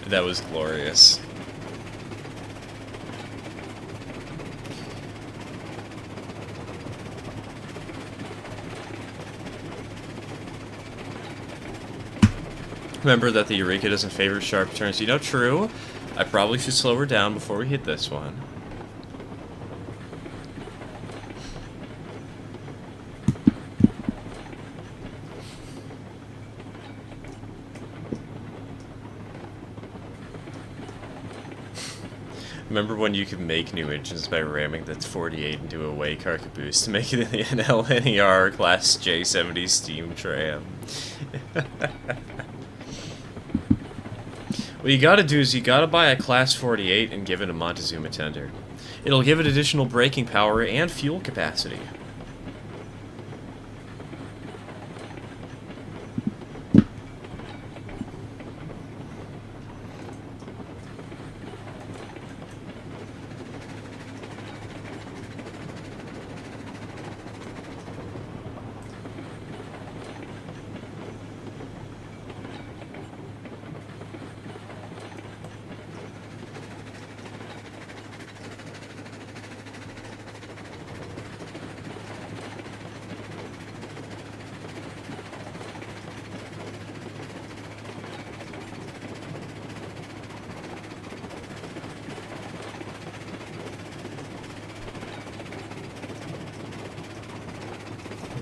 That was glorious. Remember that the Eureka doesn't favor sharp turns. You know, true. I probably should slow her down before we hit this one. Remember when you could make new engines by ramming the 48 into a way car caboose to make it an LNER Class J70 steam tram? What you gotta do is you gotta buy a Class 48 and give it a Montezuma tender. It'll give it additional braking power and fuel capacity.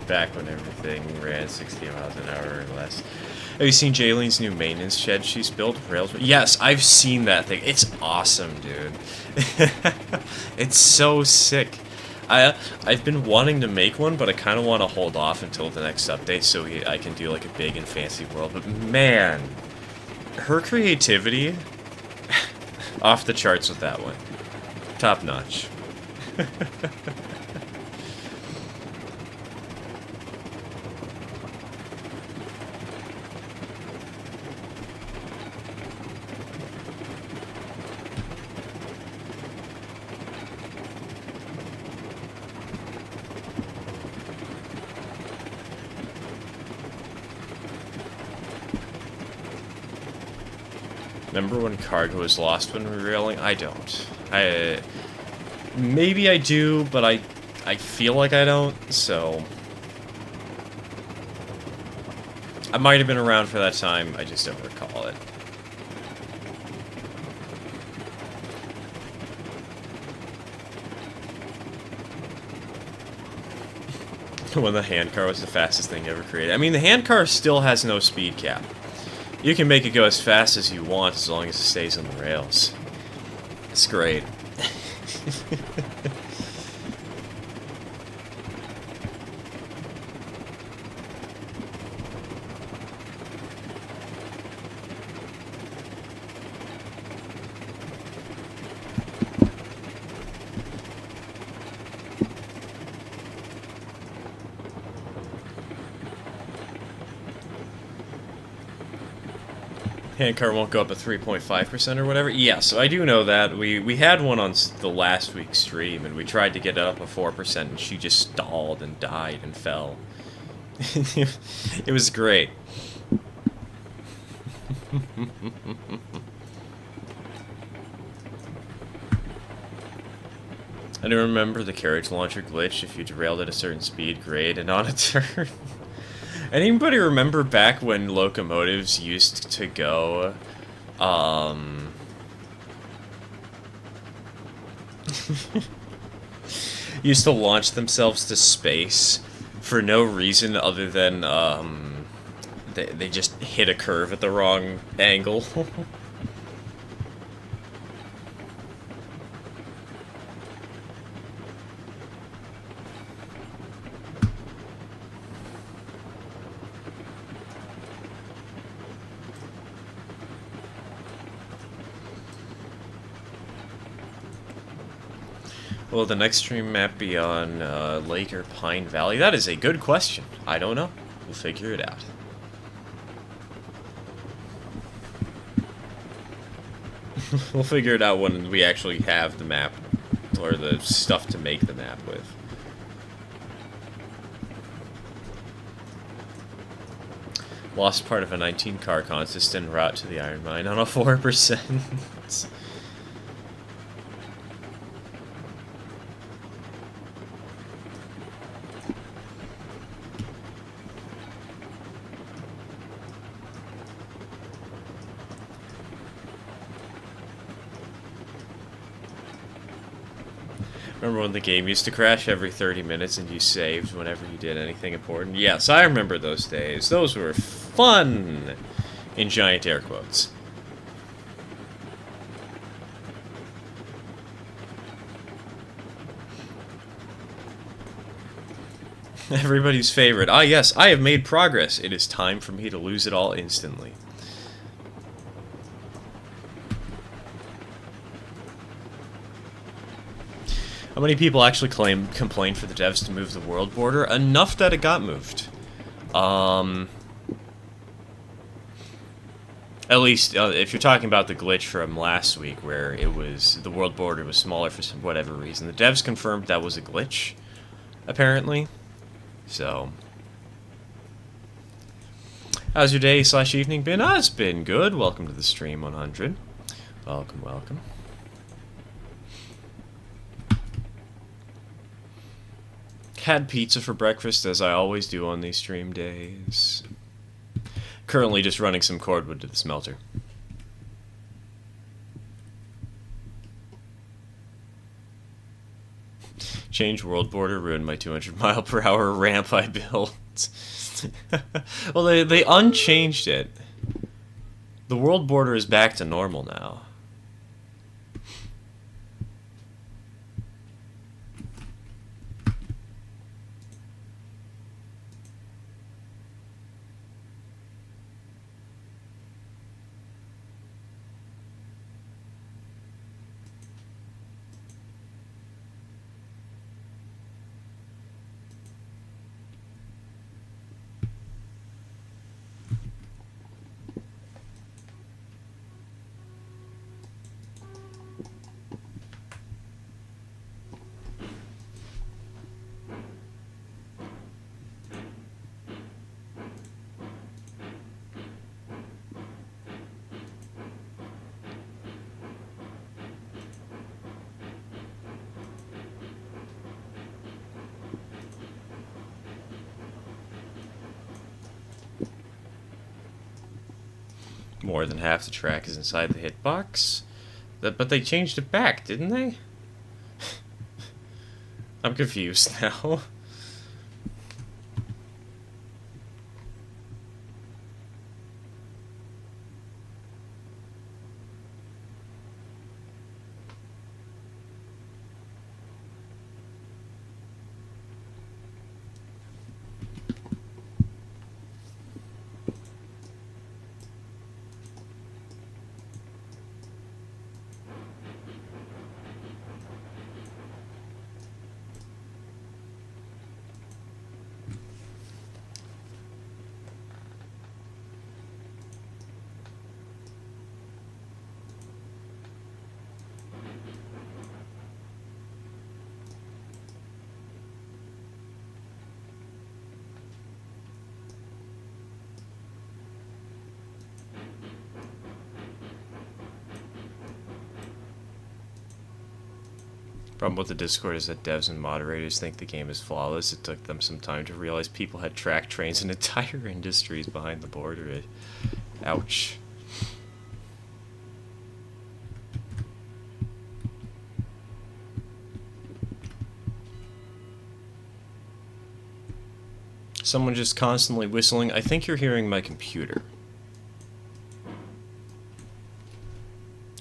Back when everything ran 60 miles an hour or less. Have you seen Jaylene's new maintenance shed she's built? Rails? Yes, I've seen that thing. It's awesome, dude. It's so sick. I've been wanting to make one, but I kind of want to hold off until the next update so I can do like a big and fancy world. But man, her creativity Off the charts with that one. Top notch. Remember when cargo was lost when we were railing? I don't. Maybe I do, but I feel like I don't, so... I might have been around for that time, I just don't recall it. When the handcar was the fastest thing ever created. I mean, the handcar still has no speed cap. You can make it go as fast as you want as long as it stays on the rails. It's great. Handcar won't go up at 3.5% or whatever? Yeah, so I do know that. We had one on the last week's stream, and we tried to get it up at 4%, and she just stalled and died and fell. It was great. I do remember the carriage launcher glitch if you derailed at a certain speed, grade, and on a turn. Anybody remember back when locomotives used to go, used to launch themselves to space for no reason other than, they just hit a curve at the wrong angle? Will the next stream map be on Lake or Pine Valley? That is a good question. I don't know. We'll figure it out. We'll figure it out when we actually have the map, or the stuff to make the map with. Lost part of a 19-car contest en route to the iron mine on a 4%. Remember when the game used to crash every 30 minutes and you saved whenever you did anything important? Yes, I remember those days. Those were fun! In giant air quotes. Everybody's favorite. Ah yes, I have made progress. It is time for me to lose it all instantly. How many people actually complained for the devs to move the world border? Enough that it got moved. At least, if you're talking about the glitch from last week, where it was the world border was smaller for whatever reason, the devs confirmed that was a glitch, apparently. So, how's your day / evening been? Ah, it's been good. Welcome to the stream 100. Welcome, welcome. Had pizza for breakfast, as I always do on these stream days. Currently just running some cordwood to the smelter. Change world border, ruined my 200-mile-per-hour ramp I built. Well, they unchanged it. The world border is back to normal now. More than half the track is inside the hitbox. But they changed it back, didn't they? I'm confused now. Problem with the Discord is that devs and moderators think the game is flawless. It took them some time to realize people had track trains and entire industries behind the border. Ouch. Someone just constantly whistling. I think you're hearing my computer.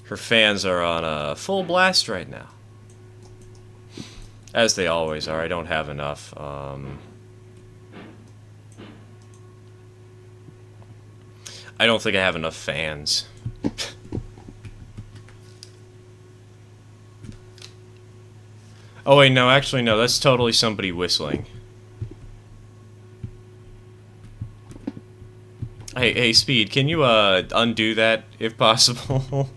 Her fans are on a full blast right now. As they always are. I don't have enough. I don't think I have enough fans. Oh wait, no, actually no, that's totally somebody whistling. Hey, Speed, can you undo that if possible?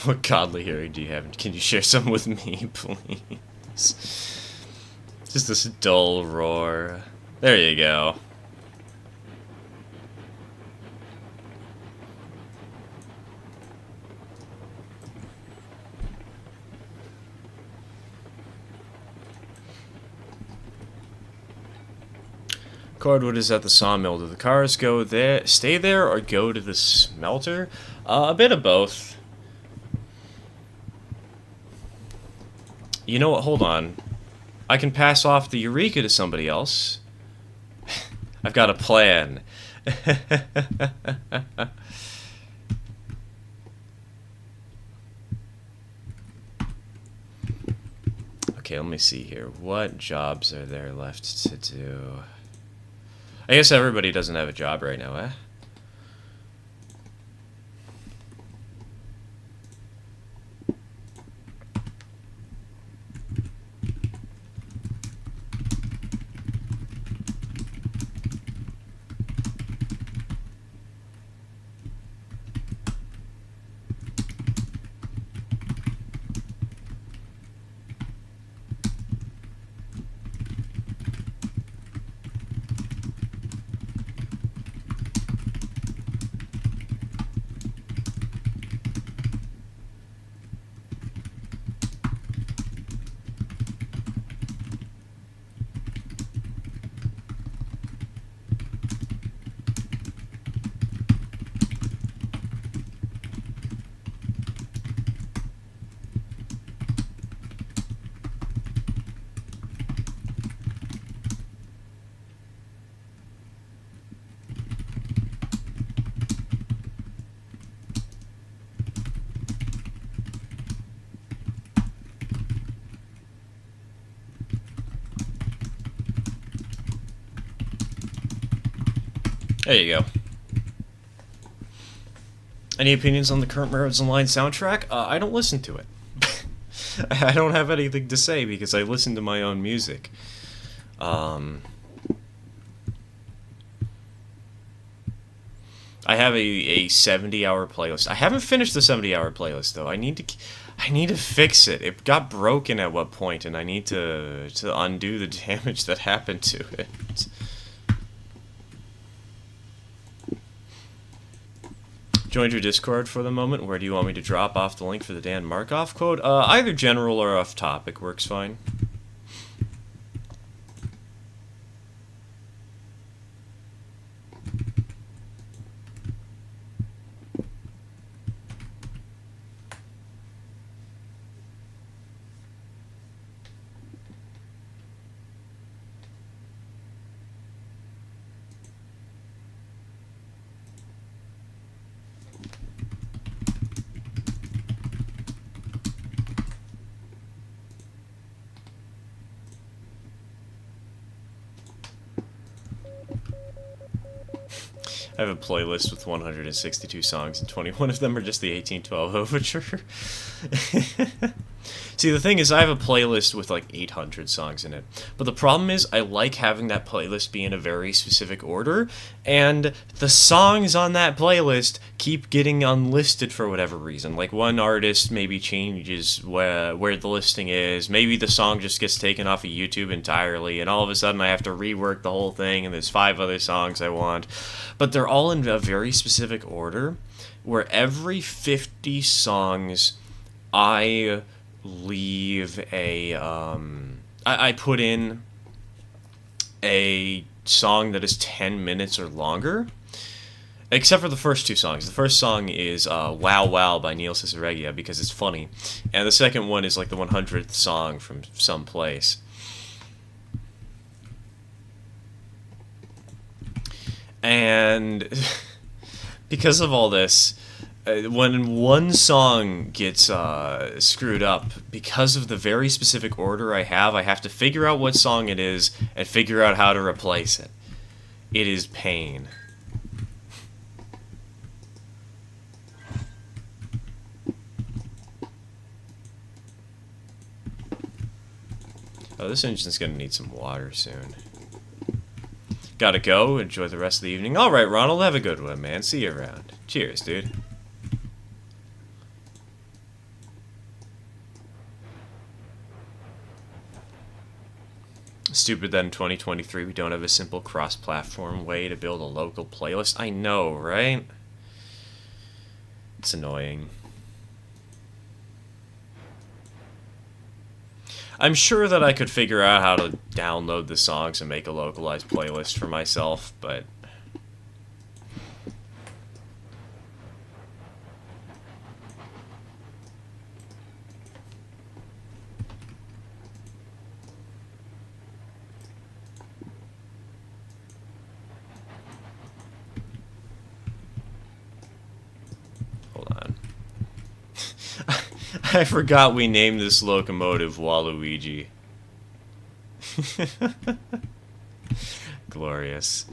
What godly hearing do you have? Can you share some with me, please? Just this dull roar. There you go. Cordwood is at the sawmill. Do the cars go there, stay there, or go to the smelter? A bit of both. You know what? Hold on. I can pass off the Eureka to somebody else. I've got a plan. Okay, let me see here. What jobs are there left to do? I guess everybody doesn't have a job right now, eh? There you go. Any opinions on the current Railroads Online soundtrack? I don't listen to it. I don't have anything to say because I listen to my own music. I have a 70-hour playlist. I haven't finished the 70-hour playlist though. I need to fix it. It got broken at what point, and I need to undo the damage that happened to it. Joined your Discord for the moment. Where do you want me to drop off the link for the Dan Markov quote? Either general or off topic works fine. I have a playlist with 162 songs, and 21 of them are just the 1812 Overture. See, the thing is, I have a playlist with like 800 songs in it. But the problem is, I like having that playlist be in a very specific order, and the songs on that playlist keep getting unlisted for whatever reason. Like, one artist maybe changes where the listing is, maybe the song just gets taken off of YouTube entirely, and all of a sudden I have to rework the whole thing, and there's 5 other songs I want. But they're all in a very specific order, where every 50 songs I leave a I put in a song that is 10 minutes or longer, except for the first 2 songs. The first song is Wow Wow by Neil Ciceregia because it's funny, and the second one is like the 100th song from some place. And because of all this, when one song gets screwed up, because of the very specific order I have to figure out what song it is and figure out how to replace it. It is pain. Oh, this engine's gonna need some water soon. Gotta go. Enjoy the rest of the evening. Alright, Ronald, have a good one, man. See you around. Cheers, dude. Stupid that in 2023 we don't have a simple cross-platform way to build a local playlist. I know, right? It's annoying. I'm sure that I could figure out how to download the songs and make a localized playlist for myself, but... Hold on. I forgot we named this locomotive Waluigi. Glorious.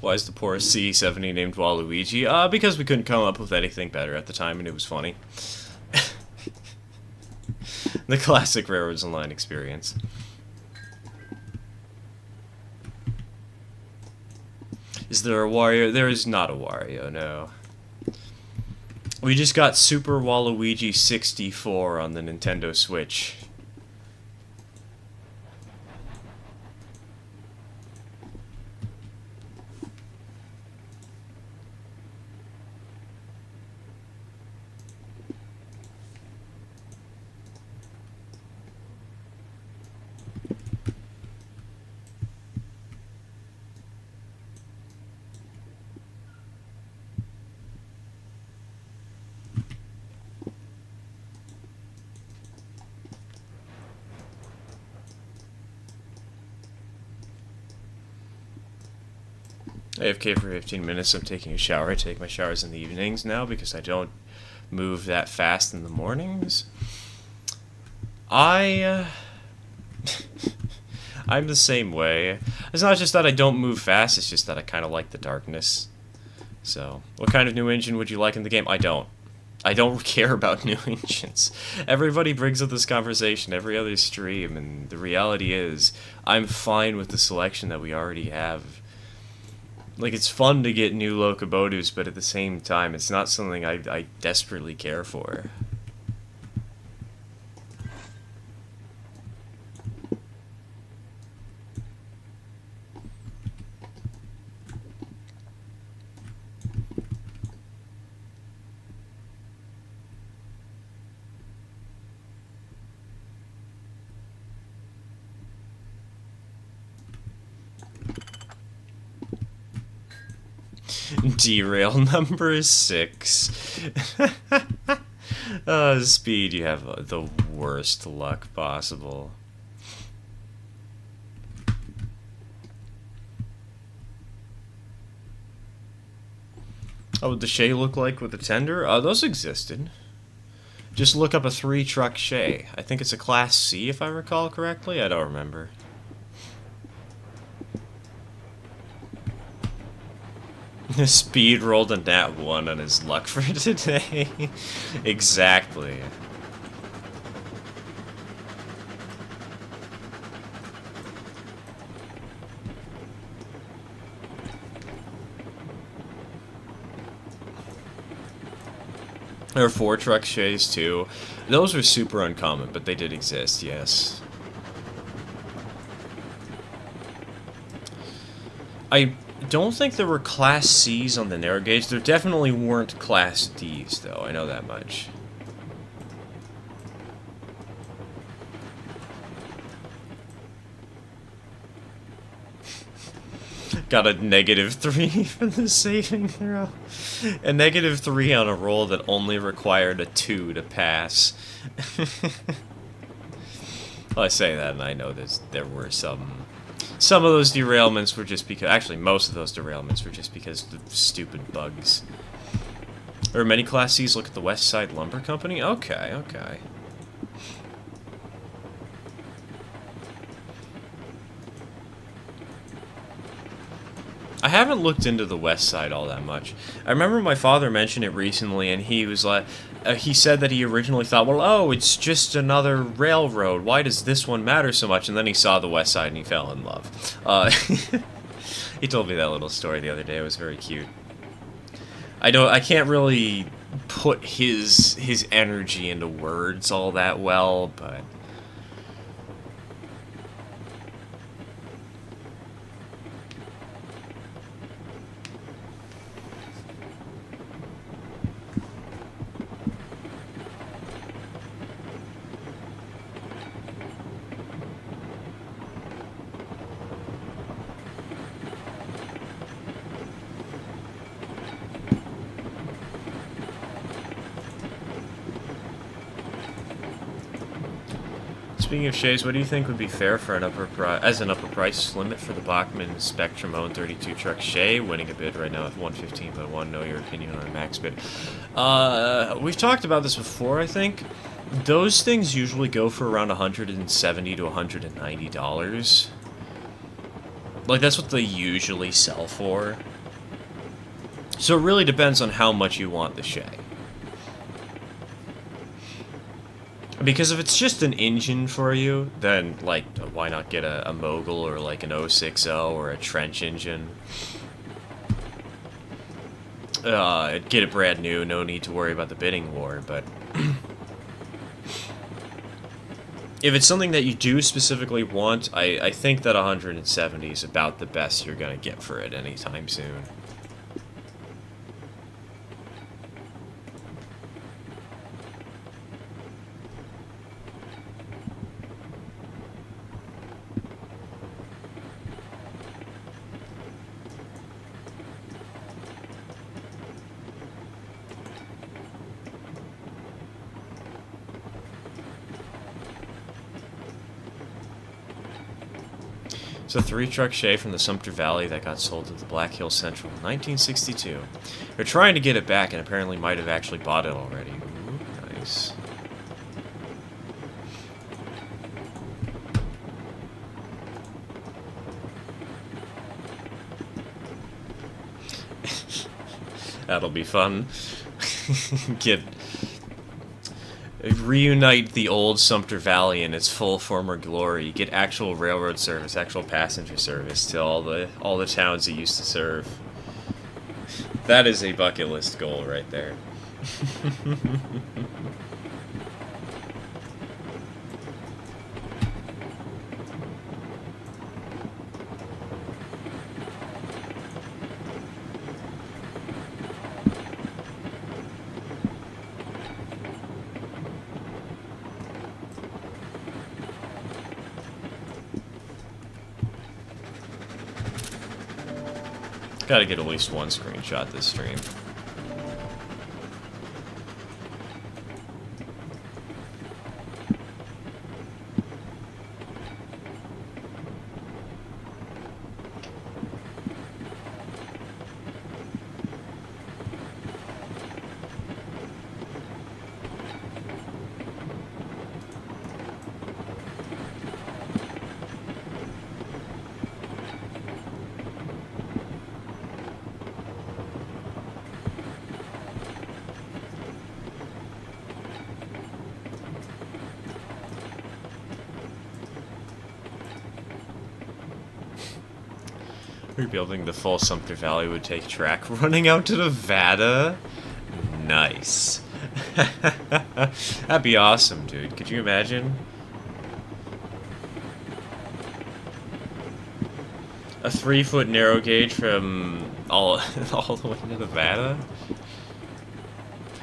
Why is the poor C-70 named Waluigi? Because we couldn't come up with anything better at the time, and it was funny. The classic Railroads Online experience. Is there a Wario? There is not a Wario, no. We just got Super Waluigi 64 on the Nintendo Switch. AFK for 15 minutes. I'm taking a shower. I take my showers in the evenings now because I don't move that fast in the mornings. I'm the same way. It's not just that I don't move fast, it's just that I kind of like the darkness. So, what kind of new engine would you like in the game? I don't. I don't care about new engines. Everybody brings up this conversation every other stream, and the reality is, I'm fine with the selection that we already have. Like, it's fun to get new locomotives, but at the same time, it's not something I desperately care for. Derail number 6. Speed, you have the worst luck possible. Oh, what the Shay look like with the tender? Those existed. Just look up a 3-truck Shay. I think it's a Class C, if I recall correctly. I don't remember. Speed rolled a nat 1 on his luck for today. Exactly. There were 4-truck Shays too. Those were super uncommon, but they did exist, yes. I don't think there were Class C's on the narrow gauge. There definitely weren't Class D's, though. I know that much. Got a -3 for the saving throw. A -3 on a roll that only required a 2 to pass. Well, I say that, and I know there were some of those derailments were just because... Actually, most of those derailments were just because of stupid bugs. There are many Class C's. Look at the West Side Lumber Company. Okay, okay. I haven't looked into the West Side all that much. I remember my father mentioned it recently, and he was like... he said that he originally thought, well, oh, it's just another railroad. Why does this one matter so much? And then he saw the West Side and he fell in love. He told me that little story the other day. It was very cute. I can't really put his energy into words all that well, but... Speaking of Shays, what do you think would be fair for an upper price limit for the Bachmann Spectrum owned 32 truck Shay? Winning a bid right now at 115, but I want to know your opinion on a max bid. We've talked about this before, I think. Those things usually go for around $170 to $190. Like, that's what they usually sell for. So it really depends on how much you want the Shay. Because if it's just an engine for you, then, like, why not get a Mogul or, like, an 060 or a Trench engine? Get it brand new, no need to worry about the bidding war, but... if it's something that you do specifically want, I think that 170 is about the best you're gonna get for it anytime soon. It's a 3-truck Shay from the Sumter Valley that got sold to the Black Hills Central in 1962. They're trying to get it back and apparently might have actually bought it already. Ooh, nice. That'll be fun. Reunite the old Sumter Valley in its full former glory. Get actual railroad service, actual passenger service to all the towns it used to serve. That is a bucket list goal right there. Gotta get at least one screenshot this stream. Rebuilding the full Sumter Valley would take track running out to Nevada. Nice. That'd be awesome, dude. Could you imagine? A 3-foot narrow gauge from all the way to Nevada?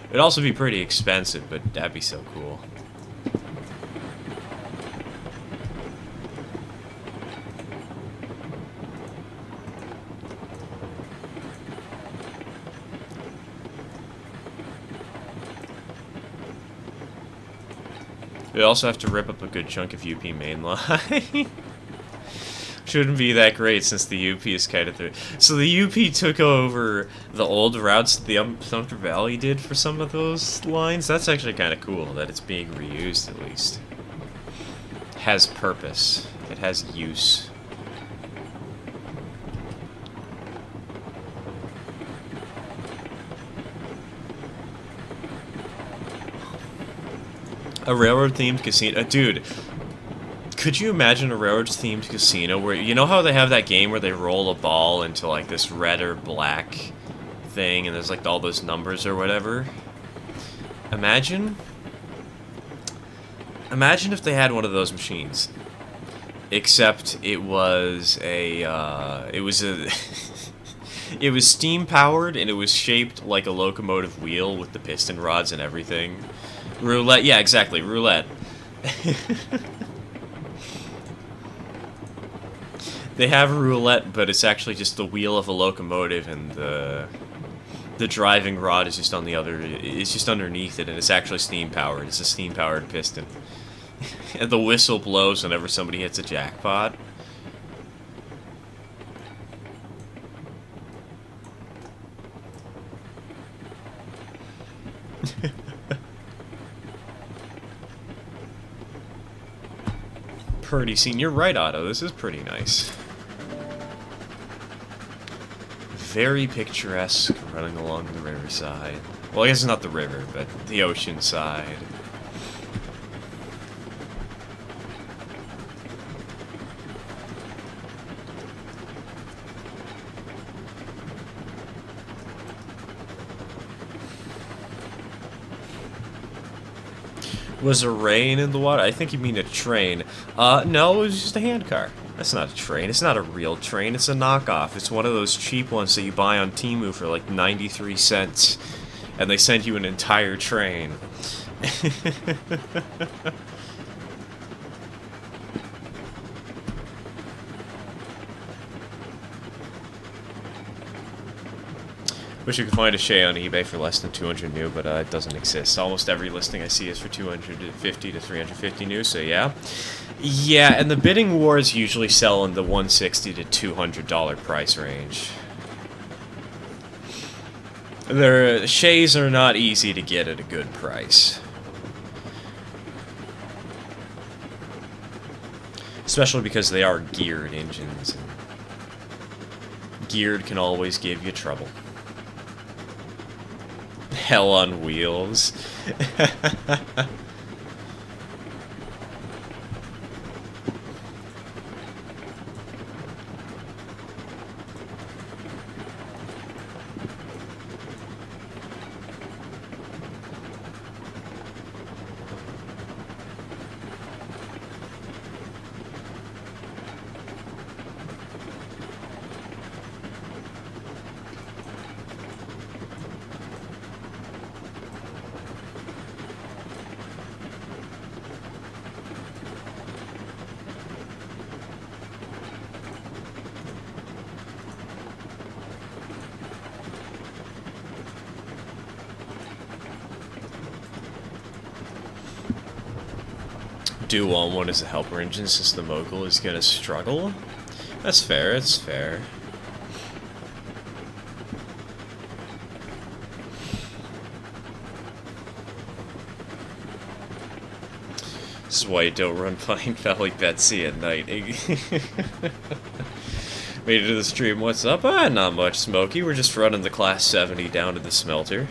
It'd also be pretty expensive, but that'd be so cool. We also have to rip up a good chunk of UP main line. Shouldn't be that great since the UP is kind of through. So the UP took over the old routes that the Sumter Valley did for some of those lines. That's actually kind of cool that it's being reused at least. It has purpose. It has use. A railroad-themed casino. Dude, could you imagine a railroad-themed casino where... You know how they have that game where they roll a ball into, like, this red or black thing, and there's, like, all those numbers or whatever? Imagine if they had one of those machines. Except it was a... it was steam-powered, and it was shaped like a locomotive wheel with the piston rods and everything. Roulette, yeah, exactly, roulette. They have roulette, but it's actually just the wheel of a locomotive, and the driving rod is just on the other. It's just underneath it, and it's actually steam powered. It's a steam powered piston. And the whistle blows whenever somebody hits a jackpot. Pretty scene. You're right, Otto. This is pretty nice. Very picturesque, running along the riverside. Well, I guess it's not the river, but the ocean side. Was a rain in the water? I think you mean a train. No, it was just a handcar. That's not a train. It's not a real train. It's a knockoff. It's one of those cheap ones that you buy on Temu for like 93 cents. And they send you an entire train. Wish you could find a Shay on eBay for less than 200 new, but it doesn't exist. Almost every listing I see is for 250 to 350 new, so yeah. Yeah, and the bidding wars usually sell in the $160 to $200 price range. Their Shays are not easy to get at a good price. Especially because they are geared engines. And geared can always give you trouble. Hell on wheels. Do want one as a helper engine since the Mogul is gonna struggle? That's fair, it's fair. This is why you don't run Pine Valley Betsy at night. Made it to the stream, what's up? Not much, Smokey. We're just running the Class 70 down to the smelter.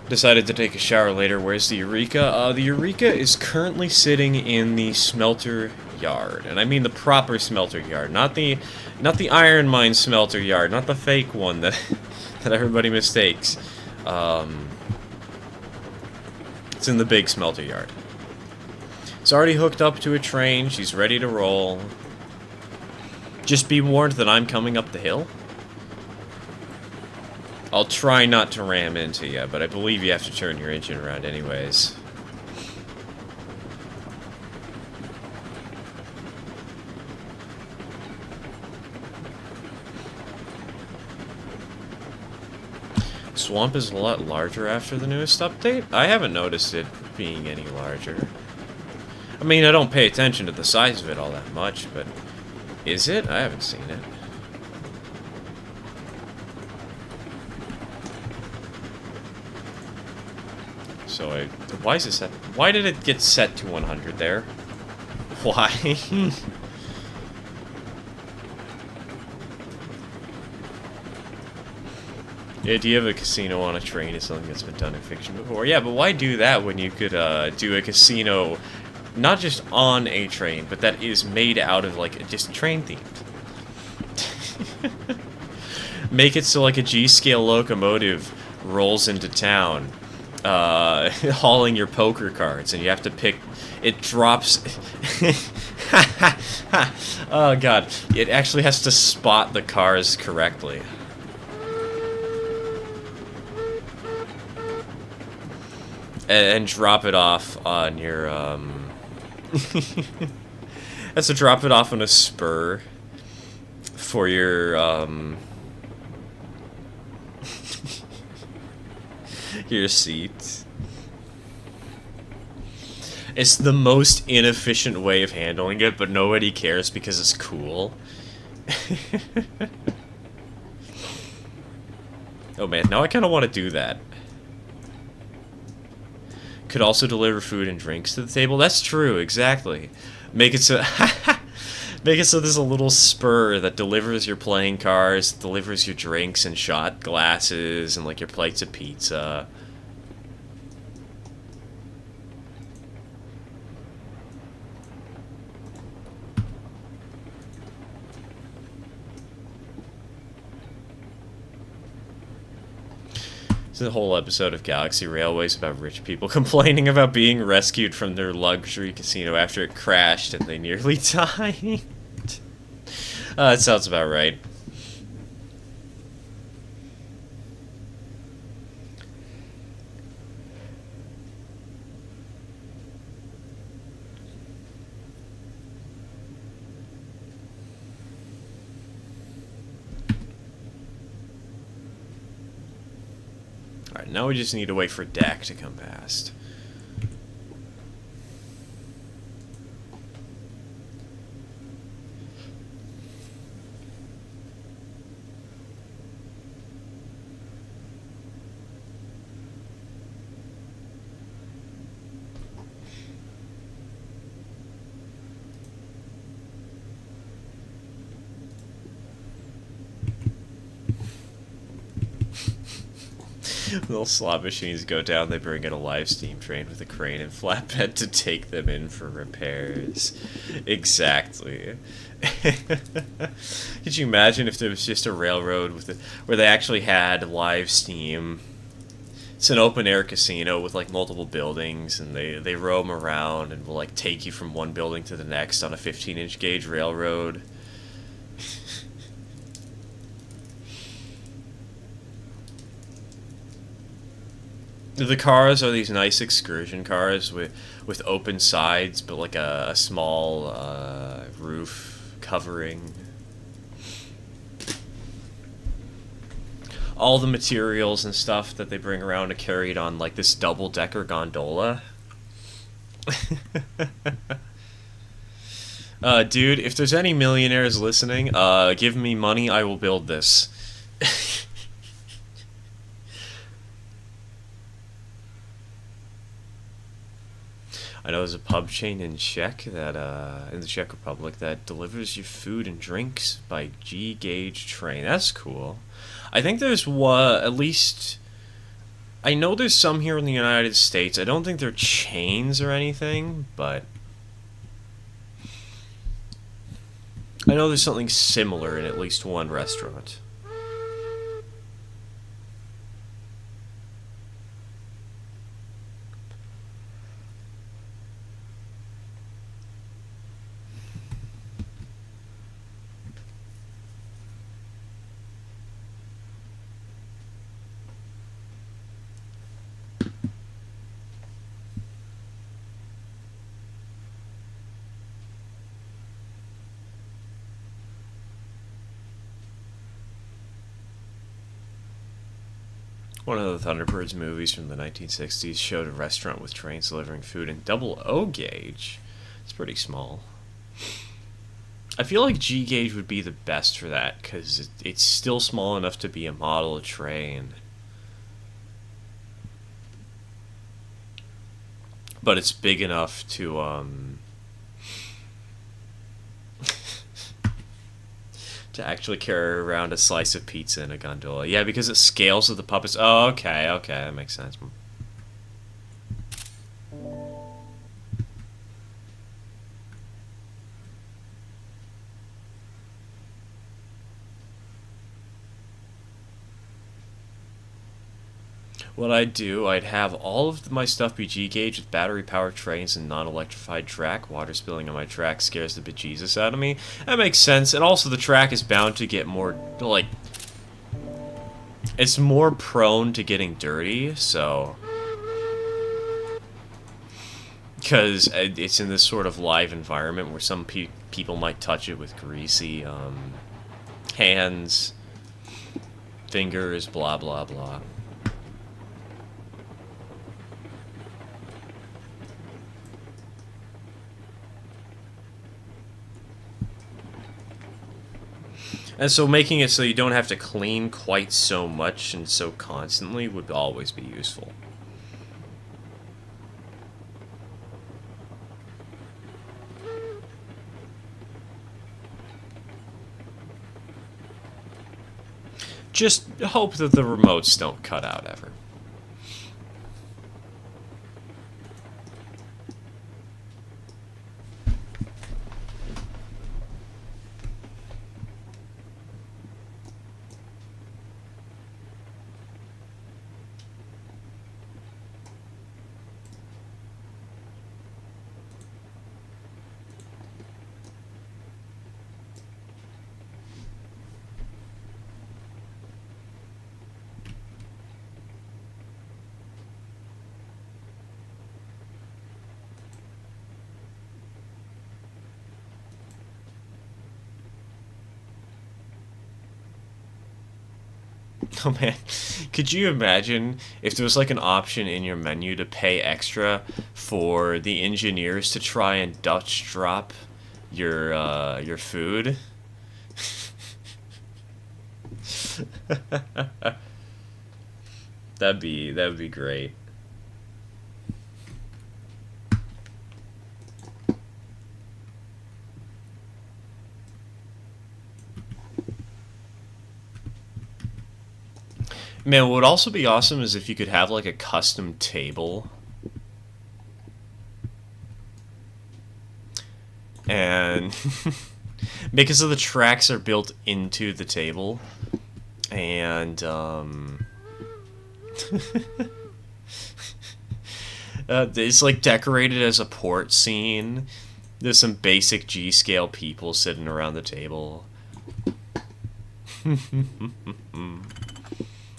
Decided to take a shower later. Where's the Eureka? The Eureka is currently sitting in the smelter yard, and I mean the proper smelter yard, not the iron mine smelter yard, not the fake one that that everybody mistakes. It's in the big smelter yard. It's already hooked up to a train. She's ready to roll. Just be warned that I'm coming up the hill. I'll try not to ram into you, but I believe you have to turn your engine around anyways. Swamp is a lot larger after the newest update? I haven't noticed it being any larger. I mean, I don't pay attention to the size of it all that much, but is it? I haven't seen it. So why is it set? Why did it get set to 100 there? Why? The idea of a casino on a train is something that's been done in fiction before. Yeah, but why do that when you could do a casino not just on a train, but that is made out of like just train themed? Make it so like a G-scale locomotive rolls into town. Hauling your poker cards, and you have to pick. It drops. Oh god! It actually has to spot the cars correctly. And drop it off on your has to drop it off on a spur for your your seat. It's the most inefficient way of handling it, but nobody cares because it's cool. Oh man, now I kind of want to do that. Could also deliver food and drinks to the table. That's true, exactly. Make it so make it so there's a little spur that delivers your playing cards, delivers your drinks and shot glasses and like your plates of pizza. The whole episode of Galaxy Railways about rich people complaining about being rescued from their luxury casino after it crashed and they nearly died. That sounds about right. Alright, now we just need to wait for Dak to come past. Little slot machines go down, they bring in a live steam train with a crane and flatbed to take them in for repairs. Exactly. Could you imagine if there was just a railroad with where they actually had live steam? It's an open-air casino with, like, multiple buildings, and they roam around and will, like, take you from one building to the next on a 15-inch gauge railroad. The cars are these nice excursion cars with open sides, but like a small roof covering. All the materials and stuff that they bring around are carried on like this double-decker gondola. Dude, if there's any millionaires listening, give me money, I will build this. I know there's a pub chain in Czech that in the Czech Republic that delivers your food and drinks by G-gauge train. That's cool. I think there's at least I know there's some here in the United States. I don't think they're chains or anything, but I know there's something similar in at least one restaurant. One of the Thunderbirds movies from the 1960s showed a restaurant with trains delivering food in double O gauge. It's pretty small. I feel like G gauge would be the best for that because it's still small enough to be a model train, but it's big enough to to actually carry around a slice of pizza in a gondola. Yeah, because it scales with the puppets. Oh, okay, that makes sense. What I'd do, I'd have all of my stuff be G-gauge with battery-powered trains and non-electrified track. Water spilling on my track scares the bejesus out of me. That makes sense, and also the track is bound to get more, like, it's more prone to getting dirty, so, because it's in this sort of live environment where some people might touch it with greasy hands, fingers, blah, blah, blah. And so making it so you don't have to clean quite so much and so constantly would always be useful. Just hope that the remotes don't cut out ever. Oh man, could you imagine if there was like an option in your menu to pay extra for the engineers to try and Dutch drop your food? That'd be great. Man, what would also be awesome is if you could have like a custom table. And because of the tracks are built into the table. And it's like decorated as a port scene. There's some basic G-scale people sitting around the table.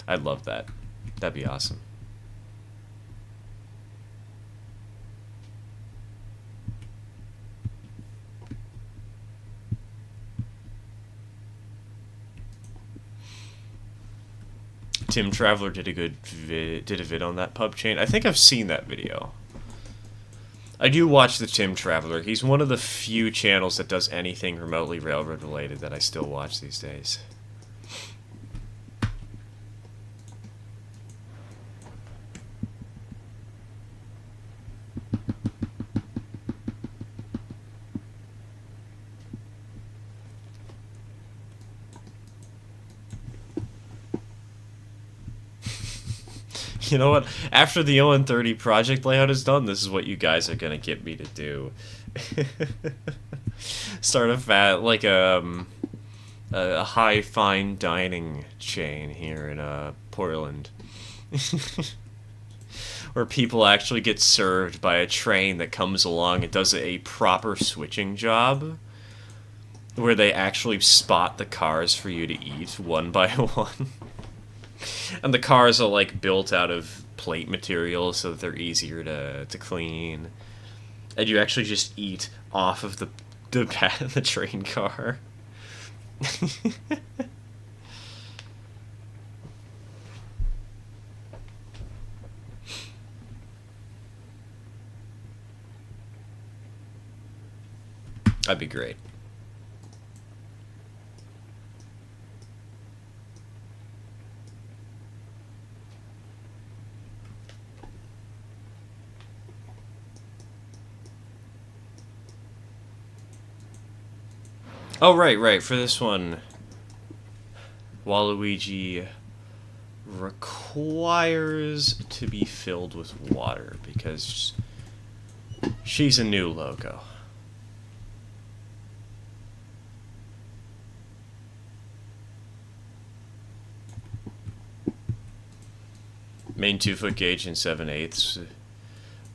I'd love that. That'd be awesome. Tim Traveler did a vid on that pub chain. I think I've seen that video. I do watch the Tim Traveler. He's one of the few channels that does anything remotely railroad related that I still watch these days. You know what? After the ON30 project layout is done, this is what you guys are gonna get me to do. Start a high fine dining chain here in Portland, where people actually get served by a train that comes along and does a proper switching job, where they actually spot the cars for you to eat one by one. And the cars are like built out of plate material so that they're easier to clean. And you actually just eat off of the train car. That'd be great. Oh, right. For this one, Waluigi requires to be filled with water because she's a new logo. Main 2-foot gauge and 7/8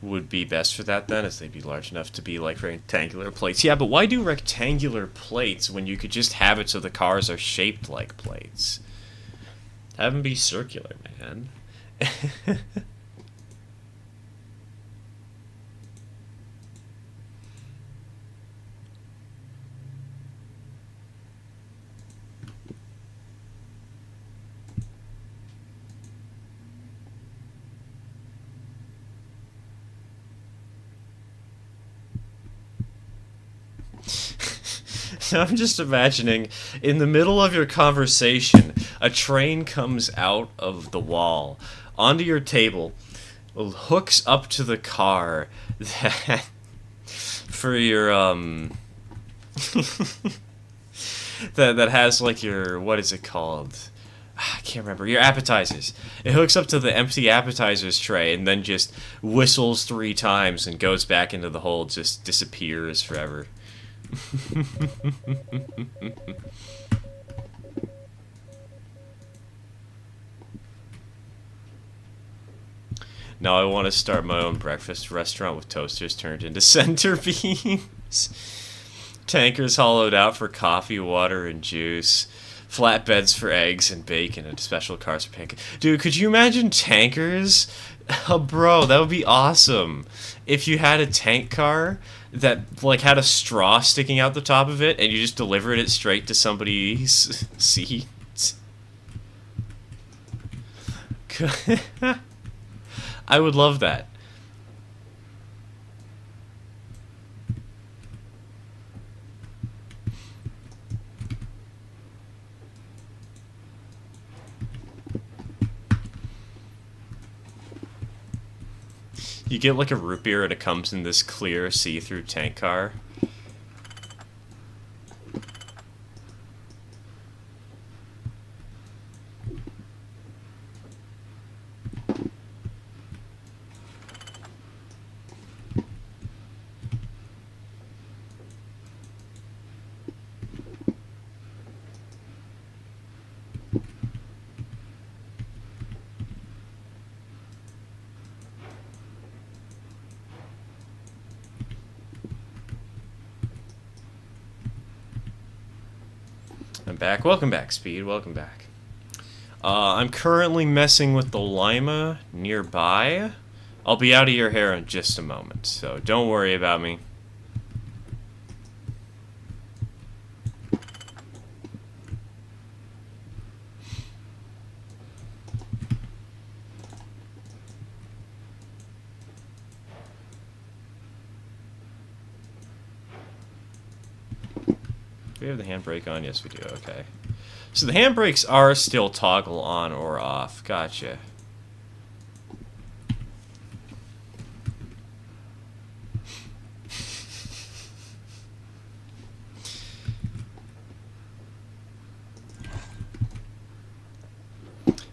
would be best for that then, as they'd be large enough to be like rectangular plates. Yeah, but why do rectangular plates when you could just have it so the cars are shaped like plates? Have them be circular, man. I'm just imagining, in the middle of your conversation, a train comes out of the wall, onto your table, hooks up to the car, that, for your, that has, like, your, what is it called? I can't remember. Your appetizers. It hooks up to the empty appetizers tray and then just whistles 3 times and goes back into the hole, just disappears forever. Now I want to start my own breakfast restaurant with toasters turned into center beams, tankers hollowed out for coffee, water, and juice, flatbeds for eggs and bacon, and special cars for pancakes. Dude, could you imagine tankers? Oh, bro, that would be awesome. If you had a tank car that like had a straw sticking out the top of it and you just delivered it straight to somebody's seat. I would love that. You get like a root beer and it comes in this clear see-through tank car. I'm back. Welcome back, Speed. Welcome back. I'm currently messing with the Lima nearby. I'll be out of your hair in just a moment, so don't worry about me. Do we have the handbrake on? Yes, we do. Okay. So the handbrakes are still toggle on or off. Gotcha.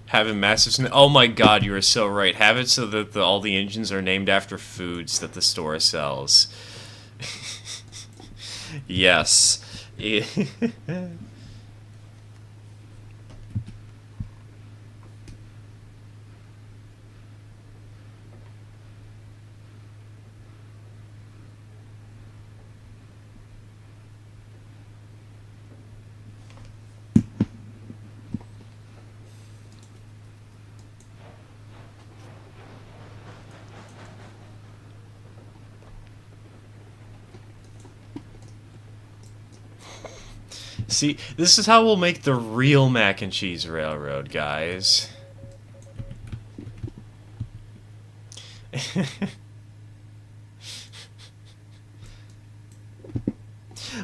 Have a massive... Oh my god, you are so right. Have it so that all the engines are named after foods that the store sells. Yes. See, this is how we'll make the real mac and cheese railroad, guys.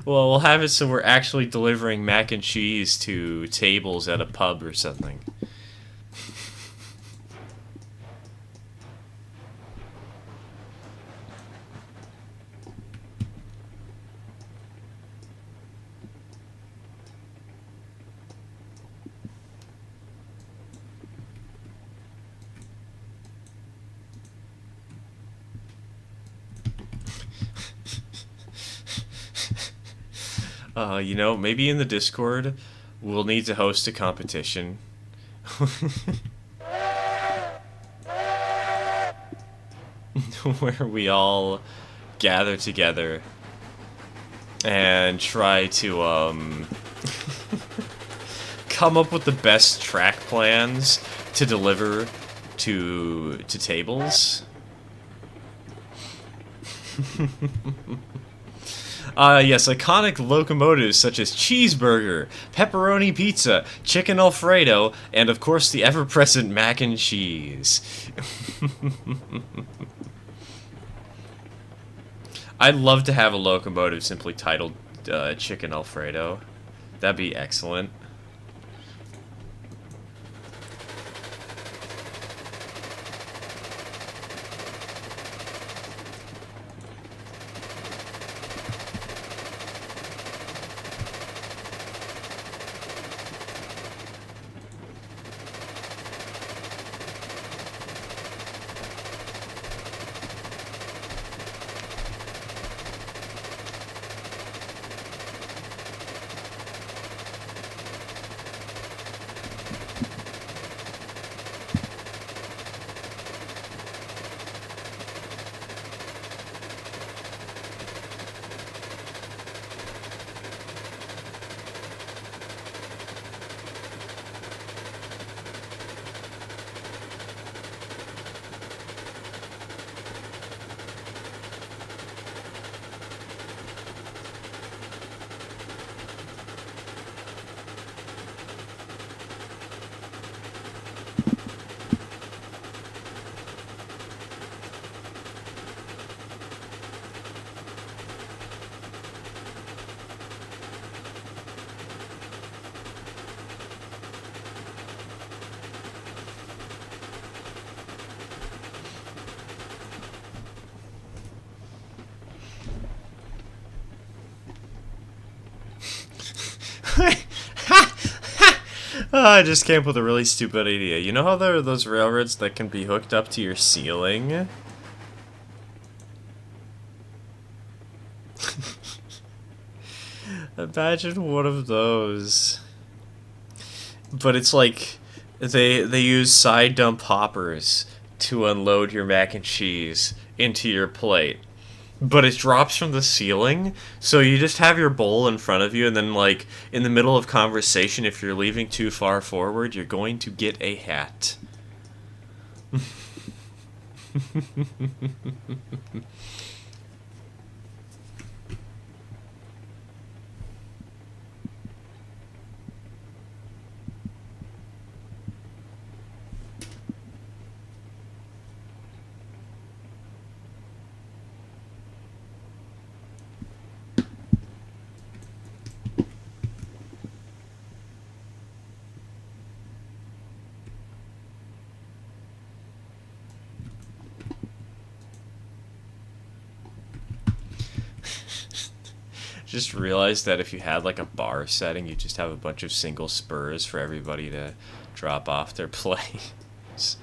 Well, we'll have it so we're actually delivering mac and cheese to tables at a pub or something. You know, maybe in the Discord, we'll need to host a competition. Where we all gather together and try to, come up with the best track plans to deliver to tables. Yes, iconic locomotives such as cheeseburger, pepperoni pizza, chicken Alfredo, and of course the ever-present mac and cheese. I'd love to have a locomotive simply titled Chicken Alfredo. That'd be excellent. I just came up with a really stupid idea. You know how there are those railroads that can be hooked up to your ceiling? Imagine one of those. But it's like they use side dump hoppers to unload your mac and cheese into your plate. But it drops from the ceiling, so you just have your bowl in front of you, and then, like, in the middle of conversation, if you're leaving too far forward, you're going to get a hat. Just realized that if you had like a bar setting, you just have a bunch of single spurs for everybody to drop off their plates.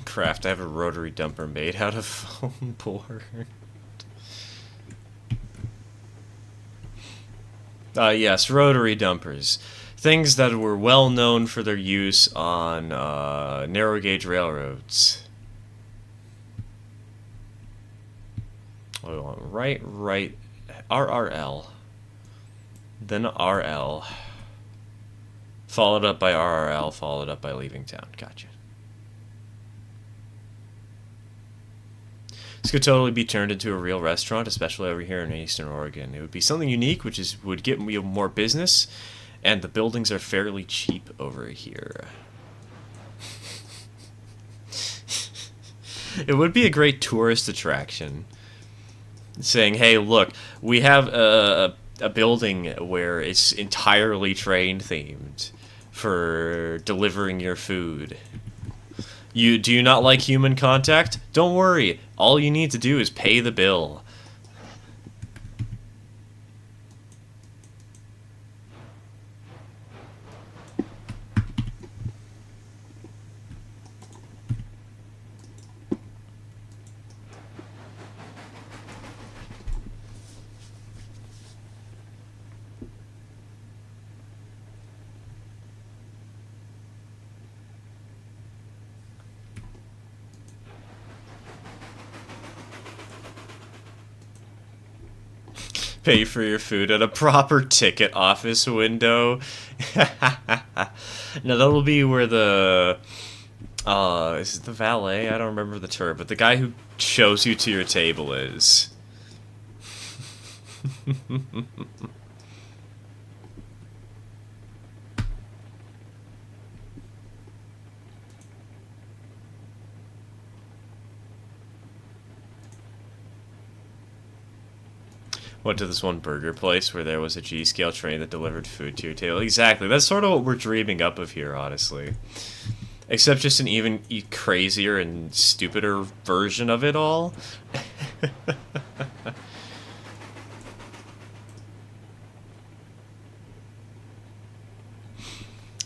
Craft, I have a rotary dumper made out of foam board. Yes, rotary dumpers. Things that were well known for their use on narrow gauge railroads. Right, RRL. Then RL. Followed up by RRL, followed up by leaving town. Gotcha. This could totally be turned into a real restaurant, especially over here in Eastern Oregon. It would be something unique, which would get me more business, and the buildings are fairly cheap over here. It would be a great tourist attraction. Saying, hey, look, we have a building where it's entirely train themed for delivering your food. Do you not like human contact? Don't worry. All you need to do is pay the bill. Pay for your food at a proper ticket office window. Now that'll be where the is it the valet? I don't remember the term, but the guy who shows you to your table is. Went to this one burger place where there was a G-scale train that delivered food to your table. Exactly. That's sort of what we're dreaming up of here, honestly. Except just an even crazier and stupider version of it all.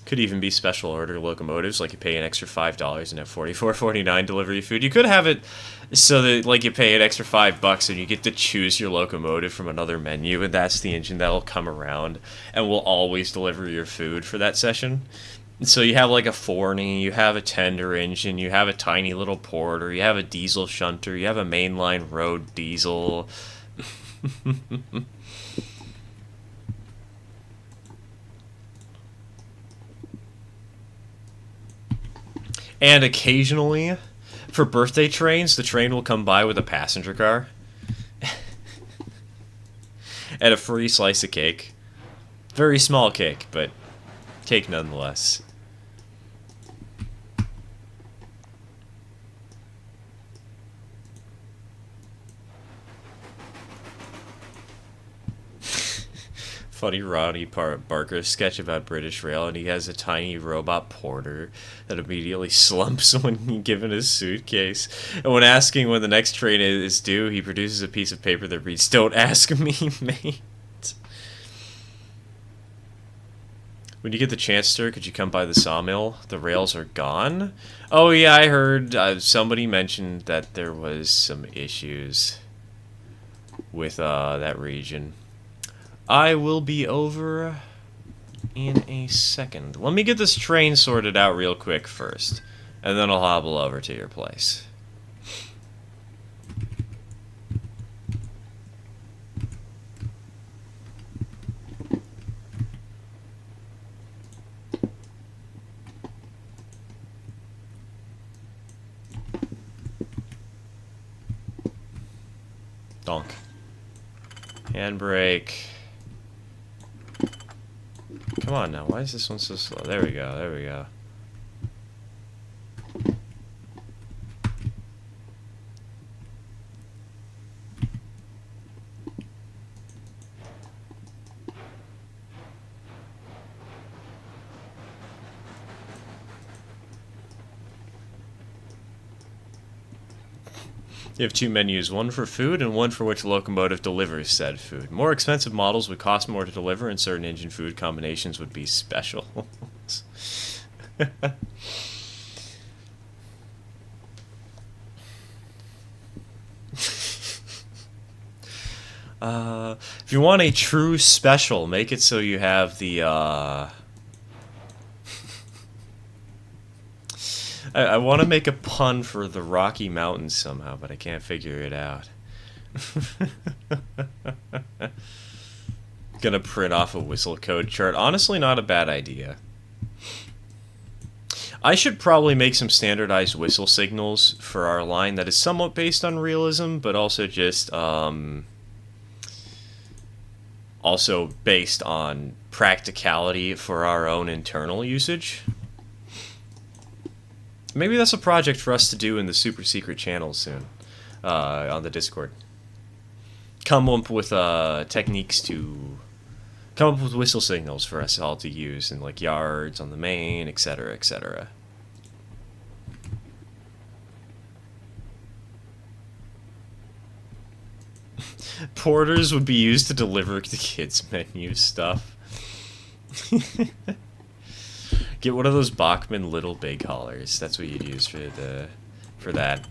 Could even be special order locomotives, like you pay an extra $5 and have $44.49 delivery food. You could have it so that, like, you pay an extra $5 and you get to choose your locomotive from another menu, and that's the engine that'll come around and will always deliver your food for that session. So you have like a Forney, you have a tender engine, you have a tiny little porter, you have a diesel shunter, you have a mainline road diesel. And occasionally, for birthday trains, the train will come by with a passenger car. And a free slice of cake. Very small cake, but cake nonetheless. Funny Rodney Barker sketch about British Rail, and he has a tiny robot porter that immediately slumps when given his suitcase. And when asking when the next train is due, he produces a piece of paper that reads, "Don't ask me, mate." When you get the chance, sir, could you come by the sawmill? The rails are gone? Oh yeah, I heard somebody mentioned that there was some issues with that region. I will be over in a second. Let me get this train sorted out real quick first, and then I'll hobble over to your place. Donk. Handbrake. Come on now, why is this one so slow? There we go, there we go. You have two menus, one for food and one for which locomotive delivers said food. More expensive models would cost more to deliver, and certain engine food combinations would be special. If you want a true special, make it so you have the, I want to make a pun for the Rocky Mountains somehow, but I can't figure it out. Gonna print off a whistle code chart. Honestly, not a bad idea. I should probably make some standardized whistle signals for our line that is somewhat based on realism, but also just, also based on practicality for our own internal usage. Maybe that's a project for us to do in the super secret channel soon, on the Discord. Come up with techniques to come up with whistle signals for us all to use in like yards, on the main, etc., etc. Porters would be used to deliver the kids' menu stuff. Get one of those Bachman little big haulers. That's what you'd use for that.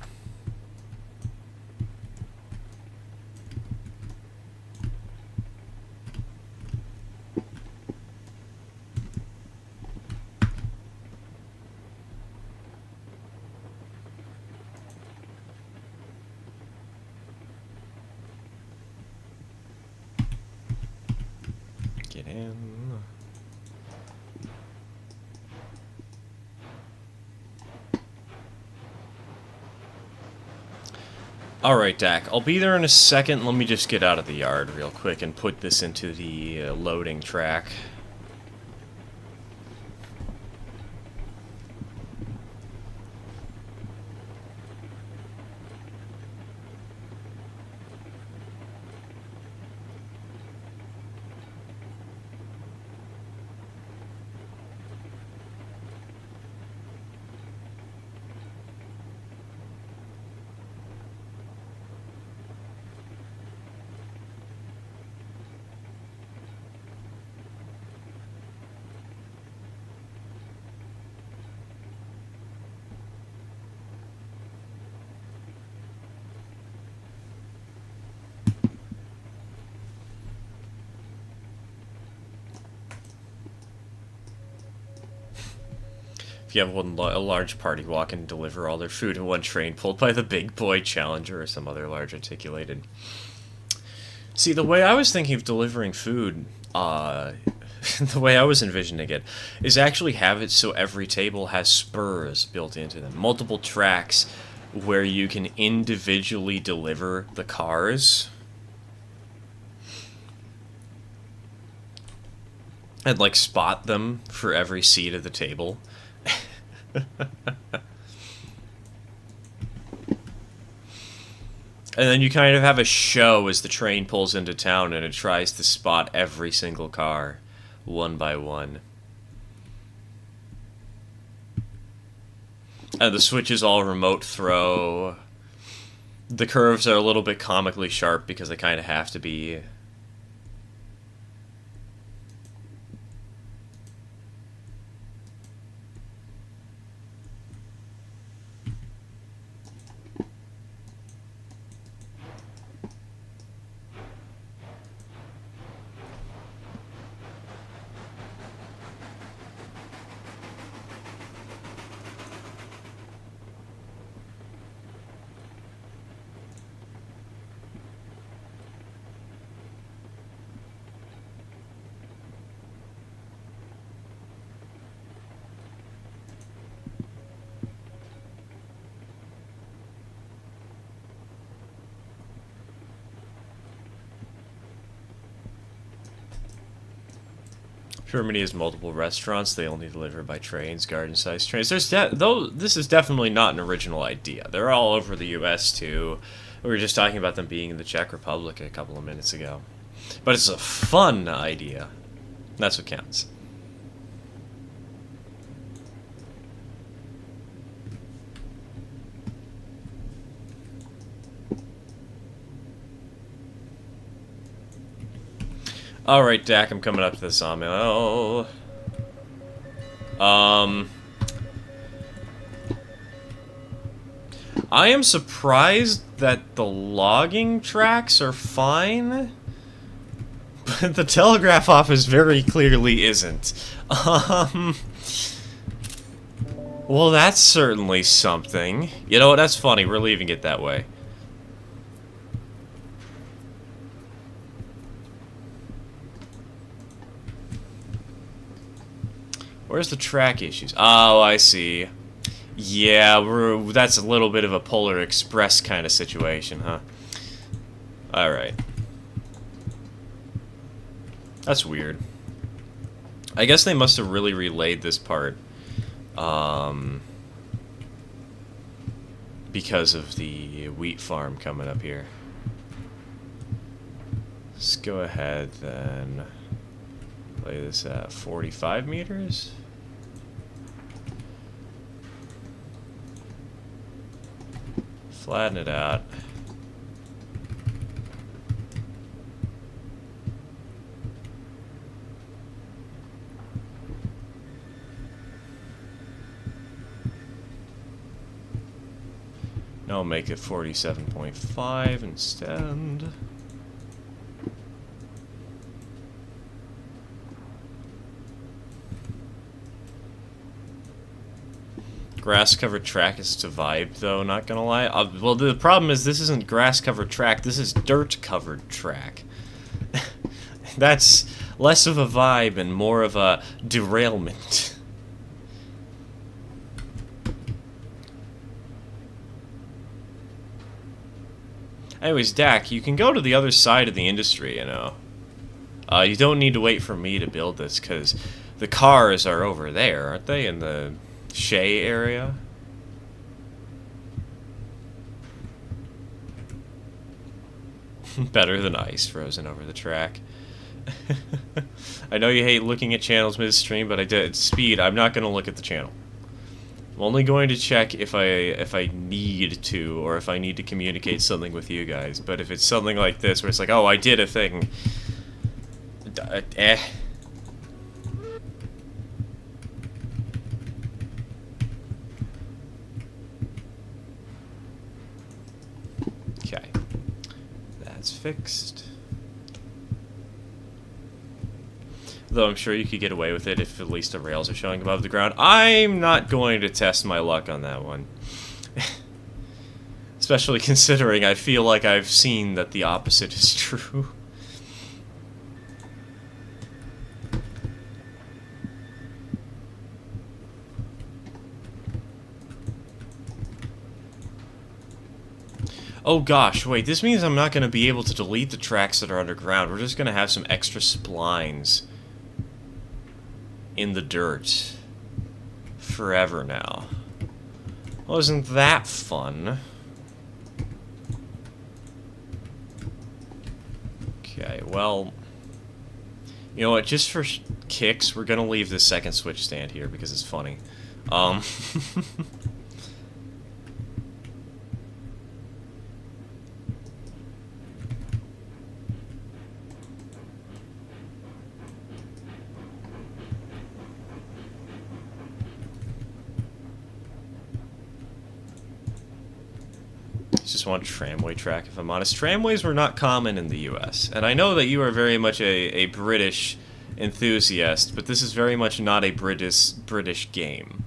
Get in. Alright, Dak, I'll be there in a second. Let me just get out of the yard real quick and put this into the loading track. If you have a large party walk and deliver all their food in one train pulled by the Big Boy Challenger or some other large articulated. See, the way I was thinking of delivering food, the way I was envisioning it, is actually have it so every table has spurs built into them. Multiple tracks where you can individually deliver the cars. and like spot them for every seat at the table. And then you kind of have a show as the train pulls into town and it tries to spot every single car, one by one. And the switch is all remote throw. The curves are a little bit comically sharp because they kind of have to be. Germany has multiple restaurants. They only deliver by trains, garden-sized trains. Though this is definitely not an original idea. They're all over the U.S. too. We were just talking about them being in the Czech Republic a couple of minutes ago. But it's a fun idea. That's what counts. Alright, Dak, I'm coming up to the sawmill. I am surprised that the logging tracks are fine, but the telegraph office very clearly isn't. Well, that's certainly something. You know what, that's funny, we're leaving it that way. Where's the track issues? Oh, I see. Yeah, that's a little bit of a Polar Express kind of situation, huh? Alright. That's weird. I guess they must have really relayed this part. Because of the wheat farm coming up here. Let's go ahead then. Play this at 45 meters. Flatten it out. No, make it 47.5 instead. Grass-covered track is to vibe, though, not gonna lie. Well, the problem is this isn't grass-covered track, this is dirt-covered track. That's less of a vibe and more of a derailment. Anyways, Dak, you can go to the other side of the industry, you know. You don't need to wait for me to build this, because the cars are over there, aren't they, in the Shea area? Better than ice frozen over the track. I know you hate looking at channels midstream, but speed, I'm not going to look at the channel. I'm only going to check if I need to, or if I need to communicate something with you guys. But if it's something like this, where it's like, oh, I did a thing. Okay. That's fixed. Though I'm sure you could get away with it if at least the rails are showing above the ground. I'm not going to test my luck on that one. Especially considering I feel like I've seen that the opposite is true. Oh gosh, wait, this means I'm not going to be able to delete the tracks that are underground. We're just going to have some extra splines. in the dirt forever now. Wasn't that fun? Okay, well, you know what, just for kicks, we're gonna leave this second switch stand here because it's funny. Just want a tramway track, if I'm honest. Tramways were not common in the US, and I know that you are very much a British enthusiast, but this is very much not a British game.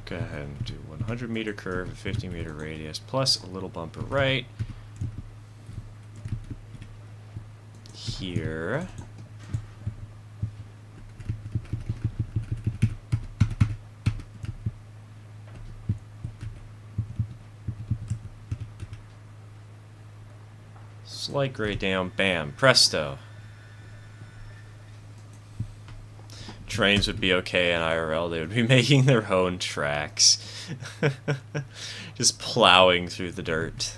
Go ahead and do 100-meter curve, a 50-meter radius, plus a little bumper right. Here. Slight grade down, bam, presto. Trains would be okay in IRL. They would be making their own tracks. Just plowing through the dirt.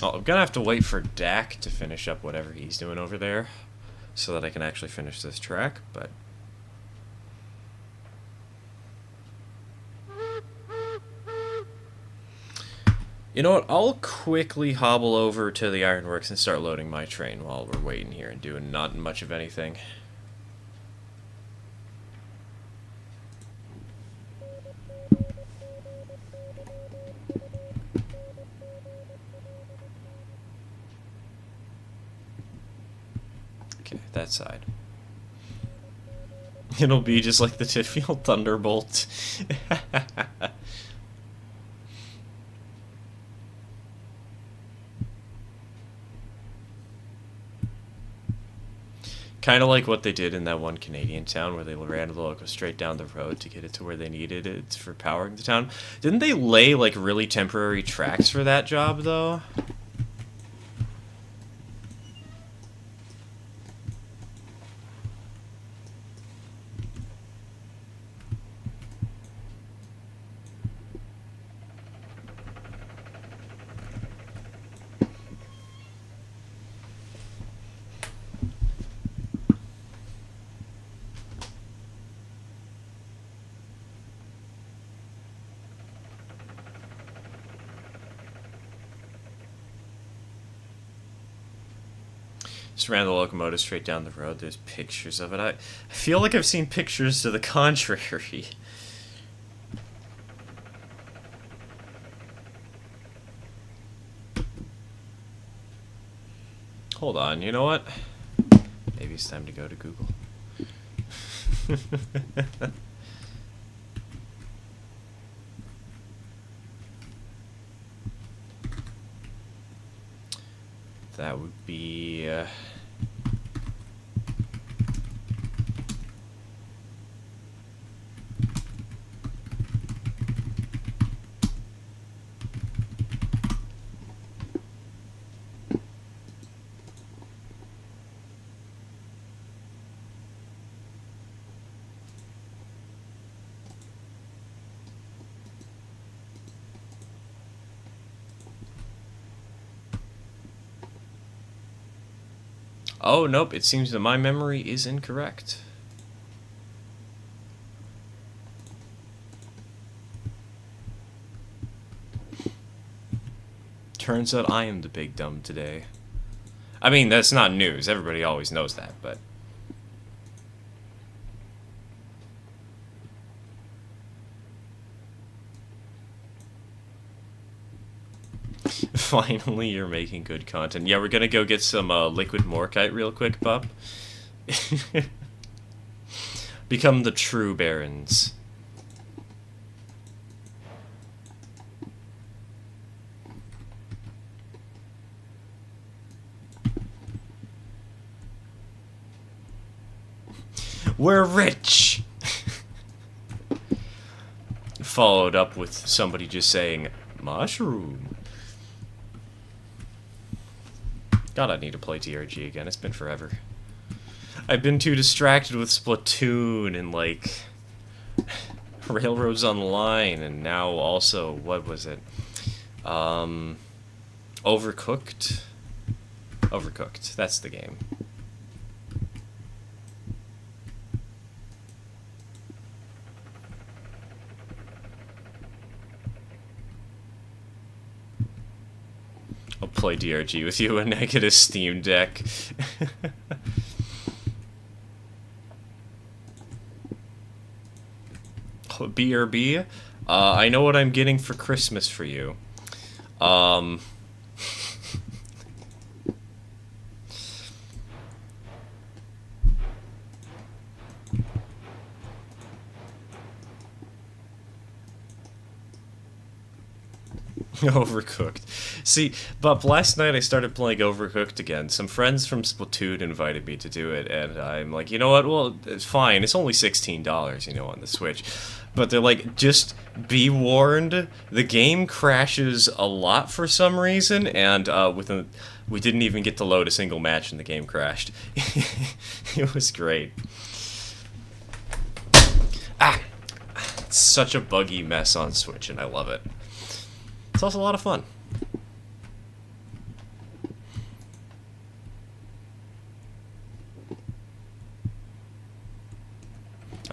Oh, I'm gonna have to wait for Dak to finish up whatever he's doing over there so that I can actually finish this track, but... You know what, I'll quickly hobble over to the ironworks and start loading my train while we're waiting here and doing not much of anything. Okay, that side. It'll be just like the Titfield Thunderbolt. Kind of like what they did in that one Canadian town where they ran the loco straight down the road to get it to where they needed it for powering the town. Didn't they lay, like, really temporary tracks for that job, though? Just ran the locomotive straight down the road. There's pictures of it. I feel like I've seen pictures to the contrary. Hold on, you know what? Maybe it's time to go to Google. That would be... Oh, nope, it seems that my memory is incorrect. Turns out I am the big dumb today. I mean, that's not news. Everybody always knows that, but... Finally, you're making good content. Yeah, we're gonna go get some liquid morkite real quick, pup. Become the true barons. We're rich! Followed up with somebody just saying, mushroom. God, I need to play TRG again. It's been forever. I've been too distracted with Splatoon and, like, Railroads Online, and now also, what was it? Overcooked? Overcooked. That's the game. I'll play DRG with you and I get a Steam Deck. BRB, I know what I'm getting for Christmas for you. Overcooked. See, but last night I started playing Overcooked again. Some friends from Splatoon invited me to do it, and I'm like, you know what? Well, it's fine. It's only $16, you know, on the Switch. But they're like, just be warned, the game crashes a lot for some reason, and we didn't even get to load a single match and the game crashed. It was great. Ah! It's such a buggy mess on Switch, and I love it. It's also a lot of fun.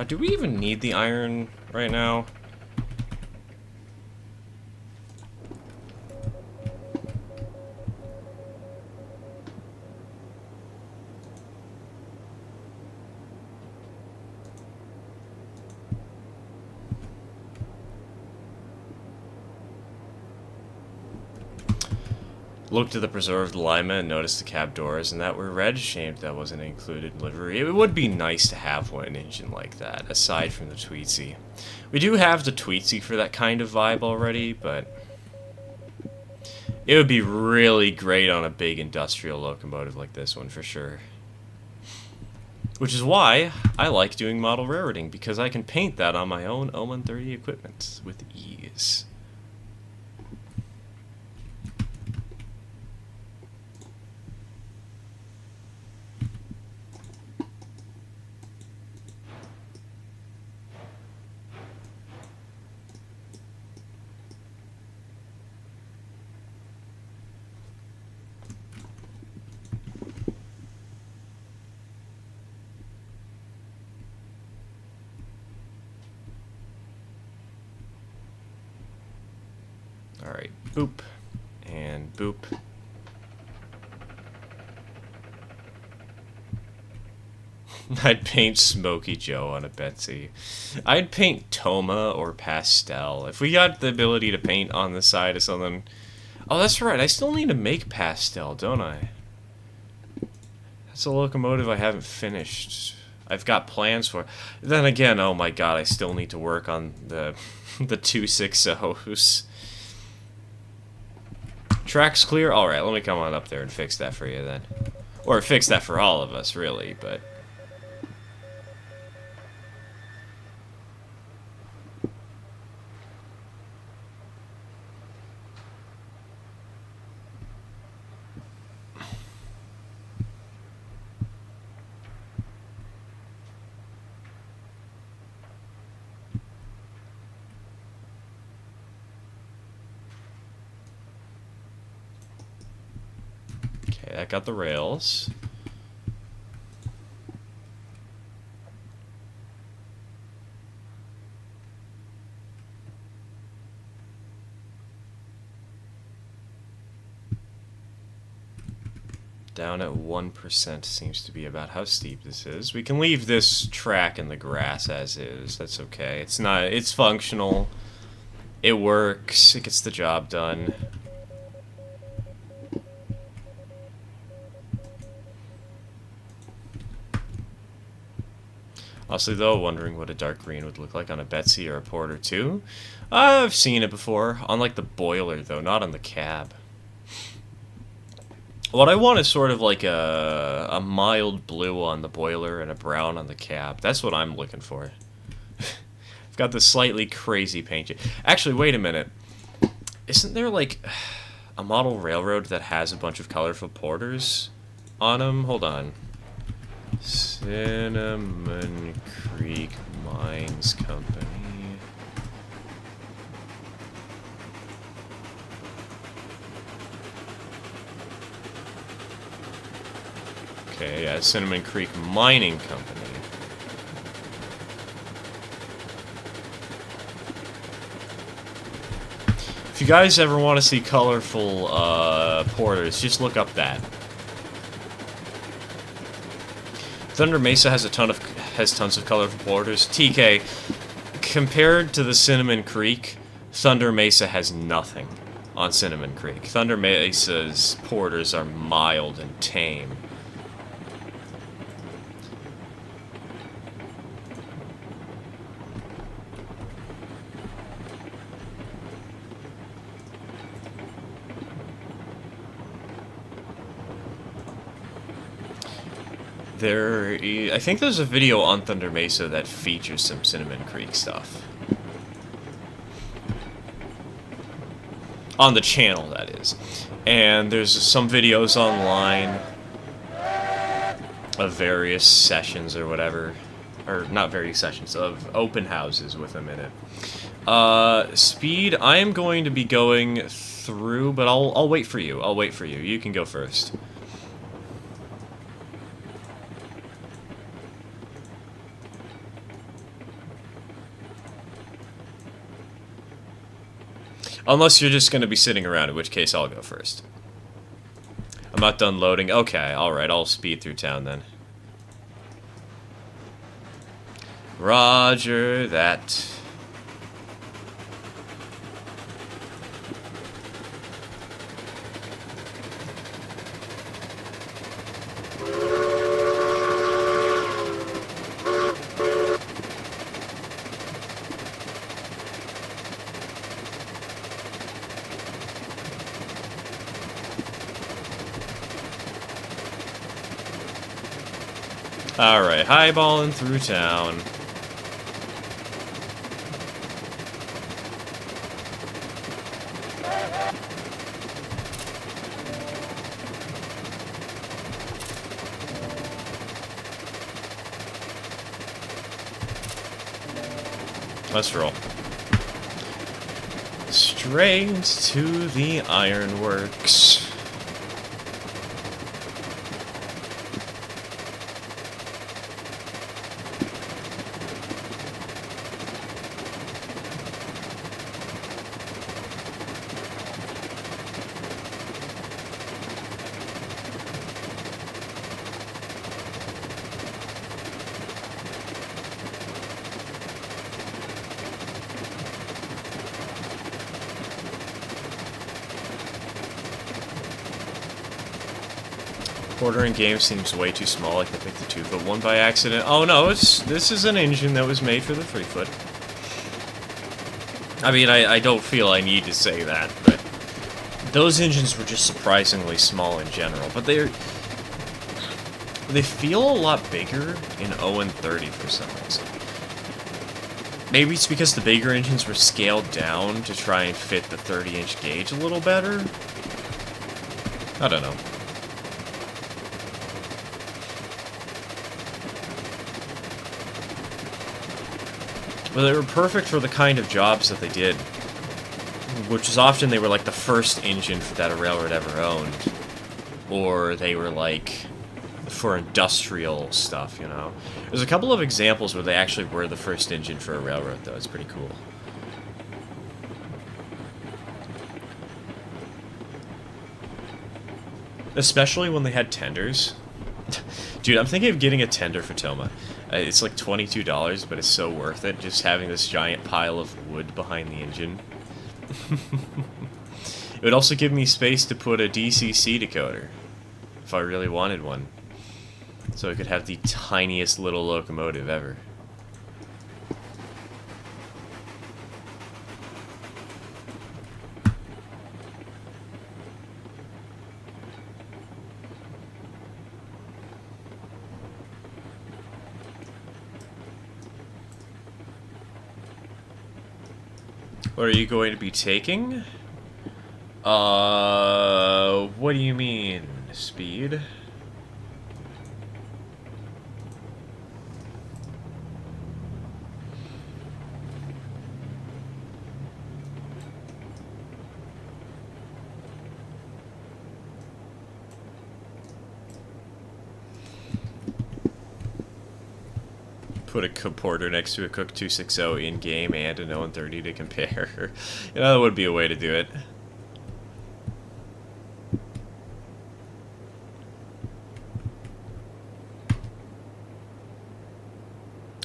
Do we even need the iron right now? Looked at the preserved lima and noticed the cab doors, and that were red. Shamed that wasn't included in livery. It would be nice to have one engine like that, aside from the Tweetsy. We do have the Tweetsy for that kind of vibe already, but it would be really great on a big industrial locomotive like this one, for sure. Which is why I like doing model railroading, because I can paint that on my own O130 equipment with ease. Alright, boop, and boop. I'd paint Smokey Joe on a Betsy. I'd paint Toma or Pastel. If we got the ability to paint on the side of something... Oh, that's right, I still need to make Pastel, don't I? That's a locomotive I haven't finished. I've got plans for. Then again, oh my god, I still need to work on the the 260s. Track's clear? Alright, let me come on up there and fix that for you then. Or fix that for all of us, really, but... Okay, that got the rails. Down at 1% seems to be about how steep this is. We can leave this track in the grass as is. That's okay. It's not. It's functional. It works. It gets the job done. Honestly, though, wondering what a dark green would look like on a Betsy or a Porter, too. I've seen it before. On, like, the boiler, though, not on the cab. What I want is sort of like a mild blue on the boiler and a brown on the cab. That's what I'm looking for. I've got this slightly crazy paint. Actually, wait a minute. Isn't there, like, a model railroad that has a bunch of colorful Porters on them? Hold on. Cinnamon Creek Mines Company. Okay, yeah, Cinnamon Creek Mining Company. If you guys ever want to see colorful Porters, just look up that. Thunder Mesa has tons of colorful Porters. TK, compared to the Cinnamon Creek, Thunder Mesa has nothing on Cinnamon Creek. Thunder Mesa's Porters are mild and tame. I think there's a video on Thunder Mesa that features some Cinnamon Creek stuff. On the channel, that is. And there's some videos online of various sessions or whatever. Or not various sessions, of open houses with them in it. Speed, I am going to be going through, but I'll wait for you. I'll wait for you. You can go first. Unless you're just going to be sitting around, in which case I'll go first. I'm not done loading. Okay, alright, I'll speed through town then. Roger that. Alright, highballing through town. Let's roll. Straight to the ironworks. Porter in game seems way too small, like they picked the 2-foot one by accident. Oh no, this is an engine that was made for the 3-foot. I mean, I don't feel I need to say that, but those engines were just surprisingly small in general. But they feel a lot bigger in 0 and 30 for some reason. Maybe it's because the bigger engines were scaled down to try and fit the 30-inch gauge a little better? I don't know. But they were perfect for the kind of jobs that they did. Which is often they were like the first engine that a railroad ever owned. Or they were like for industrial stuff, you know. There's a couple of examples where they actually were the first engine for a railroad, though. It's pretty cool. Especially when they had tenders. Dude, I'm thinking of getting a tender for Toma. It's like $22, but it's so worth it, just having this giant pile of wood behind the engine. It would also give me space to put a DCC decoder, if I really wanted one. So I could have the tiniest little locomotive ever. What are you going to be taking? What do you mean, speed? Put a comporter next to a Cook 260 in game and an 0130 to compare. You know, that would be a way to do it.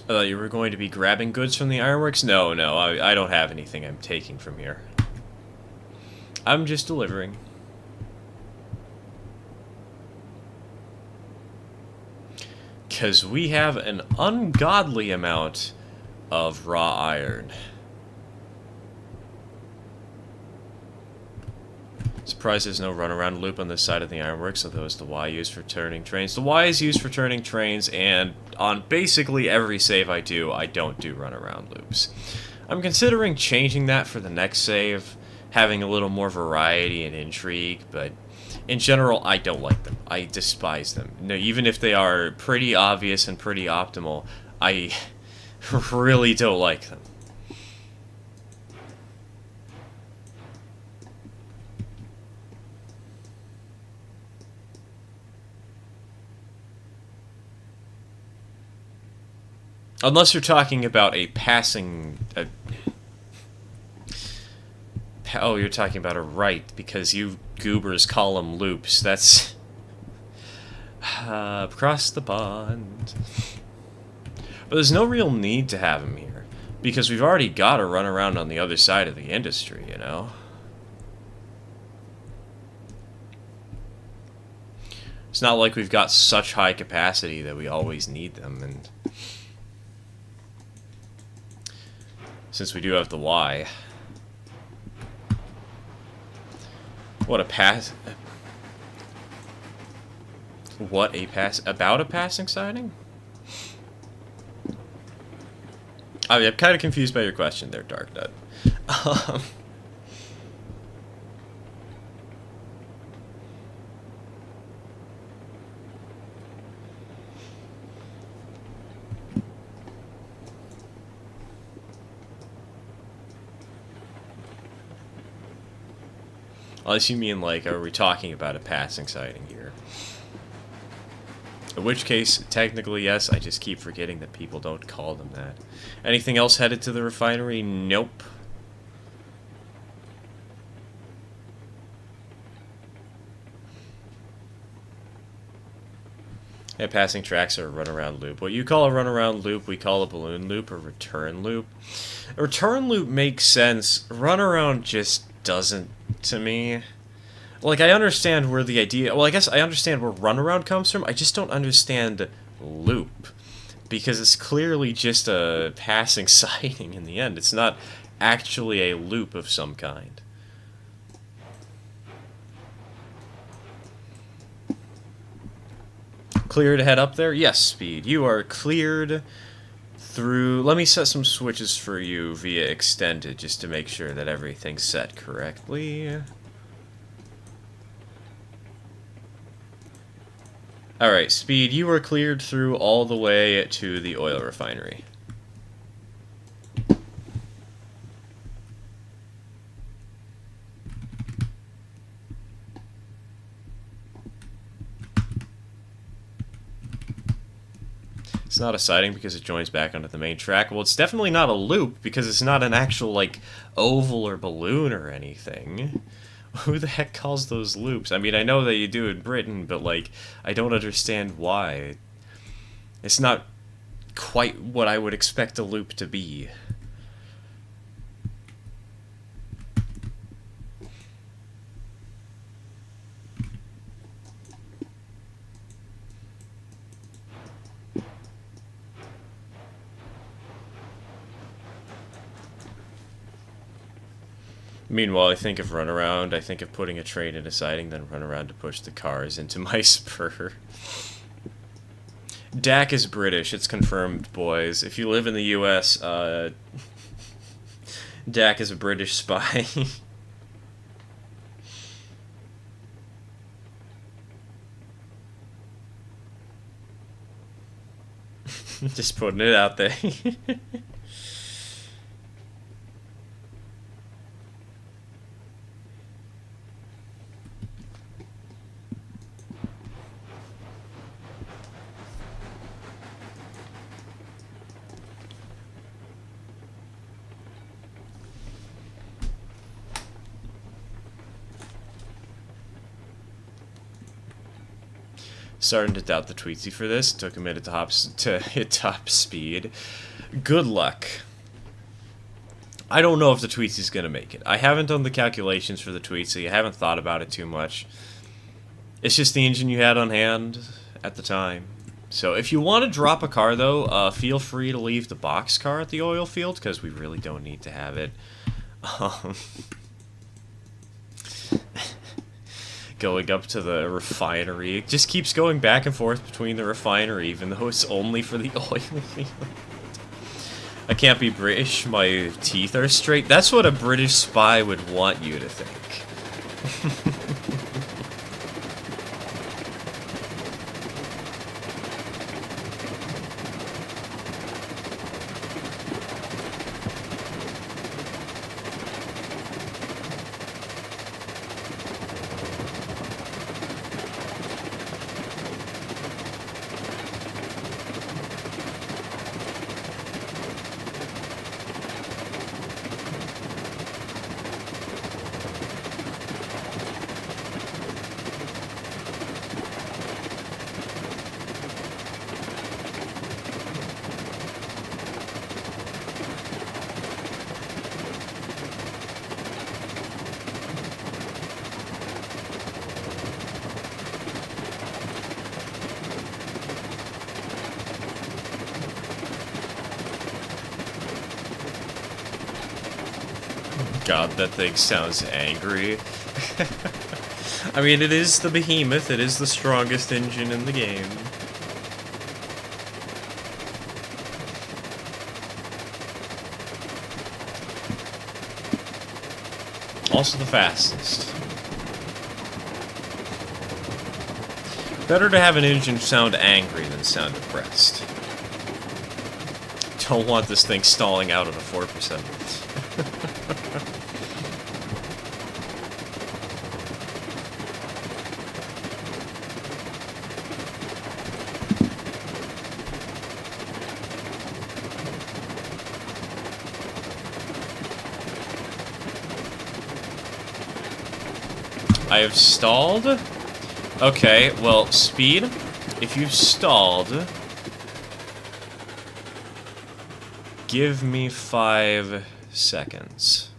I thought you were going to be grabbing goods from the ironworks? No, I don't have anything I'm taking from here. I'm just delivering. Because we have an ungodly amount of raw iron. Surprised there's no runaround loop on this side of the ironworks, although it's the Y used for turning trains. The Y is used for turning trains, and on basically every save I do, I don't do runaround loops. I'm considering changing that for the next save, having a little more variety and intrigue, but in general, I don't like them. I despise them. No, even if they are pretty obvious and pretty optimal, I really don't like them. Unless you're talking about a passing... oh, you're talking about a right, because you goobers call them loops. That's... across the pond. But there's no real need to have them here, because we've already got a runaround on the other side of the industry, you know? It's not like we've got such high capacity that we always need them, and... since we do have the Y. What a pass... what a pass... about a passing sighting? I mean, I'm kind of confused by your question there, Dark Nut. Unless you mean, like, are we talking about a passing sighting here? In which case, technically, yes, I just keep forgetting that people don't call them that. Anything else headed to the refinery? Nope. Yeah, passing tracks are a runaround loop. What you call a runaround loop, we call a balloon loop or return loop. A return loop makes sense. Runaround just doesn't to me. Like, I understand where the idea... well, I guess I understand where runaround comes from. I just don't understand loop. Because it's clearly just a passing sighting in the end. It's not actually a loop of some kind. Clear to head up there? Yes, Speed. You are cleared through... let me set some switches for you via extended, just to make sure that everything's set correctly. Alright, Speed, you are cleared through all the way to the oil refinery. It's not a siding because it joins back onto the main track. Well, it's definitely not a loop because it's not an actual, like, oval or balloon or anything. Who the heck calls those loops? I mean, I know that you do in Britain, but, like, I don't understand why. It's not quite what I would expect a loop to be. Meanwhile, I think of runaround. I think of putting a train in a siding, then run around to push the cars into my spur. Dak is British. It's confirmed, boys. If you live in the U.S., Dak is a British spy. Just putting it out there. Starting to doubt the Tweetsy for this. Took a minute to hit top speed. Good luck. I don't know if the Tweetsy's gonna make it. I haven't done the calculations for the Tweetsy. I haven't thought about it too much. It's just the engine you had on hand at the time. So if you want to drop a car, though, feel free to leave the box car at the oil field, because we really don't need to have it. Going up to the refinery. It just keeps going back and forth between the refinery, even though it's only for the oil field. I can't be British, my teeth are straight. That's what a British spy would want you to think. God, that thing sounds angry. I mean, it is the behemoth, it is the strongest engine in the game. Also the fastest. Better to have an engine sound angry than sound depressed. Don't want this thing stalling out at a 4%. I have stalled? Okay, well, speed. If you've stalled, give me 5 seconds.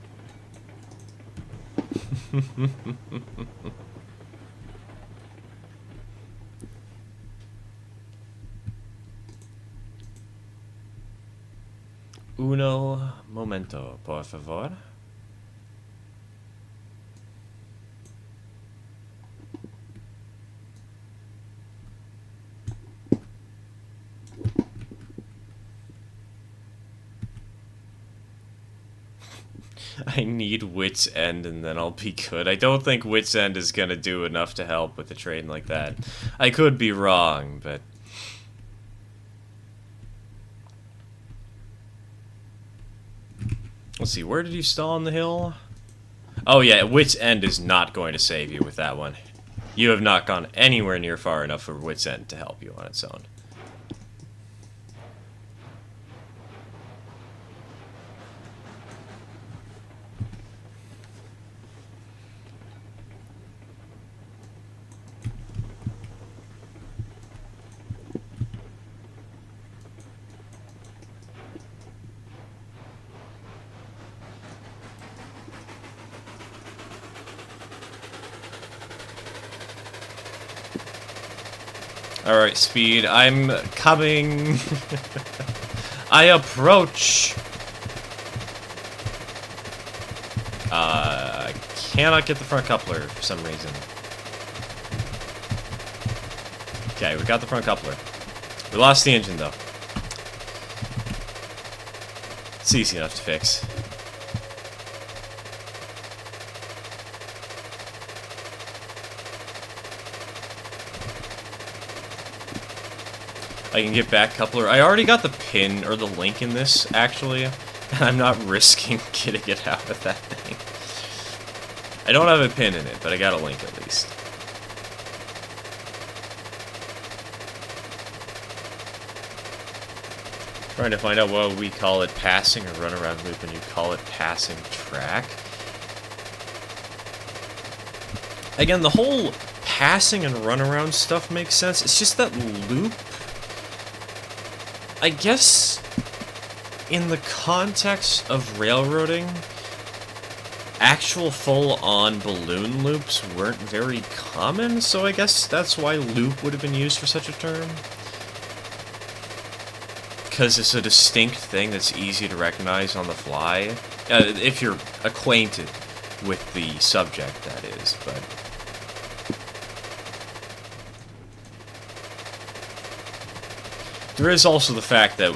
Uno momento, por favor. I need Wit's End and then I'll be good. I don't think Wit's End is gonna do enough to help with a train like that. I could be wrong, but... Let's see, where did you stall on the hill? Oh yeah, Wit's End is not going to save you with that one. You have not gone anywhere near far enough for Wit's End to help you on its own. Alright, Speed, I'm coming. I approach. I cannot get the front coupler for some reason. Okay, we got the front coupler. We lost the engine, though. It's easy enough to fix. I can get back coupler. I already got the pin, or the link in this, actually. And I'm not risking getting it out of that thing. I don't have a pin in it, but I got a link at least. Trying to find out what we call it passing or runaround loop when you call it passing track. Again, the whole passing and runaround stuff makes sense. It's just that loop, I guess, in the context of railroading, actual full-on balloon loops weren't very common, so I guess that's why loop would have been used for such a term. Because it's a distinct thing that's easy to recognize on the fly. If you're acquainted with the subject, that is, but... There is also the fact that,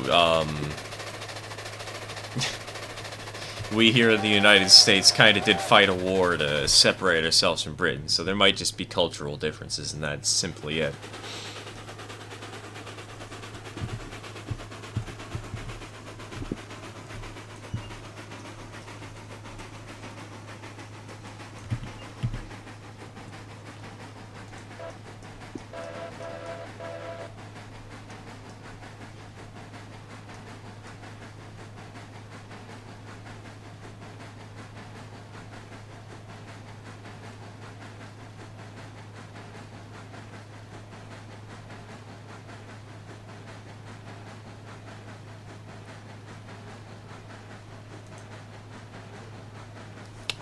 we here in the United States kind of did fight a war to separate ourselves from Britain, so there might just be cultural differences, and that's simply it.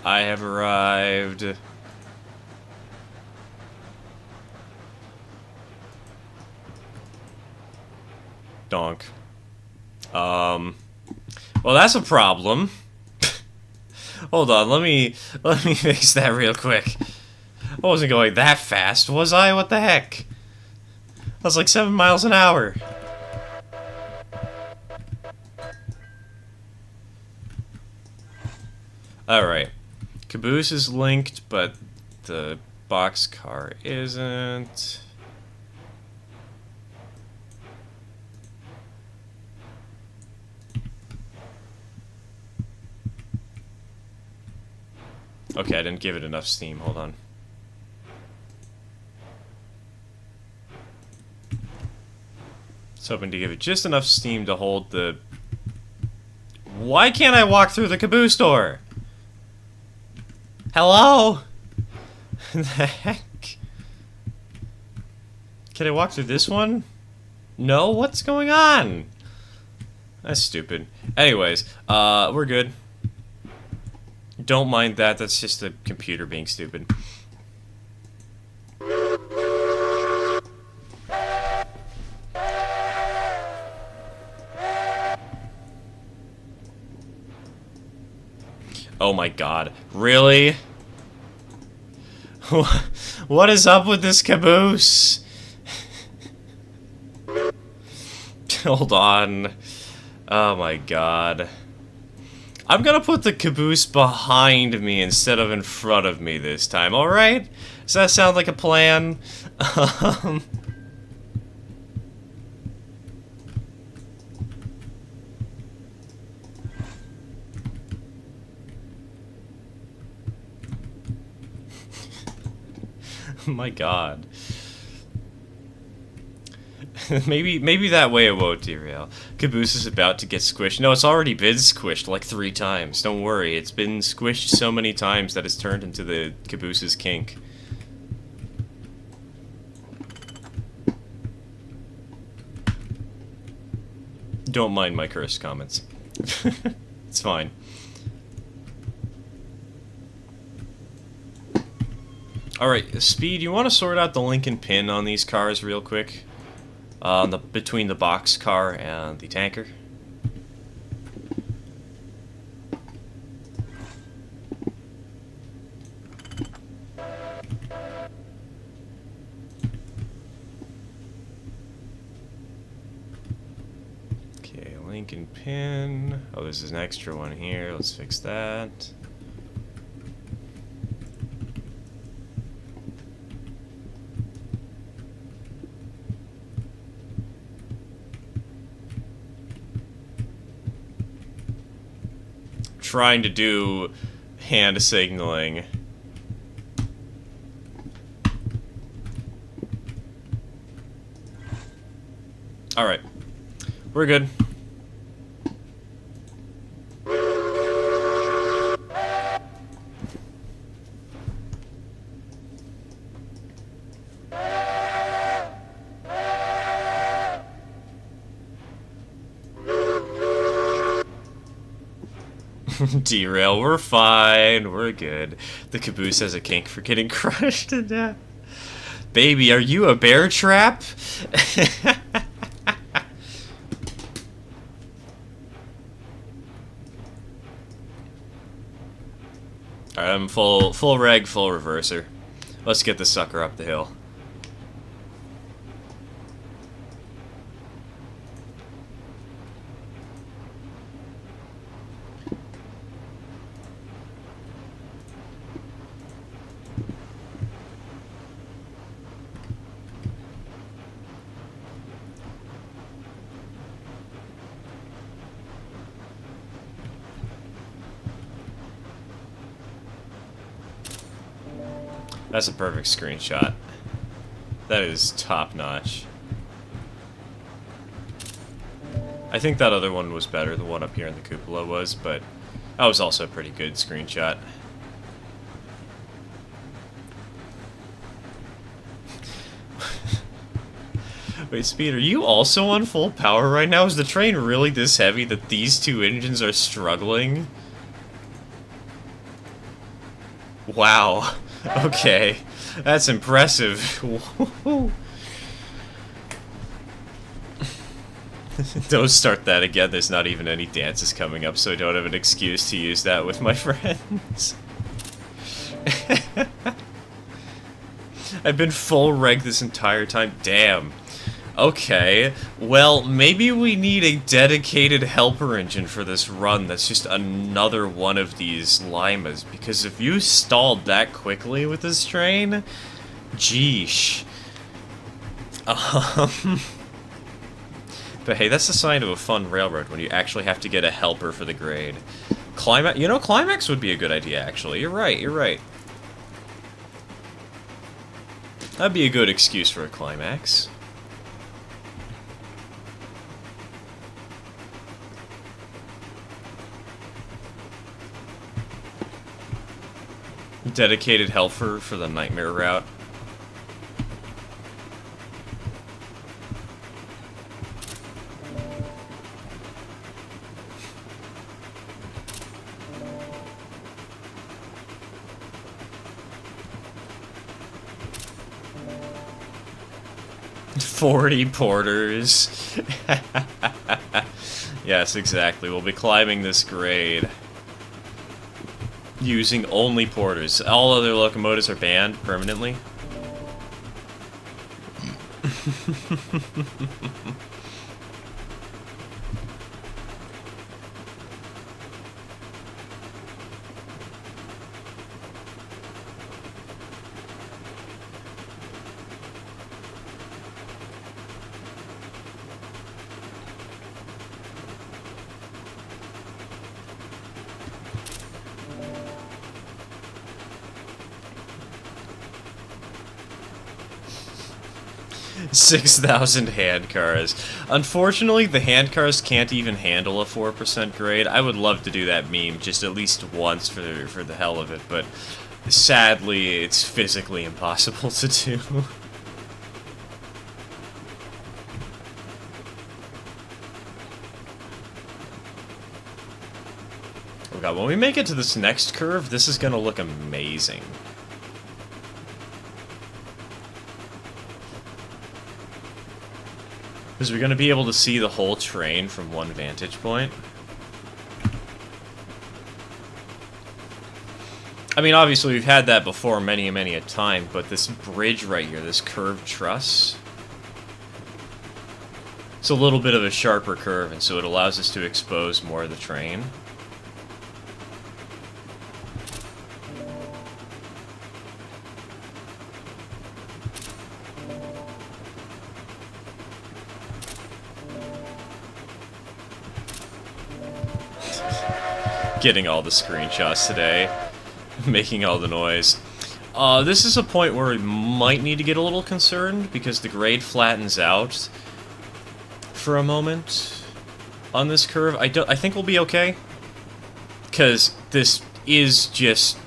I have arrived. Donk. Well, that's a problem. Hold on, let me fix that real quick. I wasn't going that fast, was I? What the heck? I was like 7 miles an hour. Alright. Caboose is linked, but the boxcar isn't. Okay, I didn't give it enough steam. Hold on. Just hoping to give it just enough steam to hold the... Why can't I walk through the Caboose door? Hello? The heck? Can I walk through this one? No? What's going on? That's stupid. Anyways, we're good. Don't mind that, that's just the computer being stupid. Oh my god. Really? What is up with this Caboose? Hold on. Oh my god. I'm gonna put the Caboose behind me instead of in front of me this time, alright? Does that sound like a plan? My god. maybe that way it won't derail. Caboose is about to get squished. No, it's already been squished like 3 times. Don't worry, it's been squished so many times that it's turned into the Caboose's kink. Don't mind my cursed comments. It's fine. Alright, Speed, you want to sort out the link and pin on these cars real quick? between the boxcar and the tanker. Okay, Lincoln pin. Oh, there's an extra one here. Let's fix that. Trying to do hand signaling. Alright. We're good. Derail, we're fine, we're good. The Caboose has a kink for getting crushed to death. Baby, are you a bear trap? Alright, I'm full reg, full reverser. Let's get this sucker up the hill. That's a perfect screenshot. That is top notch. I think that other one was better, the one up here in the cupola was, but that was also a pretty good screenshot. Wait, Speed, are you also on full power right now? Is the train really this heavy that these two engines are struggling? Wow. Okay. That's impressive. Don't start that again. There's not even any dances coming up, so I don't have an excuse to use that with my friends. I've been full reg this entire time. Damn. Okay, well, maybe we need a dedicated helper engine for this run that's just another one of these Limas, because if you stalled that quickly with this train, geesh. But hey, that's the sign of a fun railroad, when you actually have to get a helper for the grade. Climax, you know, Climax would be a good idea, actually. You're right, you're right. That'd be a good excuse for a Climax. Dedicated helper for the nightmare route. "40 porters." Yes, exactly. We'll be climbing this grade using only porters. All other locomotives are banned permanently. $6,000 hand cars. Unfortunately, the hand cars can't even handle a 4% grade. I would love to do that meme just at least once for the hell of it, but sadly, it's physically impossible to do. Oh god, when we make it to this next curve, this is gonna look amazing. Because we're going to be able to see the whole train from one vantage point. I mean, obviously we've had that before many a time, but this bridge right here, this curved truss, it's a little bit of a sharper curve, and so it allows us to expose more of the train. Getting all the screenshots today, making all the noise. This is a point where we might need to get a little concerned, because the grade flattens out for a moment on this curve. I think we'll be okay, because this is just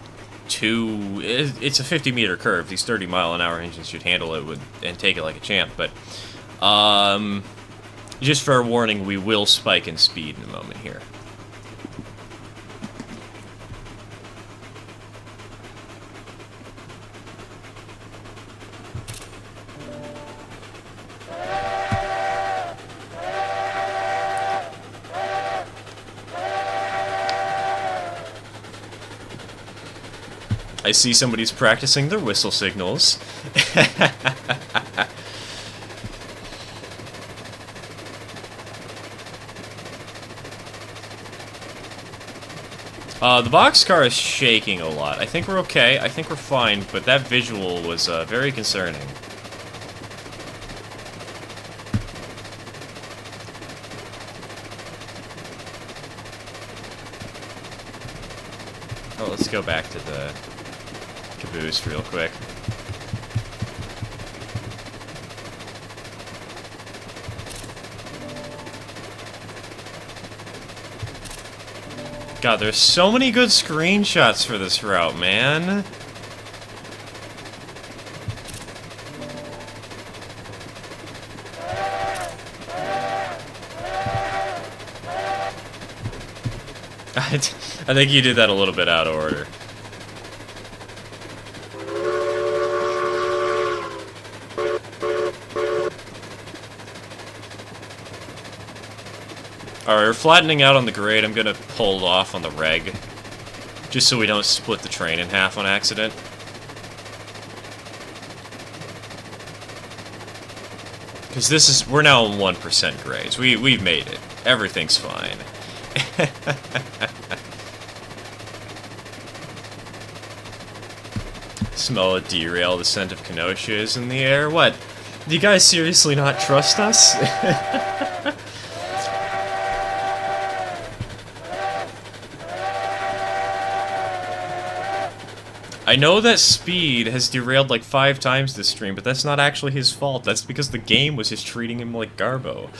it's a 50-meter curve. These 30-mile-an-hour engines should handle it and take it like a champ, but just fair warning, we will spike in speed in a moment here. I see somebody's practicing their whistle signals. The boxcar is shaking a lot. I think we're okay. I think we're fine, but that visual was very concerning. Oh, let's go back to the Caboose real quick. God, there's so many good screenshots for this route, man. I think you did that a little bit out of order. Alright, we're flattening out on the grade. I'm gonna pull off on the reg, just so we don't split the train in half on accident. Because we're now on 1% grades. We've made it. Everything's fine. Smell a derail, the scent of Kenosha is in the air. What? Do you guys seriously not trust us? I know that Speed has derailed like 5 times this stream, but that's not actually his fault. That's because the game was just treating him like Garbo.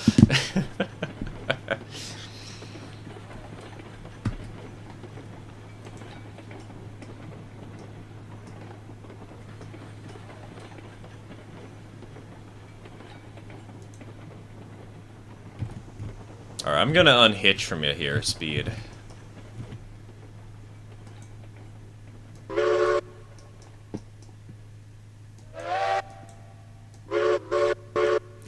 Alright, I'm gonna unhitch from you here, Speed.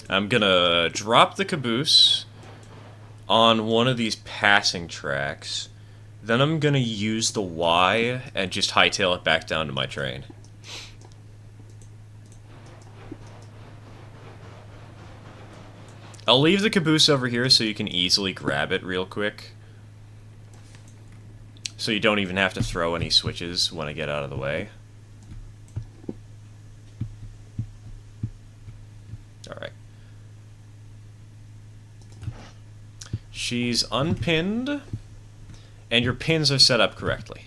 I'm gonna drop the Caboose on one of these passing tracks. Then I'm gonna use the Y and just hightail it back down to my train. I'll leave the Caboose over here so you can easily grab it real quick. So you don't even have to throw any switches when I get out of the way. Alright. She's unpinned, and your pins are set up correctly.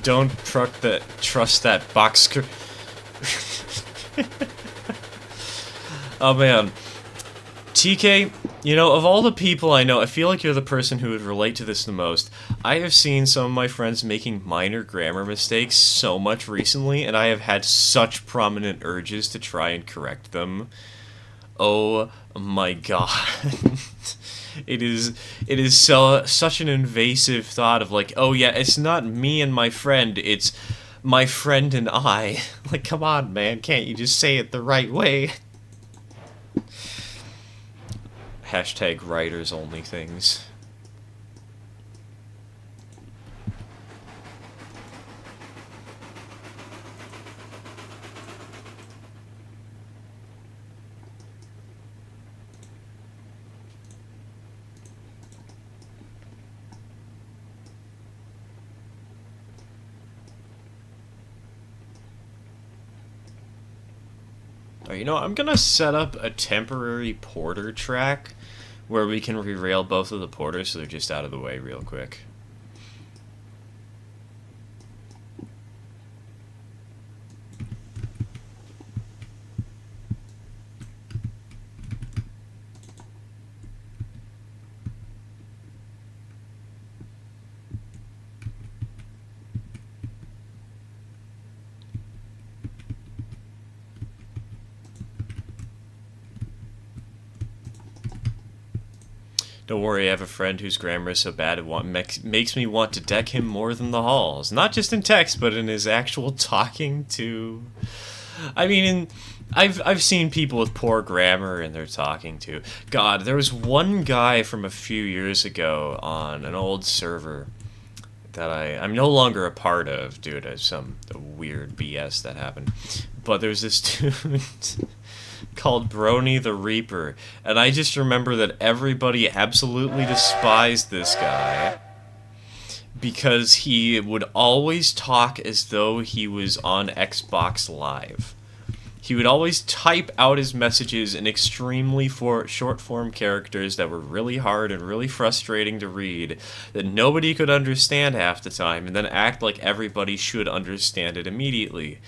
Don't trust that box. Oh man, TK, you know, of all the people I know, I feel like you're the person who would relate to this the most. I have seen some of my friends making minor grammar mistakes so much recently, and I have had such prominent urges to try and correct them. Oh my god. It is such an invasive thought of like, oh yeah, it's not me and my friend, it's my friend and I. Like, come on, man, can't you just say it the right way? Hashtag writers only things. You know, I'm gonna set up a temporary porter track where we can re-rail both of the porters so they're just out of the way real quick. Don't worry, I have a friend whose grammar is so bad it makes me want to deck him more than the halls. Not just in text, but in his actual talking to... I mean, I've seen people with poor grammar in their talking to. God, there was one guy from a few years ago on an old server that I'm no longer a part of due to some weird BS that happened. But there's this dude... called Brony the Reaper, and I just remember that everybody absolutely despised this guy because he would always talk as though he was on Xbox Live. He would always type out his messages in extremely short-form characters that were really hard and really frustrating to read, that nobody could understand half the time, and then act like everybody should understand it immediately.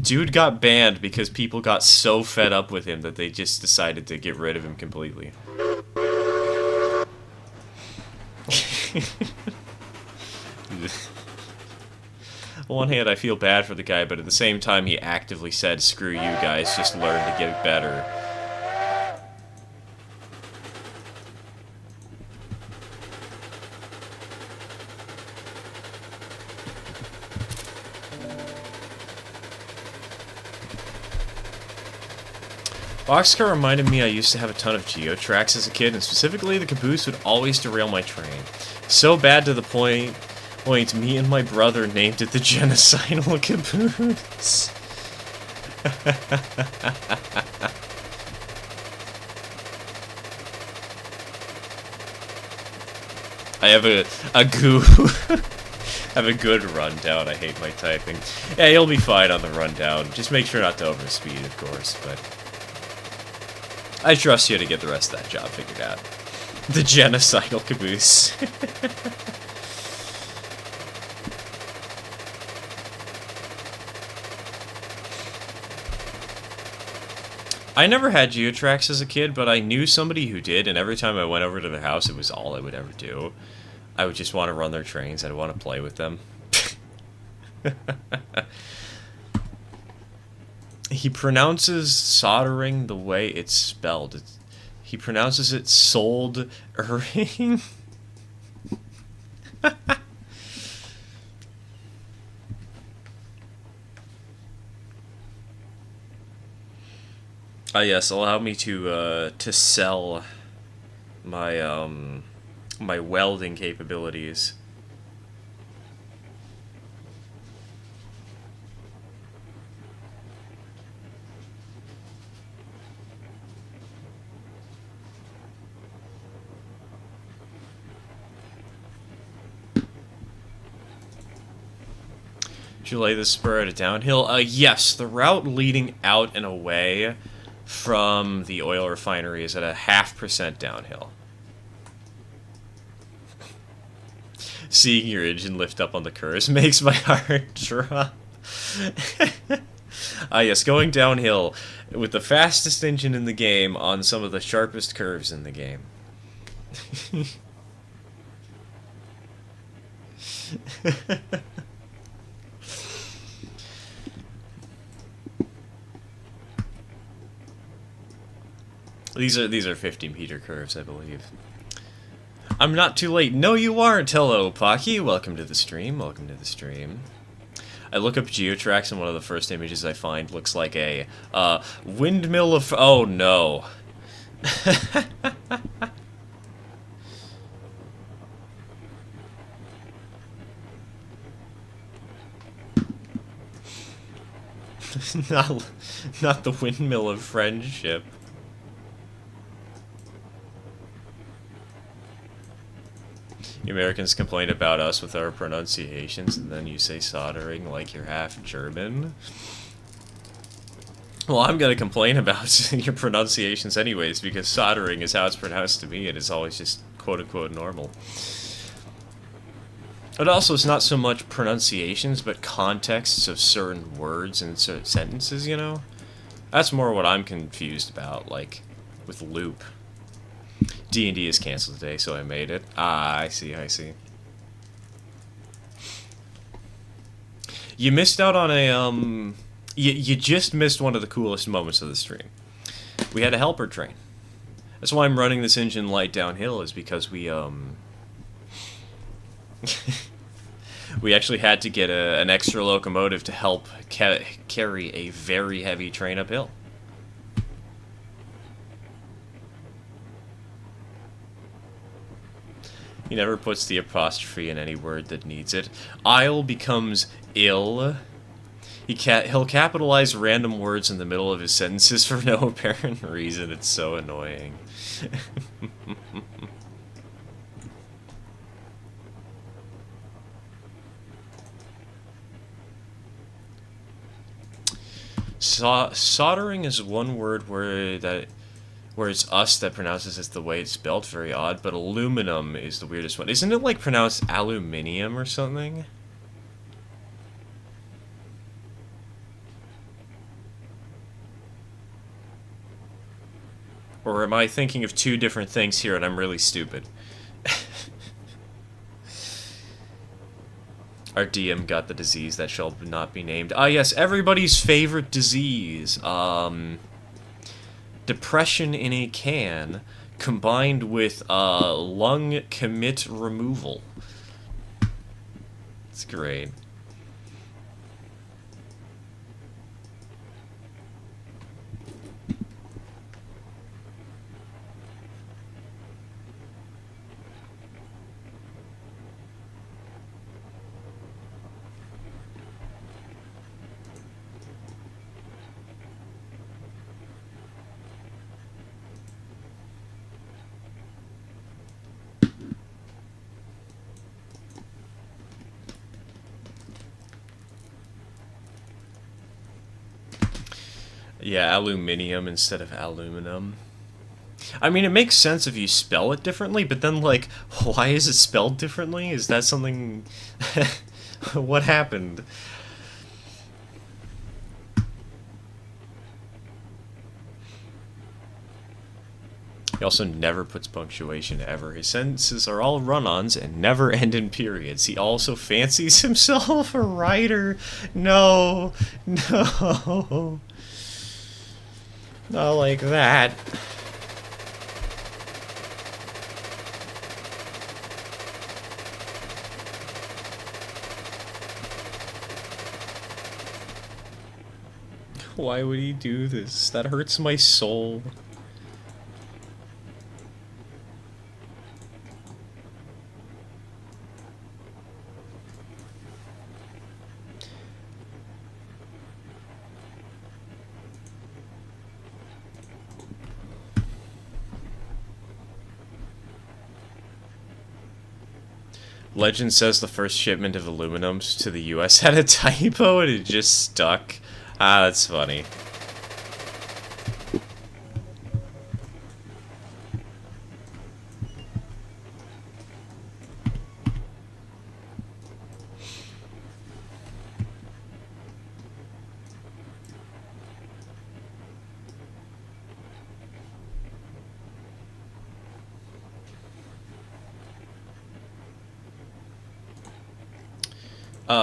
Dude got banned because people got so fed up with him that they just decided to get rid of him completely. On one hand, I feel bad for the guy, but at the same time, he actively said, screw you guys, just learn to get better. Boxcar reminded me I used to have a ton of geotracks as a kid, and specifically the Caboose would always derail my train. So bad to the point me and my brother named it the Genocidal Caboose. I have a have a good rundown. I hate my typing. Yeah, you'll be fine on the rundown. Just make sure not to overspeed, of course, but... I trust you to get the rest of that job figured out. The Genocidal Caboose. I never had geotracks as a kid, but I knew somebody who did, and every time I went over to their house, it was all I would ever do. I would just want to run their trains. I'd want to play with them. He pronounces soldering the way it's spelled. He pronounces it sold-ering. Yes, allow me to sell my my welding capabilities. Did you lay the spur at a downhill? Yes, the route leading out and away from the oil refinery is at a 0.5% downhill. Seeing your engine lift up on the curves makes my heart drop. Yes, going downhill with the fastest engine in the game on some of the sharpest curves in the game. These are 50-meter curves, I believe. I'm not too late. No, you aren't. Hello, Pocky. Welcome to the stream. Welcome to the stream. I look up geotracks, and one of the first images I find looks like a windmill of... Oh, no. not the windmill of friendship. You Americans complain about us with our pronunciations, and then you say soldering like you're half German. Well, I'm gonna complain about your pronunciations anyways, because soldering is how it's pronounced to me, and it's always just quote-unquote normal. But also, it's not so much pronunciations, but contexts of certain words and certain sentences, you know? That's more what I'm confused about, like, with loop. D&D is canceled today, so I made it. Ah, I see, I see. You missed out on a, You just missed one of the coolest moments of the stream. We had a helper train. That's why I'm running this engine light downhill, is because we we actually had to get an extra locomotive to help carry a very heavy train uphill. He never puts the apostrophe in any word that needs it. I'll becomes ill. He'll capitalize random words in the middle of his sentences for no apparent reason. It's so annoying. Soldering is one word where it's us that pronounces it the way it's spelled, very odd, but aluminum is the weirdest one. Isn't it like pronounced aluminium or something? Or am I thinking of two different things here and I'm really stupid? Our DM got the disease that shall not be named. Ah, yes, everybody's favorite disease. Depression in a can, combined with lung commit removal. It's great. Yeah, aluminium instead of aluminum. I mean, it makes sense if you spell it differently, but then, like, why is it spelled differently? Is that something... What happened? He also never puts punctuation ever. His sentences are all run-ons and never end in periods. He also fancies himself a writer. No. No. Not like that. Why would he do this? That hurts my soul. Legend says the first shipment of aluminums to the US had a typo and it just stuck. Ah, that's funny.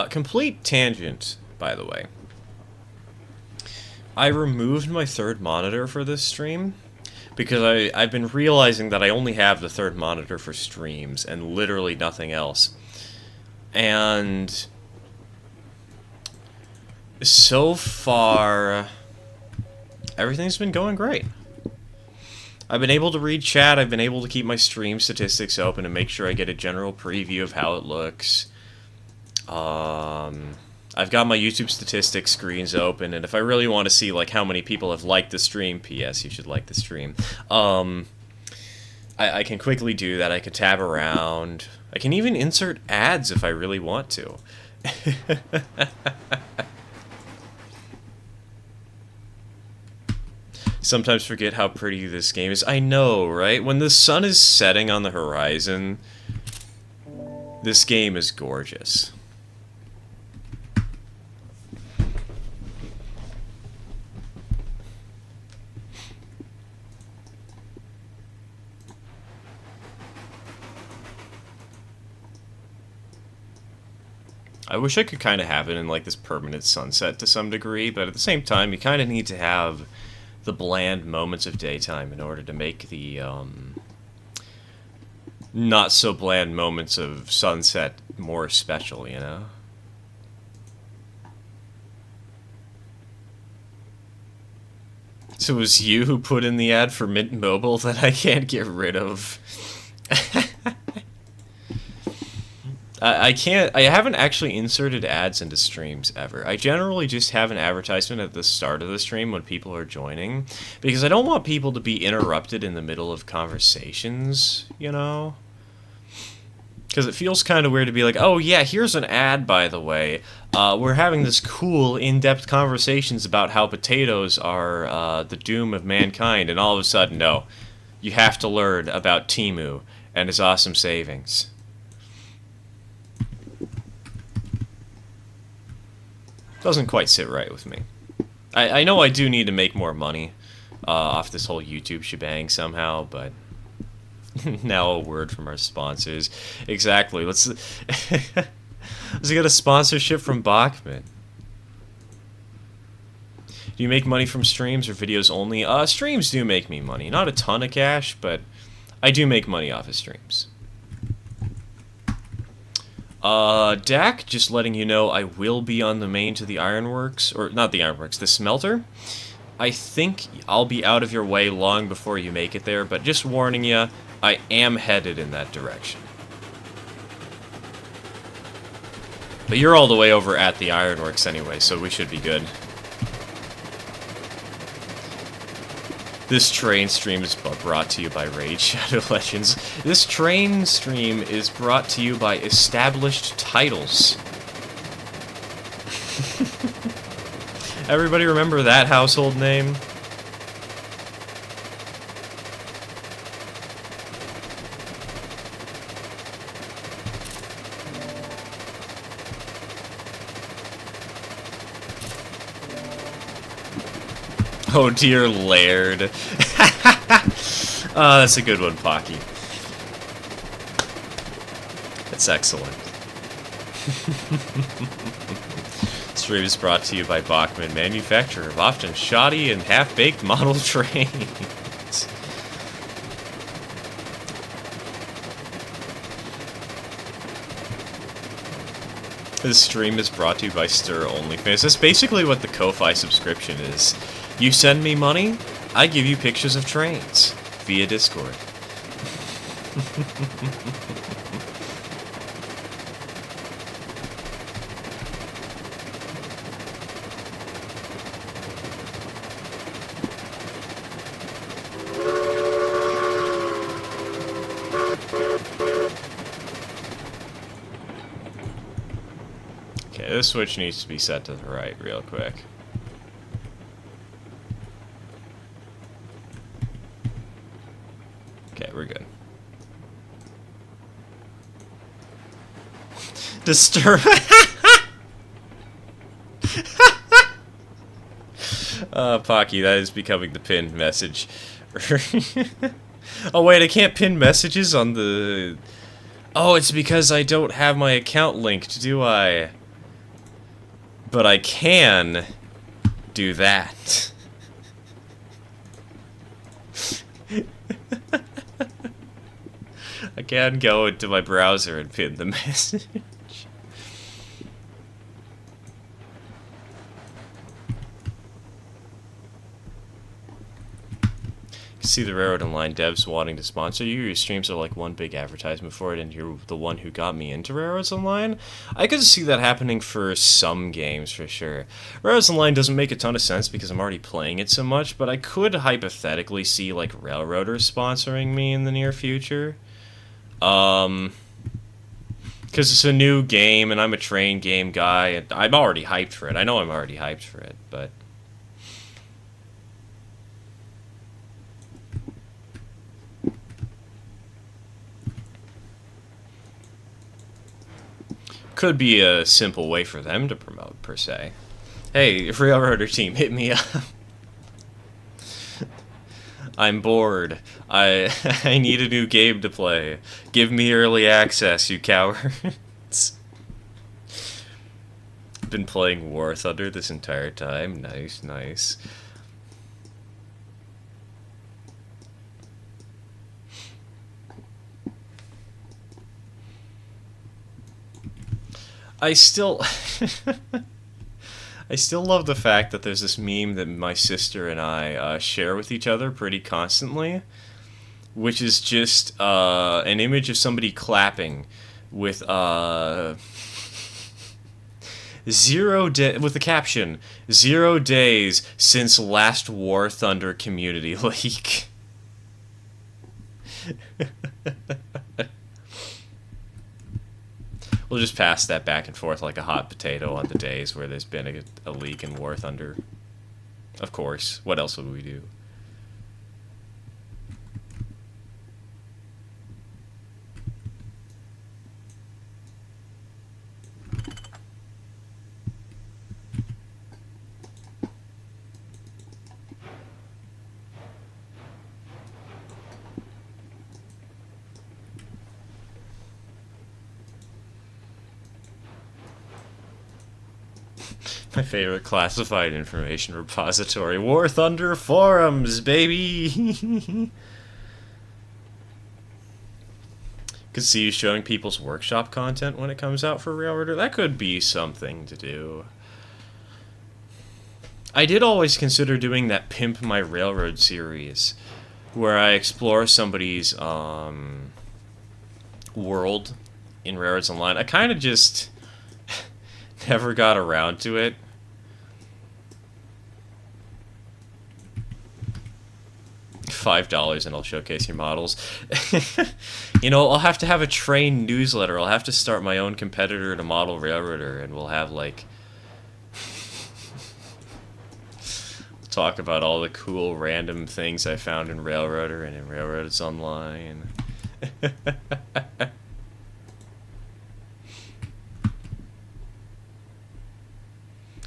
Complete tangent, by the way. I removed my third monitor for this stream because I've been realizing that I only have the third monitor for streams and literally nothing else. And so far, everything's been going great. I've been able to read chat, I've been able to keep my stream statistics open and make sure I get a general preview of how it looks. I've got my YouTube statistics screens open, and if I really want to see like how many people have liked the stream, P.S. you should like the stream, I can quickly do that. I can tab around. I can even insert ads if I really want to. Sometimes forget how pretty this game is. I know, right? When the sun is setting on the horizon, this game is gorgeous. I wish I could kind of have it in like this permanent sunset to some degree, but at the same time, you kind of need to have the bland moments of daytime in order to make the not so bland moments of sunset more special, you know? So it was you who put in the ad for Mint Mobile that I can't get rid of. I haven't actually inserted ads into streams ever. I generally just have an advertisement at the start of the stream when people are joining, because I don't want people to be interrupted in the middle of conversations, you know? Because it feels kind of weird to be like, oh yeah, here's an ad, by the way. We're having this cool, in-depth conversations about how potatoes are the doom of mankind, and all of a sudden, no. You have to learn about Temu and his awesome savings. Doesn't quite sit right with me. I know I do need to make more money off this whole YouTube shebang somehow, but now a word from our sponsors. Exactly. Let's get a sponsorship from Bachman. Do you make money from streams or videos only? Streams do make me money. Not a ton of cash, but I do make money off of streams. Dak, just letting you know I will be on the main to the ironworks, or not the ironworks, the smelter. I think I'll be out of your way long before you make it there, but just warning you, I am headed in that direction. But you're all the way over at the ironworks anyway, so we should be good. This train stream is brought to you by Raid Shadow Legends. This train stream is brought to you by Established Titles. Everybody remember that household name? Oh dear Laird. That's a good one, Pocky. That's excellent. Stream is brought to you by Bachman, manufacturer of often shoddy and half-baked model trains. This stream is brought to you by Stir OnlyFans. That's basically what the Ko-Fi subscription is. You send me money, I give you pictures of trains via Discord. Okay, this switch needs to be set to the right real quick. Okay, we're good. Disturb. Pocky, that is becoming the pinned message. Oh wait, I can't pin messages on the... Oh, it's because I don't have my account linked, do I? But I can do that. I can go into my browser and pin the message. See the Railroad Online devs wanting to sponsor you. Your streams are like one big advertisement for it, and you're the one who got me into Railroads Online. I could see that happening for some games for sure. Railroads Online doesn't make a ton of sense because I'm already playing it so much, but I could hypothetically see like Railroaders sponsoring me in the near future. Because it's a new game and I'm a train game guy, and I'm already hyped for it. I know I'm already hyped for it, but could be a simple way for them to promote, per se. Hey, Railroader team, hit me up. I'm bored. I need a new game to play. Give me early access, you cowards. Been playing War Thunder this entire time. Nice, nice. I still love the fact that there's this meme that my sister and I share with each other pretty constantly, which is just an image of somebody clapping with with the caption 0 days since last War Thunder community leak. We'll just pass that back and forth like a hot potato on the days where there's been a leak in War Thunder. Of course. What else would we do? My favorite classified information repository. War Thunder forums, baby! Could see you showing people's workshop content when it comes out for Railroader. That could be something to do. I did always consider doing that Pimp My Railroad series, where I explore somebody's world in Railroads Online. I kind of just never got around to it. $5 and I'll showcase your models. You know, I'll have to have a train newsletter. I'll have to start my own competitor to Model Railroader, and we'll have like talk about all the cool random things I found in Railroader and in Railroads Online.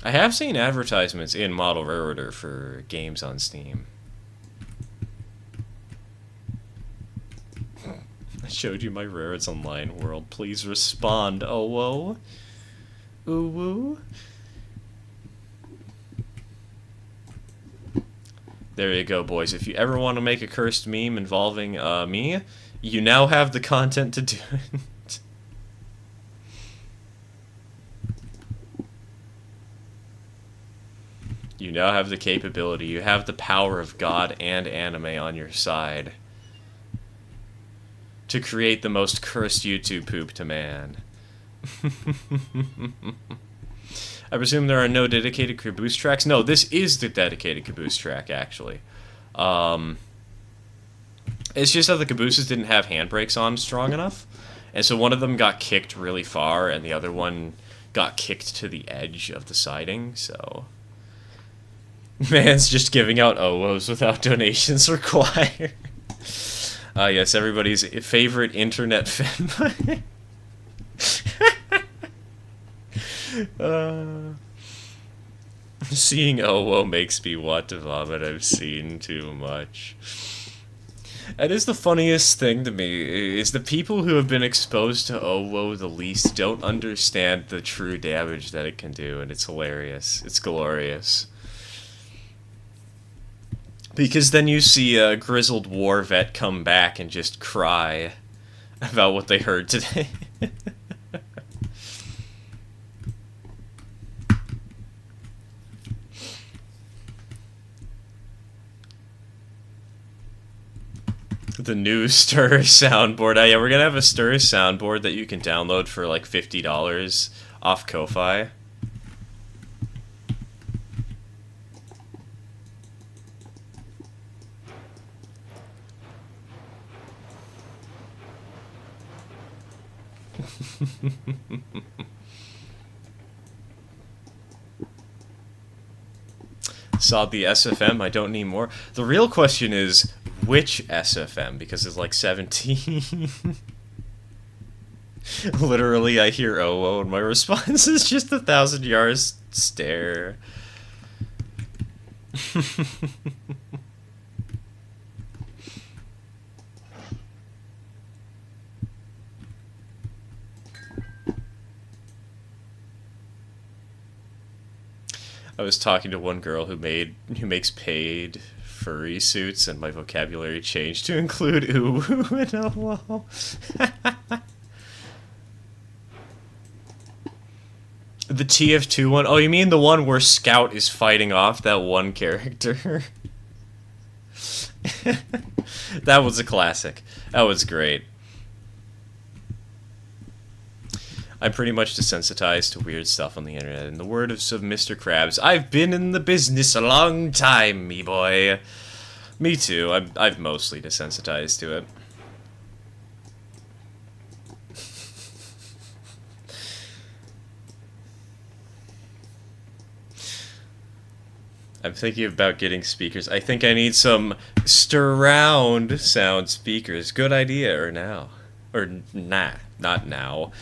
I have seen advertisements in Model Railroader for games on Steam. I showed you my Railroads Online world. Please respond, oh whoa. Ooh woo. There you go, boys. If you ever want to make a cursed meme involving me, you now have the content to do it. You now have the capability. You have the power of God and anime on your side to create the most cursed YouTube poop to man. I presume there are no dedicated Caboose tracks? No, this is the dedicated Caboose track, actually. It's just that the Cabooses didn't have handbrakes on strong enough, and so one of them got kicked really far, and the other one got kicked to the edge of the siding, so... Man's just giving out OWOs without donations required. Yes, everybody's favorite internet fanboy. Seeing OWO makes me want to vomit. I've seen too much. That is the funniest thing to me, is the people who have been exposed to OWO the least don't understand the true damage that it can do, and it's hilarious. It's glorious. Because then you see a grizzled war vet come back and just cry about what they heard today. The new Stir soundboard. Yeah, we're gonna have a Stir soundboard that you can download for like $50 off Ko-Fi. Saw the SFM, I don't need more. The real question is, which SFM? Because there's like 17. Literally, I hear OWO, and my response is just 1,000 yards stare. I was talking to one girl who makes paid furry suits, and my vocabulary changed to include ooh and oh. The TF2 one? Oh, you mean the one where Scout is fighting off that one character? That was a classic. That was great. I'm pretty much desensitized to weird stuff on the internet. In the words of Mr. Krabs, I've been in the business a long time, me boy. Me too. I've mostly desensitized to it. I'm thinking about getting speakers. I think I need some surround sound speakers. Good idea, or now. Or nah, not now.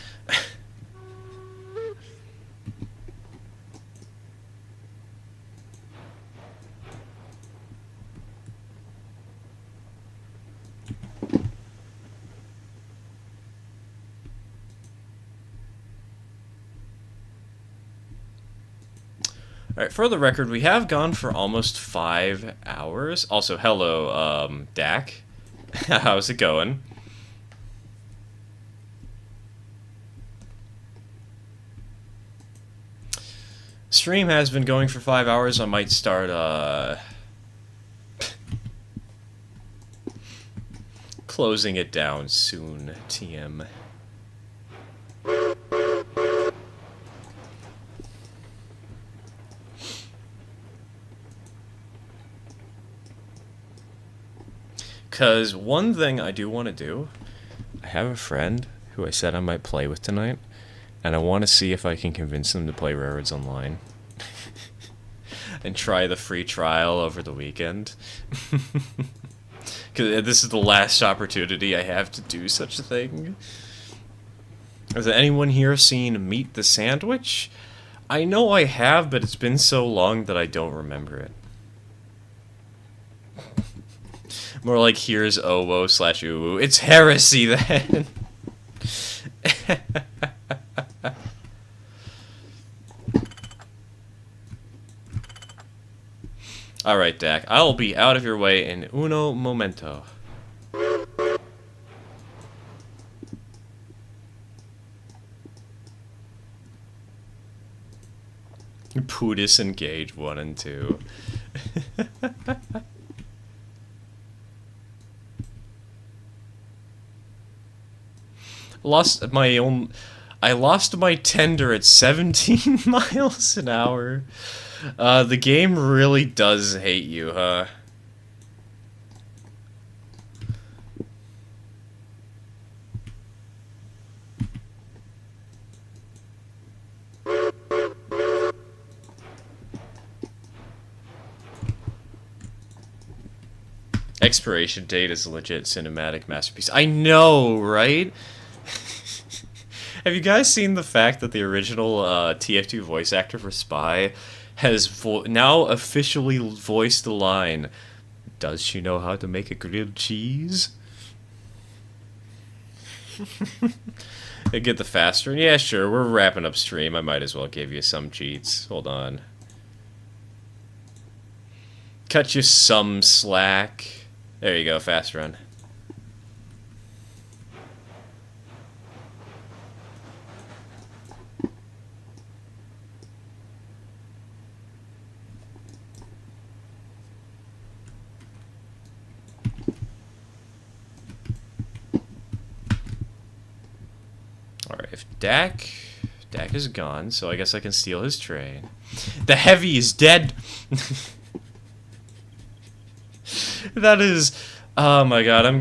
Alright, for the record, we have gone for almost 5 hours. Also, hello, Dak. How's it going? Stream has been going for 5 hours. I might start, closing it down soon, TM. Because one thing I do want to do, I have a friend who I said I might play with tonight, and I want to see if I can convince them to play Railroads Online. And try the free trial over the weekend. Because this is the last opportunity I have to do such a thing. Has anyone here seen Meet the Sandwich? I know I have, but it's been so long that I don't remember it. More like, here's OWO / ooh. It's heresy, then! Alright, Dak. I'll be out of your way in uno momento. Pootis engage 1 and 2. I lost my tender at 17 miles an hour. The game really does hate you, huh? Expiration date is a legit cinematic masterpiece. I know, right? Have you guys seen the fact that the original TF2 voice actor for Spy has now officially voiced the line, Does she know how to make a grilled cheese? Get the faster. Yeah, sure. We're wrapping up stream. I might as well give you some cheats. Hold on. Cut you some slack. There you go. Fast run. If Dak is gone, so I guess I can steal his tray. The heavy is dead. That is, oh my god, I'm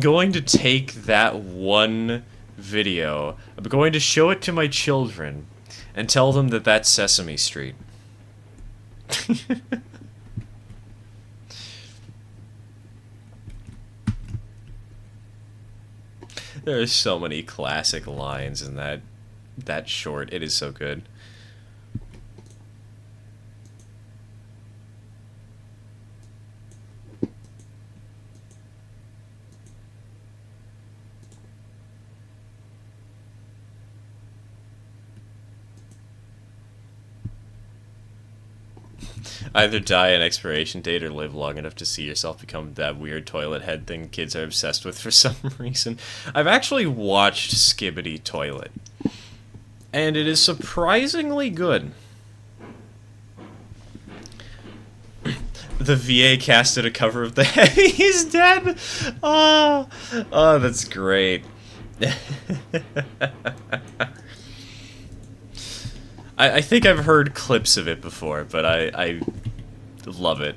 going to take that one video. I'm going to show it to my children and tell them that that's Sesame Street. There are so many classic lines in that short. It is so good. Either die an expiration date or live long enough to see yourself become that weird toilet head thing kids are obsessed with for some reason. I've actually watched Skibbity Toilet, and it is surprisingly good. The VA casted a cover of the Heavy He's Dead! Oh, that's great. I think I've heard clips of it before, but I love it.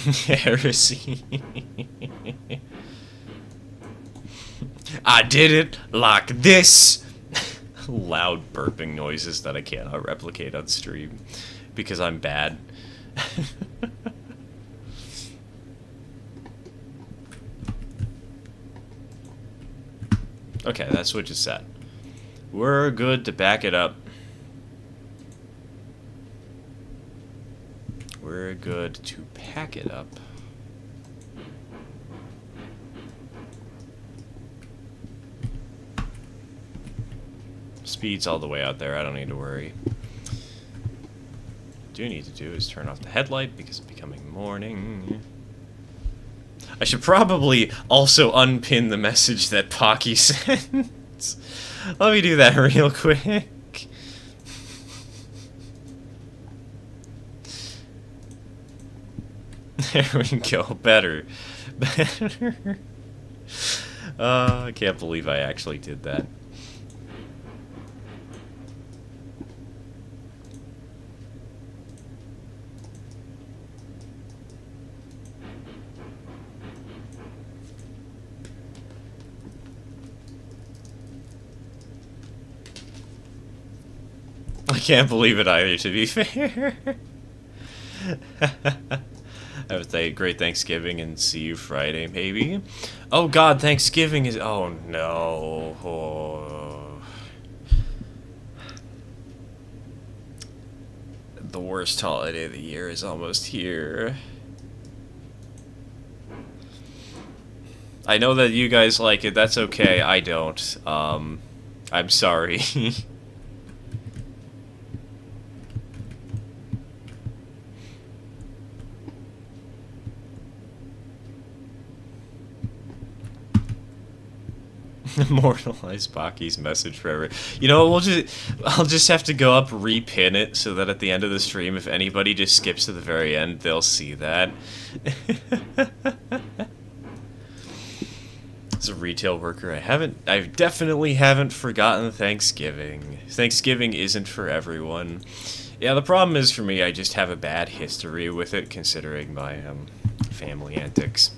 Heresy. I did it like this. Loud burping noises that I cannot replicate on stream because I'm bad. Okay, that switch is set. We're good to back it up. We're good to pack it up. Speed's all the way out there, I don't need to worry. What I do need to do is turn off the headlight because it's becoming morning. I should probably also unpin the message that Pocky sent. Let me do that real quick. There we go. Better. Better. I can't believe I actually did that. I can't believe it either, to be fair. Have a great Thanksgiving and see you Friday, maybe. Oh God, Thanksgiving is... Oh no. Oh. The worst holiday of the year is almost here. I know that you guys like it. That's okay. I don't. I'm sorry. Immortalize Baki's message forever. You know, I'll just have to go up, repin it, so that at the end of the stream, if anybody just skips to the very end, they'll see that. As a retail worker, I definitely haven't forgotten Thanksgiving. Thanksgiving isn't for everyone. Yeah, the problem is for me, I just have a bad history with it, considering my family antics.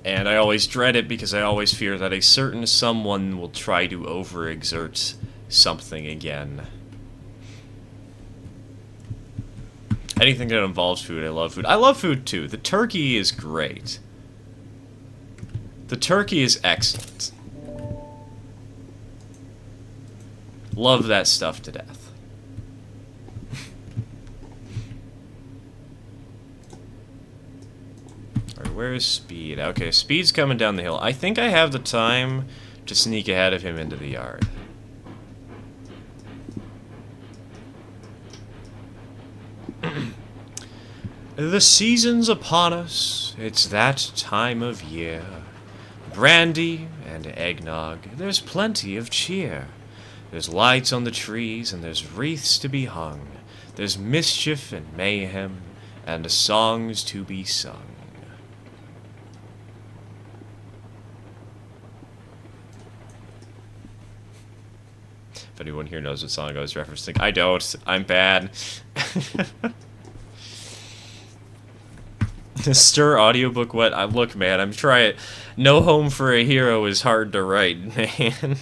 And I always dread it because I always fear that a certain someone will try to overexert something again. Anything that involves food, I love food. I love food too. The turkey is great. The turkey is excellent. Love that stuff to death. Alright, where is Speed? Okay, Speed's coming down the hill. I think I have the time to sneak ahead of him into the yard. The season's upon us. It's that time of year. Brandy and eggnog. There's plenty of cheer. There's lights on the trees and there's wreaths to be hung. There's mischief and mayhem and songs to be sung. If anyone here knows what song I was referencing, I don't. I'm bad. Stir audiobook what? Look, man, I'm trying. No Home for a Hero is hard to write, man.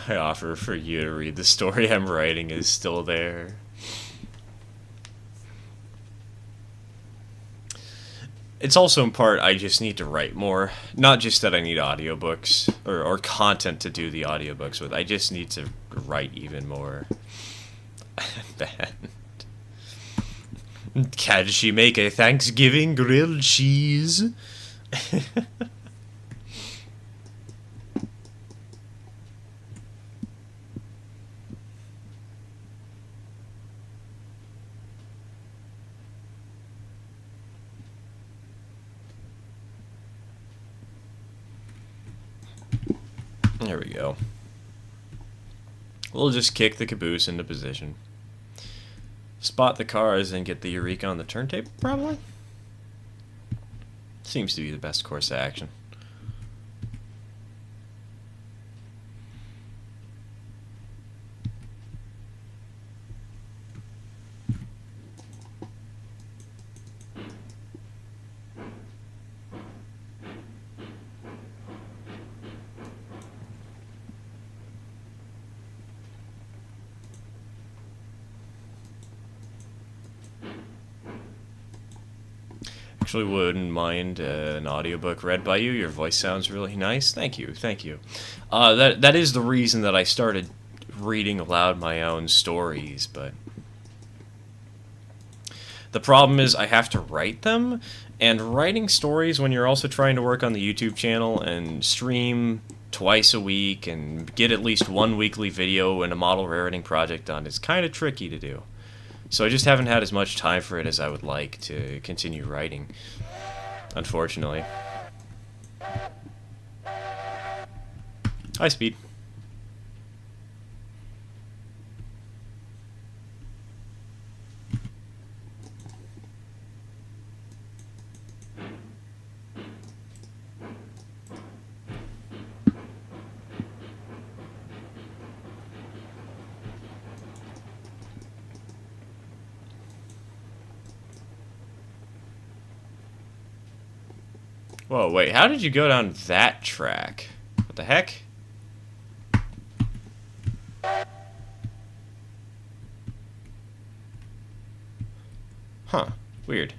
I offer for you to read the story I'm writing is still there. It's also in part I just need to write more. Not just that I need audiobooks or content to do the audiobooks with. I just need to write even more. Bad. Can she make a Thanksgiving grilled cheese? There we go. We'll just kick the caboose into position. Spot the cars and get the Eureka on the turntable, probably? Seems to be the best course of action. Actually wouldn't mind an audiobook read by you. Your voice sounds really nice. Thank you, thank you. That is the reason that I started reading aloud my own stories, but the problem is I have to write them, and writing stories when you're also trying to work on the YouTube channel and stream twice a week and get at least one weekly video and a model rariting project done is kind of tricky to do. So I just haven't had as much time for it as I would like to continue writing, unfortunately. High speed. Whoa, wait, how did you go down that track? What the heck? Huh, weird.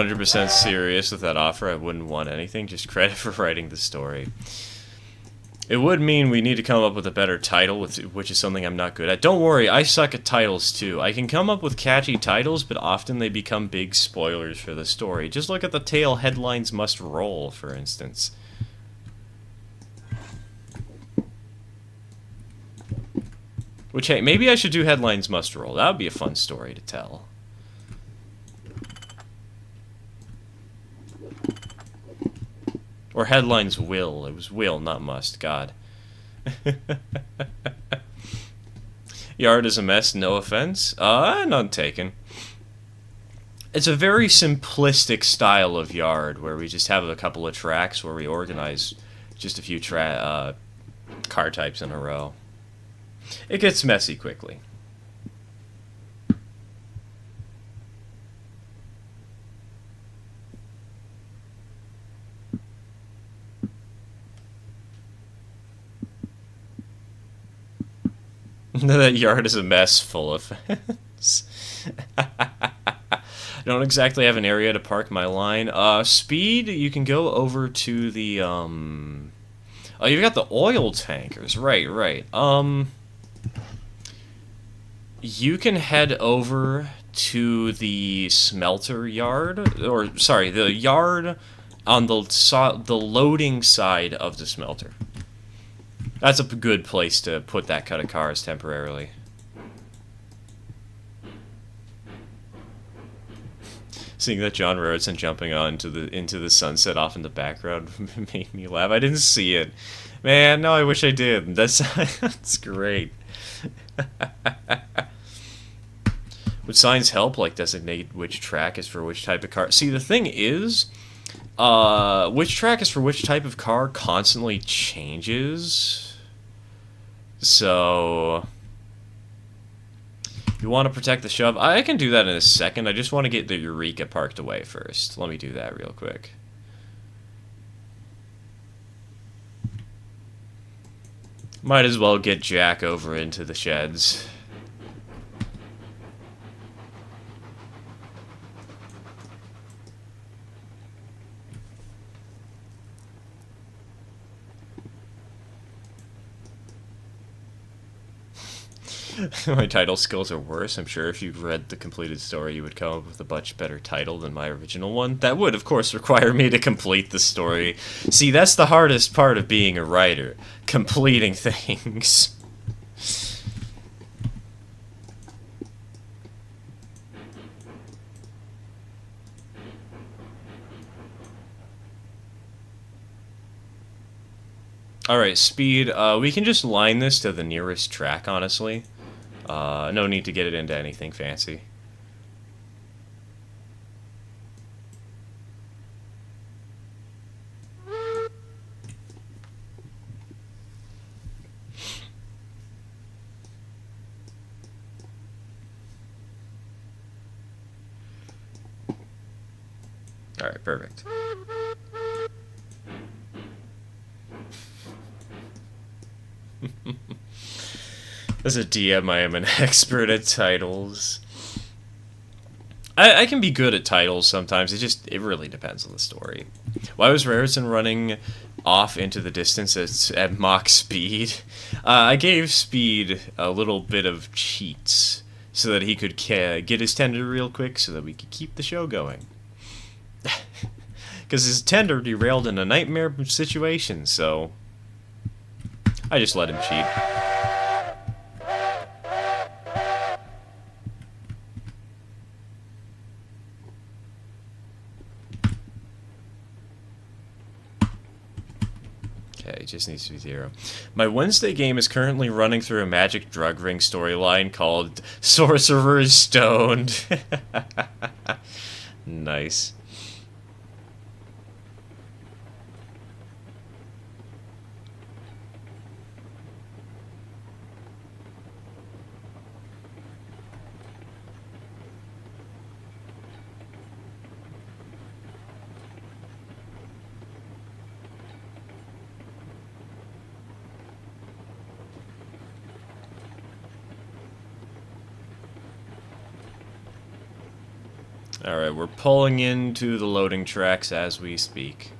100% serious with that offer. I wouldn't want anything, just credit for writing the story. It would mean we need to come up with a better title, which is something I'm not good at. Don't worry, I suck at titles too. I can come up with catchy titles, but often they become big spoilers for the story. Just look at the tale Headlines Must Roll, for instance. Which, hey, maybe I should do Headlines Must Roll. That would be a fun story to tell. Or Headlines Will. It was will, not must. God. Yard is a mess, no offense. None taken. It's a very simplistic style of Yard, where we just have a couple of tracks where we organize just a few car types in a row. It gets messy quickly. That yard is a mess full of fence. I don't exactly have an area to park my line. Speed, you can go over to the, Oh, you've got the oil tankers. Right. You can head over to the smelter yard, or, sorry, the yard on the loading side of the smelter. That's a good place to put that cut of cars temporarily. Seeing that John Raritan jumping on into the sunset off in the background made me laugh. I didn't see it. Man, no, I wish I did. That's great. Would signs help, like designate which track is for which type of car? See, the thing is, which track is for which type of car constantly changes. So, you want to protect the shove? I can do that in a second. I just want to get the Eureka parked away first. Let me do that real quick. Might as well get Jack over into the sheds. My title skills are worse. I'm sure if you've read the completed story, you would come up with a much better title than my original one. That would, of course, require me to complete the story. See, that's the hardest part of being a writer. Completing things. Alright, speed. We can just line this to the nearest track, honestly. No need to get it into anything fancy. Alright, perfect. As a DM, I am an expert at titles. I can be good at titles sometimes. It really depends on the story. Why was Raritan running off into the distance at Mach speed? I gave Speed a little bit of cheats so that he could get his tender real quick so that we could keep the show going. Because his tender derailed in a nightmare situation, so I just let him cheat. Okay, it just needs to be 0. My Wednesday game is currently running through a magic drug ring storyline called Sorcerer is Stoned. Nice. Alright, we're pulling into the loading tracks as we speak.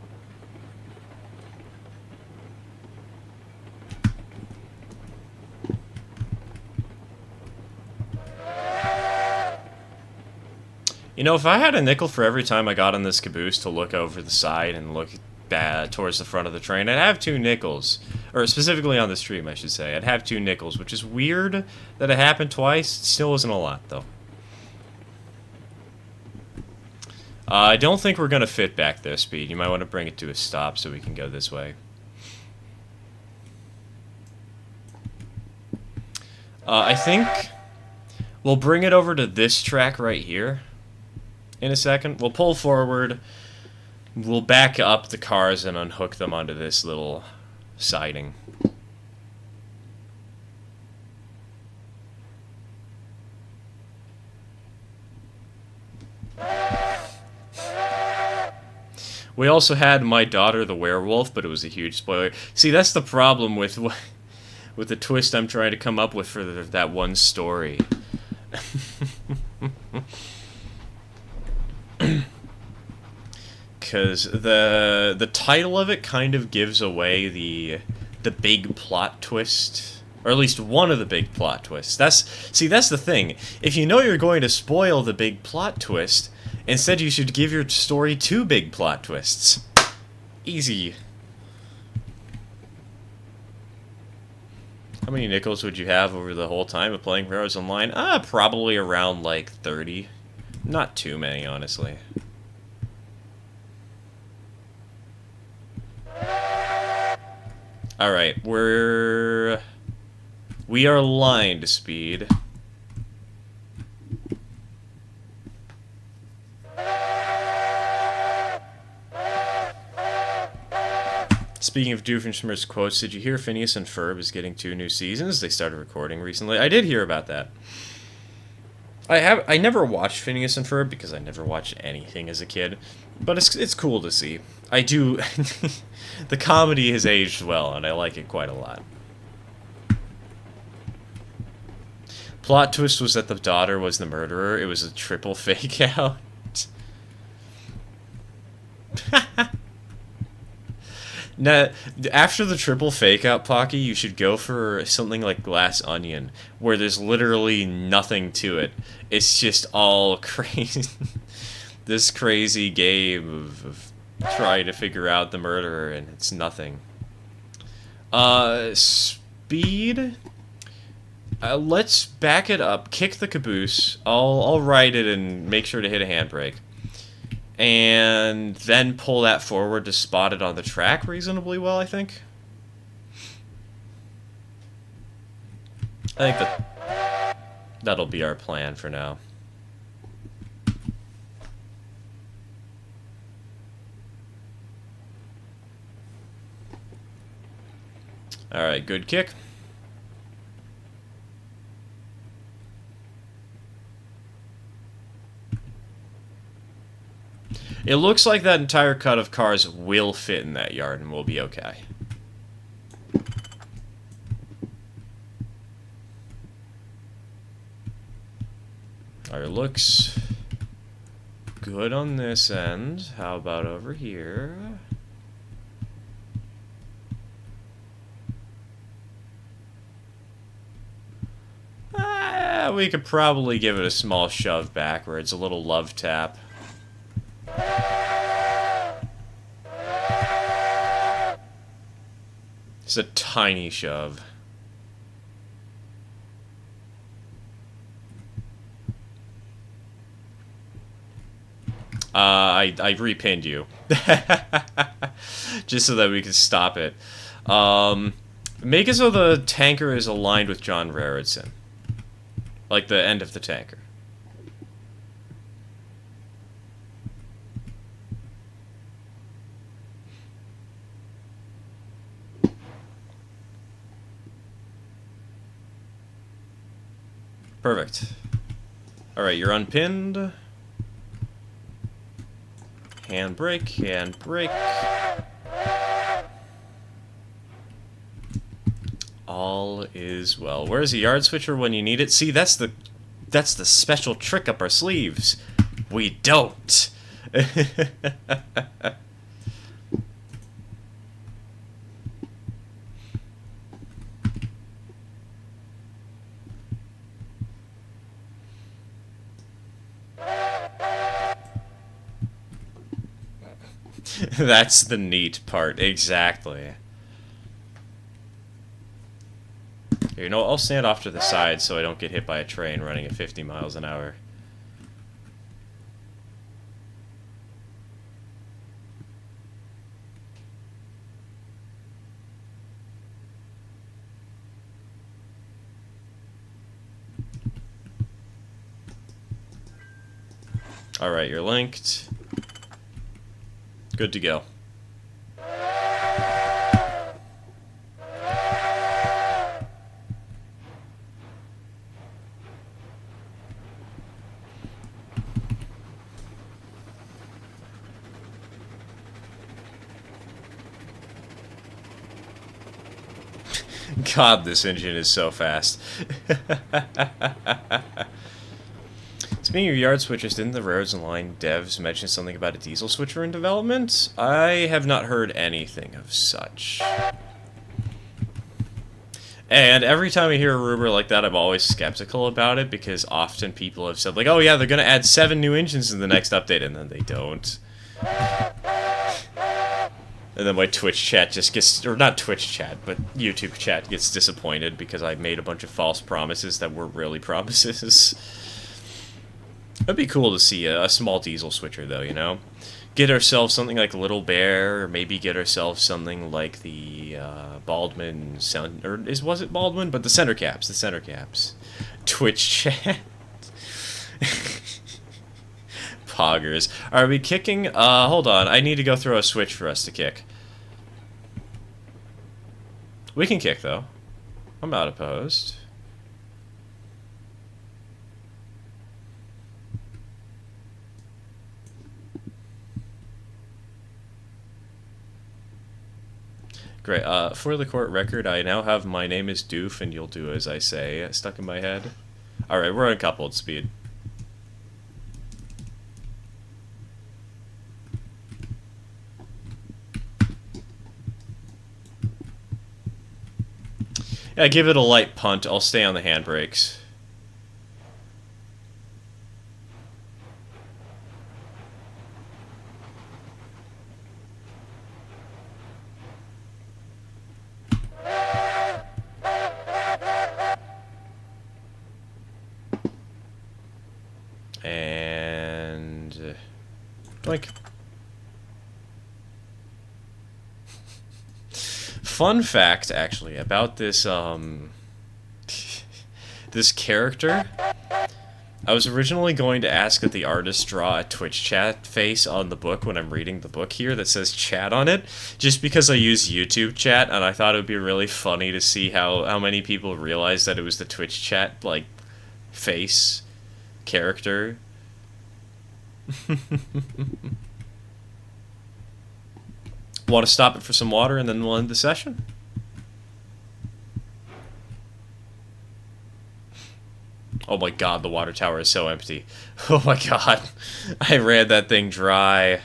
You know, if I had a nickel for every time I got on this caboose to look over the side and look towards the front of the train, I'd have 2 nickels. Or specifically on the stream, I should say. I'd have 2 nickels, which is weird that it happened twice. It still isn't a lot, though. I don't think we're going to fit back there, Speed. You might want to bring it to a stop so we can go this way. I think we'll bring it over to this track right here in a second. We'll pull forward. We'll back up the cars and unhook them onto this little siding. We also had My Daughter the Werewolf, but it was a huge spoiler. See, that's the problem with the twist I'm trying to come up with for that one story. Because the title of it kind of gives away the big plot twist, or at least one of the big plot twists. That's the thing. If you know you're going to spoil the big plot twist, instead you should give your story 2 big plot twists. Easy. How many nickels would you have over the whole time of playing Heroes Online? Probably around like 30. Not too many, honestly. Alright, we are lined, Speed. Speaking of Doofenshmirtz quotes, did you hear Phineas and Ferb is getting 2 new seasons? They started recording recently. I did hear about that. I never watched Phineas and Ferb because I never watched anything as a kid, but it's cool to see. I do. The comedy has aged well, and I like it quite a lot. Plot twist was that the daughter was the murderer. It was a triple fake out. Now, after the triple fake out, Pocky, you should go for something like Glass Onion, where there's literally nothing to it. It's just all crazy. This crazy game of trying to figure out the murderer, and it's nothing. Speed. Let's back it up. Kick the caboose. I'll ride it and make sure to hit a handbrake. And then pull that forward to spot it on the track reasonably well, I think. I think that'll be our plan for now. Alright, good kick. It looks like that entire cut of cars will fit in that yard and we'll be okay. Alright, looks good on this end. How about over here? We could probably give it a small shove backwards, a little love tap. It's a tiny shove. I repinned you. Just so that we could stop it. Make it so the tanker is aligned with John Raritzson. Like the end of the tanker. Perfect. Alright, you're unpinned. Handbrake, handbrake. All is well. Where's the yard switcher when you need it? See, that's the special trick up our sleeves. We don't. That's the neat part, exactly. You know, I'll stand off to the side so I don't get hit by a train running at 50 miles an hour. Alright, you're linked. Good to go. God, this engine is so fast. Speaking of yard switches, didn't the Roads and Line devs mention something about a diesel switcher in development? I have not heard anything of such. And every time I hear a rumor like that, I'm always skeptical about it, because often people have said, like, oh yeah, they're going to add 7 new engines in the next update, and then they don't. And then my Twitch chat just gets, or not Twitch chat, but YouTube chat gets disappointed because I made a bunch of false promises that weren't really promises. It'd be cool to see a small diesel switcher, though, you know? Get ourselves something like Little Bear, or maybe get ourselves something like the Baldwin sound, or was it Baldwin? But the center caps. Twitch chat. Poggers. Are we kicking? Hold on. I need to go throw a switch for us to kick. We can kick, though. I'm not opposed. Great. For the court record, I now have "My name is Doof and you'll do as I say" stuck in my head. Alright, we're on coupled speed. Yeah, give it a light punt. I'll stay on the handbrakes. And blink. Fun fact, actually, about this this character. I was originally going to ask that the artist draw a Twitch chat face on the book when I'm reading the book here that says chat on it, just because I use YouTube chat, and I thought it would be really funny to see how many people realized that it was the Twitch chat, like, face character. Want to stop it for some water and then we'll end the session? Oh my god, the water tower is so empty. Oh my god, I ran that thing dry.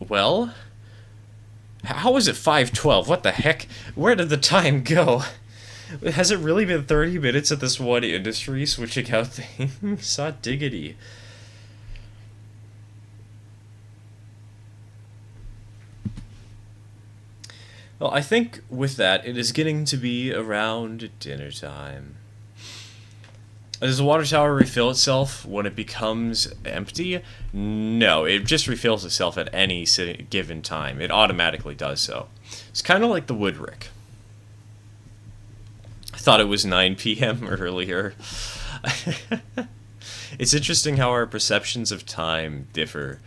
Well, how is it 5:12? What the heck? Where did the time go? Has it really been 30 minutes at this one industry switching out things? Hot diggity. Well, I think with that, it is getting to be around dinner time. Does the water tower refill itself when it becomes empty? No, it just refills itself at any given time. It automatically does so. It's kind of like the Woodrick. I thought it was 9 p.m. earlier. It's interesting how our perceptions of time differ.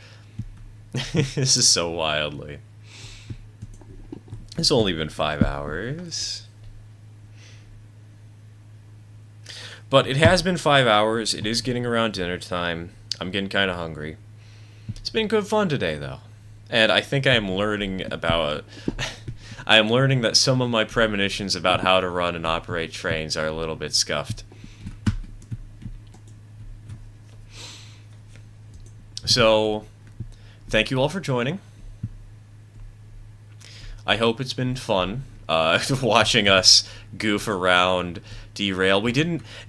This is so wildly. It's only been 5 hours. But it has been 5 hours. It is getting around dinner time. I'm getting kind of hungry. It's been good fun today, though. And I think I am learning about... I am learning that some of my premonitions about how to run and operate trains are a little bit scuffed. So, thank you all for joining. I hope it's been fun watching us goof around, derail.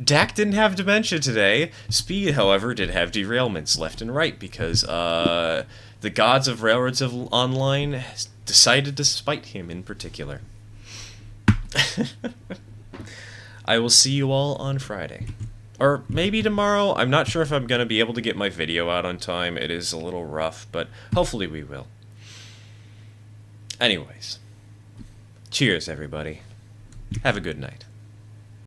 Dak didn't have dementia today. Speed, however, did have derailments left and right because the gods of Railroads Online decided to spite him in particular. I will see you all on Friday. Or maybe tomorrow. I'm not sure if I'm going to be able to get my video out on time. It is a little rough, but hopefully we will. Anyways, cheers, everybody. Have a good night.